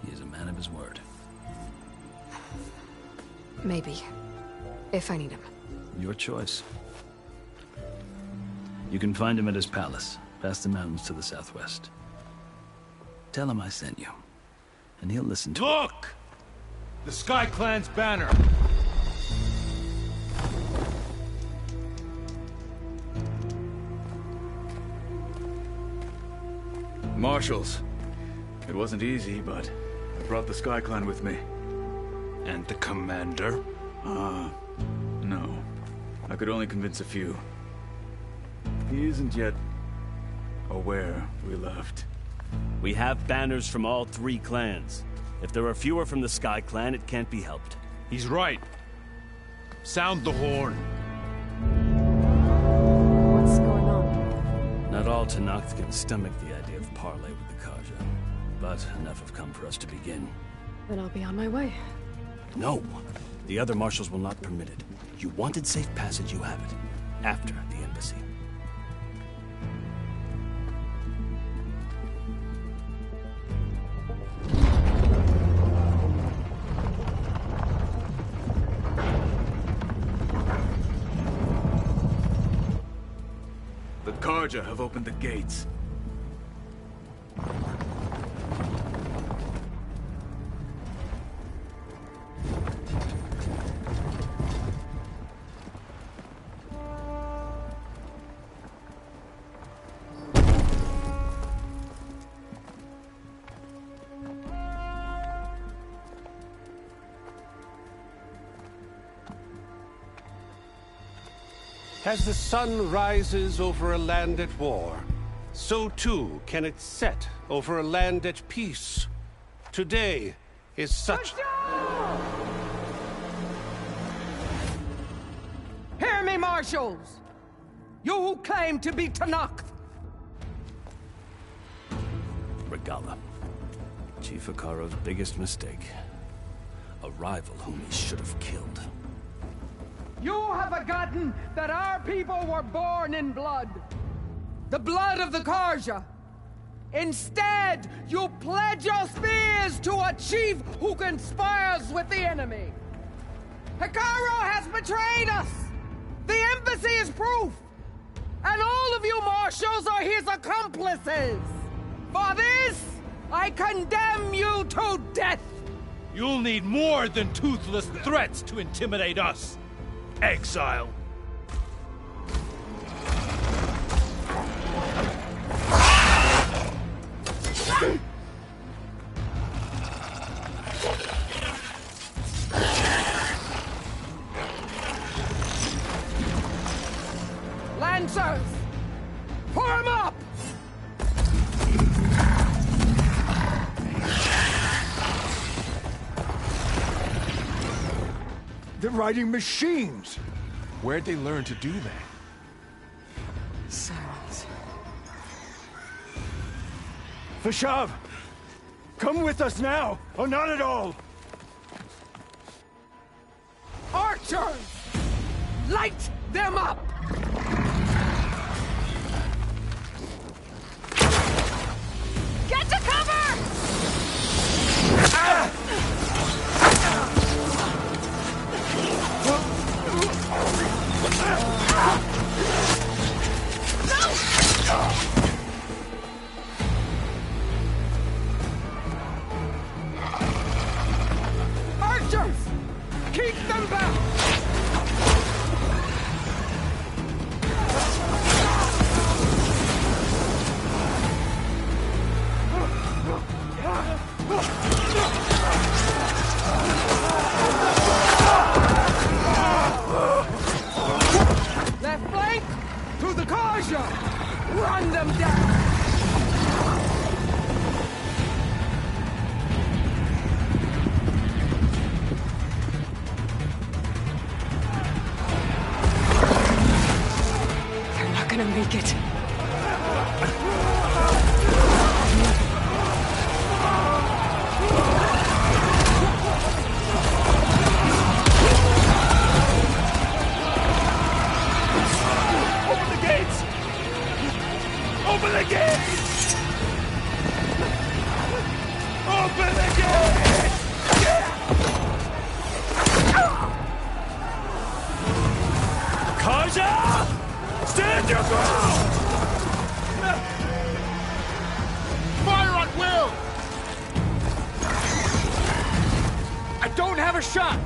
He is a man of his word. Maybe. If I need him. Your choice. You can find him at his palace, past the mountains to the southwest. Tell him I sent you, and he'll listen to Look! The Sky Clan's banner! Marshals. It wasn't easy, but I brought the Sky Clan with me. And the commander? No. I could only convince a few. He isn't yet aware we left. We have banners from all three clans. If there are fewer from the Sky Clan, it can't be helped. He's right. Sound the horn. What's going on? Not all Tenakth can stomach the idea of parley with the Karja, but enough have come for us to begin. Then I'll be on my way. No! The other marshals will not permit it. You wanted safe passage, you have it. After the embassy. The Karja have opened the gates. As the sun rises over a land at war, so too can it set over a land at peace. Today is such... Hear me, marshals! You who claim to be Tenakth! Regala. Chief Hekarro's biggest mistake. A rival whom he should have killed. You have forgotten that our people were born in blood. The blood of the Karja. Instead, you pledge your spears to a chief who conspires with the enemy. Hikaru has betrayed us! The embassy is proof! And all of you marshals are his accomplices! For this, I condemn you to death! You'll need more than toothless threats to intimidate us, exile. Lancers! Form up! They're riding machines! Where'd they learn to do that? Silence. Vashav! Come with us now, or not at all! Archers! Light them up! Get to cover! Archers! Keep them back! Left flank! To the Karja! Run them down! They're not gonna make it. Open the gates! Open the gates! Open the gates! Kaja! Stand your ground! Fire on will! I don't have a shot!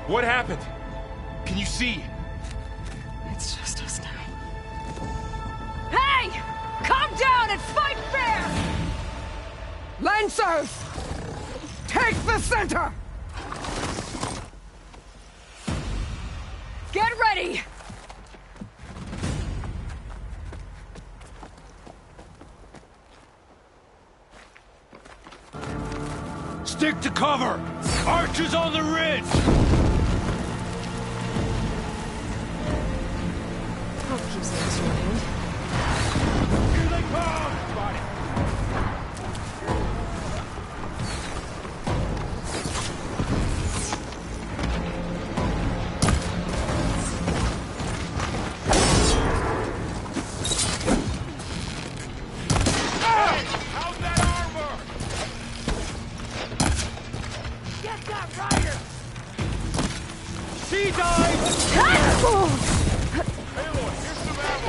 What happened? Can you see? It's just us now. Hey! Calm down and fight fair! Lancers! Take the center! Get ready! Stick to cover! Archers on the ridge! I'll keep some extra hand. Here they come! Got it. How's that armor? Get that rider! She died! Aloy, here's some ammo.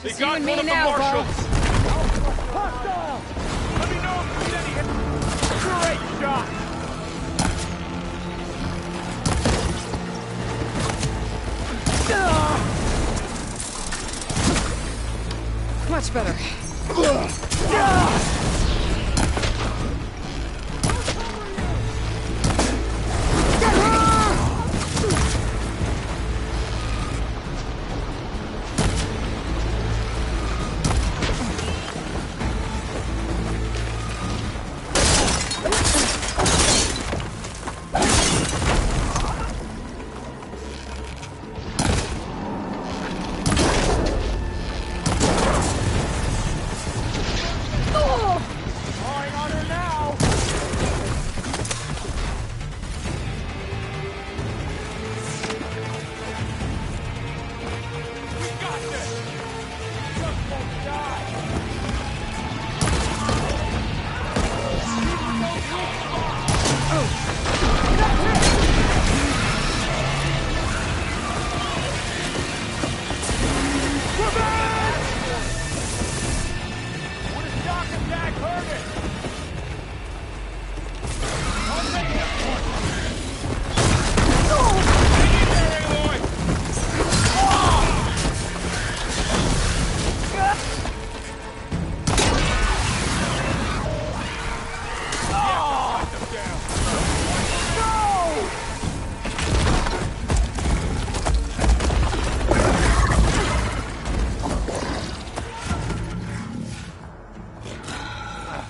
Just you and me now, Bo. Hostile! Let me know if there's any... Great shot! Much better.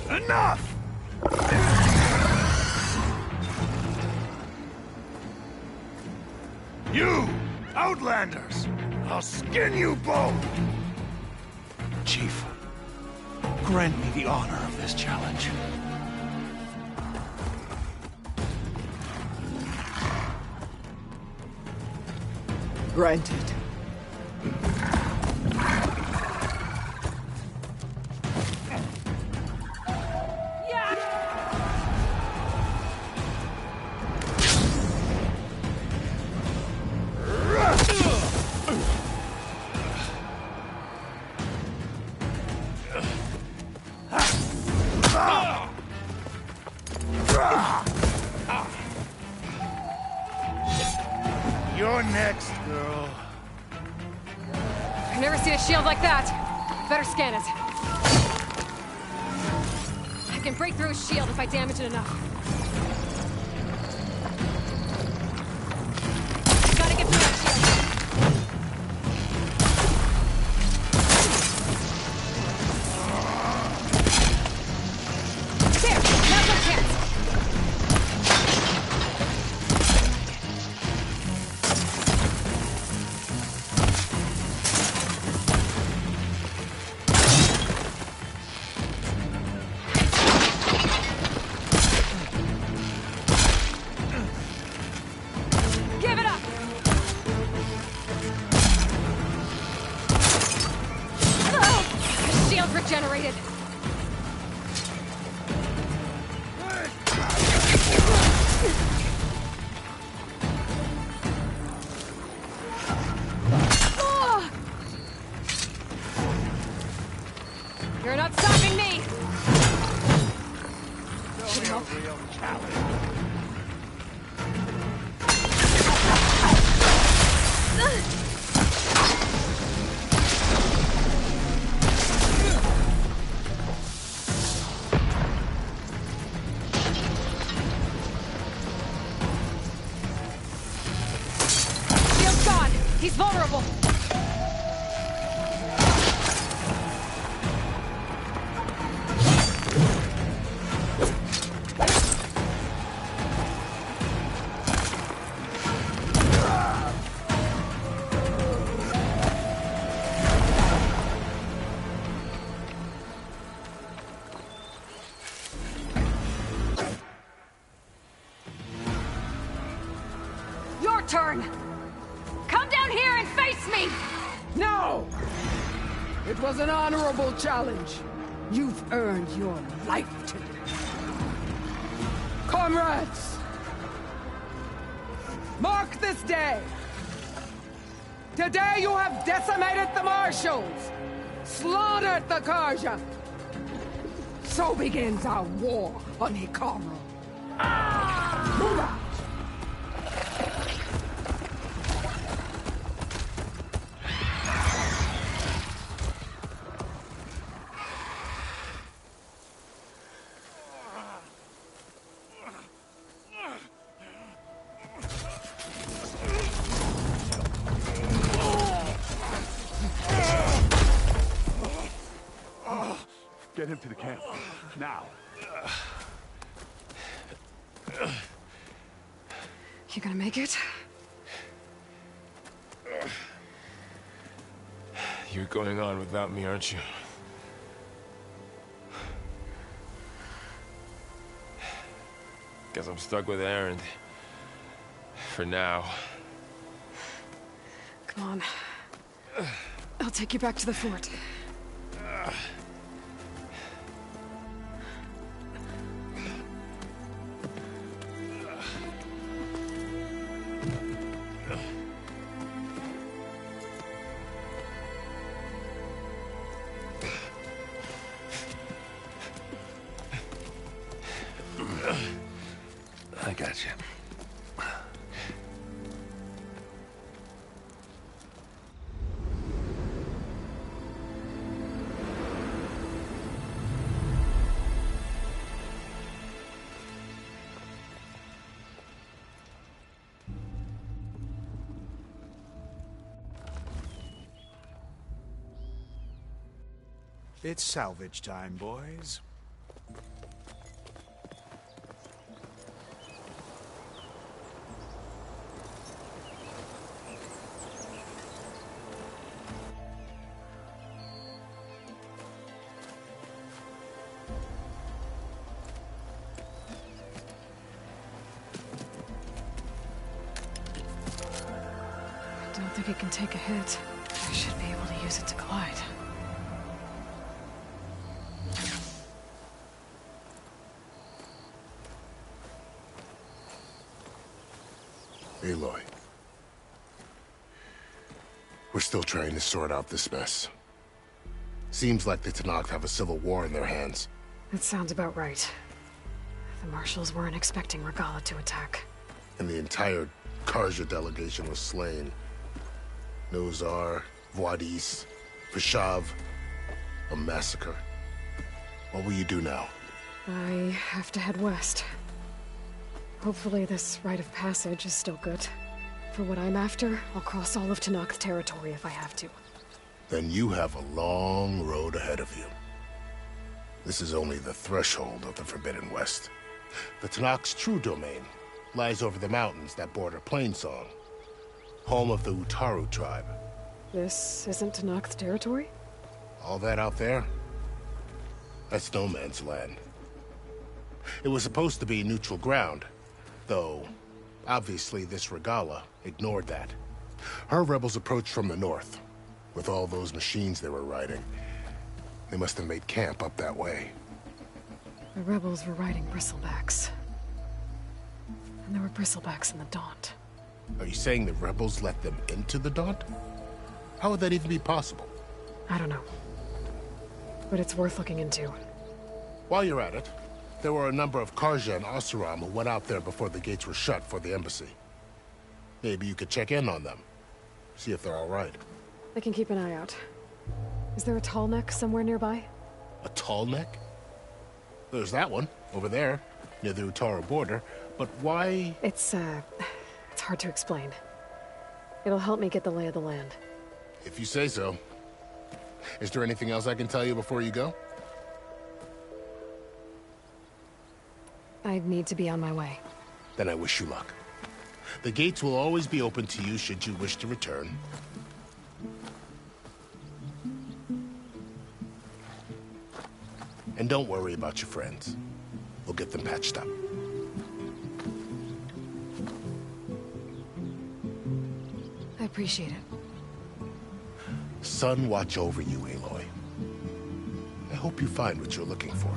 Enough! You, Outlanders! I'll skin you both! Chief, grant me the honor of this challenge. Granted. You're next, girl. I've never seen a shield like that. Better scan it. I can break through a shield if I damage it enough. Gotta get through that shield. There! Now's our chance! Give it up! The shield regenerated. You're not stopping me! Show me a real challenge. Shield's gone! He's vulnerable! turn! Come down here and face me! No! It was an honorable challenge. You've earned your life today. Comrades! Mark this day! Today you have decimated the Marshals! Slaughtered the Karja! So begins our war on Hikaru. Move out! Get him to the camp. Now. You gonna make it? You're going on without me, aren't you? Guess I'm stuck with Aaron. For now. Come on. I'll take you back to the fort. I got you. It's salvage time, boys. I don't think it can take a hit. I should be able to use it to glide. Aloy. We're still trying to sort out this mess. Seems like the Tenakth have a civil war in their hands. That sounds about right. The Marshals weren't expecting Regala to attack. And the entire Karja delegation was slain. Nozar, Voadis, Vishav. A massacre. What will you do now? I have to head west. Hopefully this rite of passage is still good. For what I'm after, I'll cross all of Tenakth territory if I have to. Then you have a long road ahead of you. This is only the threshold of the Forbidden West. The Tenakth's true domain lies over the mountains that border Plainsong, home of the Utaru tribe. This isn't Tenakth territory? All that out there? That's no man's land. It was supposed to be neutral ground, though obviously this Regala ignored that. Her rebels approached from the north. With all those machines they were riding, they must have made camp up that way. The rebels were riding bristlebacks. And there were bristlebacks in the Daunt. Are you saying the rebels let them into the Daunt? How would that even be possible? I don't know. But it's worth looking into. While you're at it, there were a number of Karja and Oseram who went out there before the gates were shut for the embassy. Maybe you could check in on them. See if they're all right. I can keep an eye out. Is there a tall neck somewhere nearby? A tall neck? There's that one, over there, near the Utaru border. But why? It's hard to explain. It'll help me get the lay of the land. If you say so. Is there anything else I can tell you before you go? I need to be on my way. Then I wish you luck. The gates will always be open to you should you wish to return. And don't worry about your friends. We'll get them patched up. appreciate it. Sun watch over you, Aloy. I hope you find what you're looking for.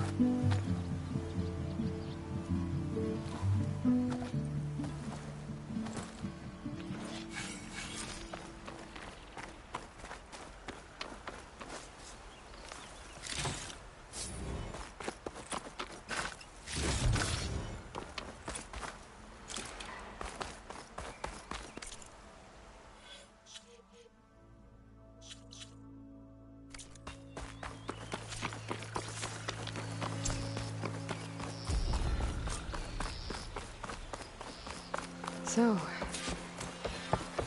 So,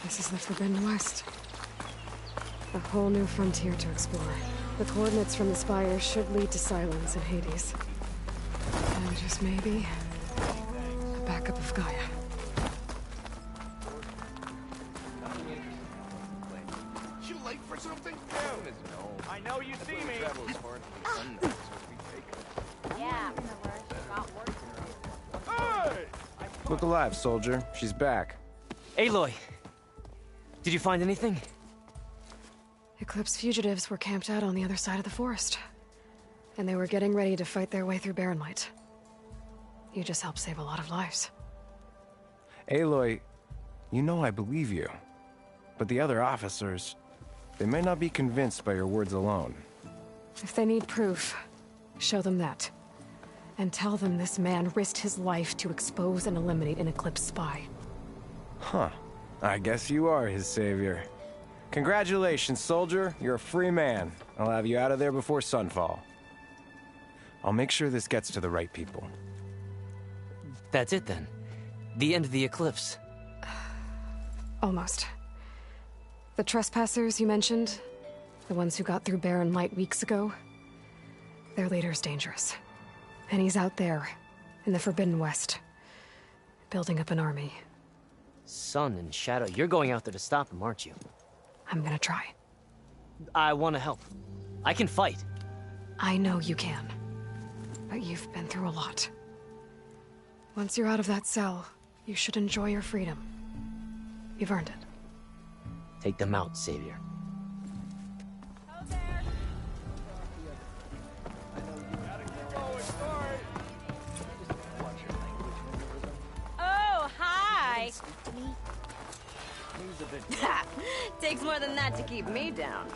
this is the Forbidden West. A whole new frontier to explore. The coordinates from the spires should lead to Silence and Hades. And just maybe, a backup of Gaia. You late for something? No. I know you see me. Yeah. Hey! Look alive, soldier. She's back. Aloy! Did you find anything? Eclipse fugitives were camped out on the other side of the forest. And they were getting ready to fight their way through Barren Light. You just helped save a lot of lives. Aloy, you know I believe you. But the other officers, they may not be convinced by your words alone. If they need proof, show them that. And tell them this man risked his life to expose and eliminate an Eclipse spy. Huh. I guess you are his savior. Congratulations, soldier. You're a free man. I'll have you out of there before sunfall. I'll make sure this gets to the right people. That's it then. The end of the Eclipse. Almost. The trespassers you mentioned, the ones who got through Barren Light weeks ago, their leader's dangerous. And he's out there, in the Forbidden West, building up an army. Sun and Shadow, you're going out there to stop him, aren't you? I'm gonna try. I want to help. I can fight. I know you can. But you've been through a lot. Once you're out of that cell, you should enjoy your freedom. You've earned it. Take them out, Savior. Oh, hi! Takes more than that to keep me down.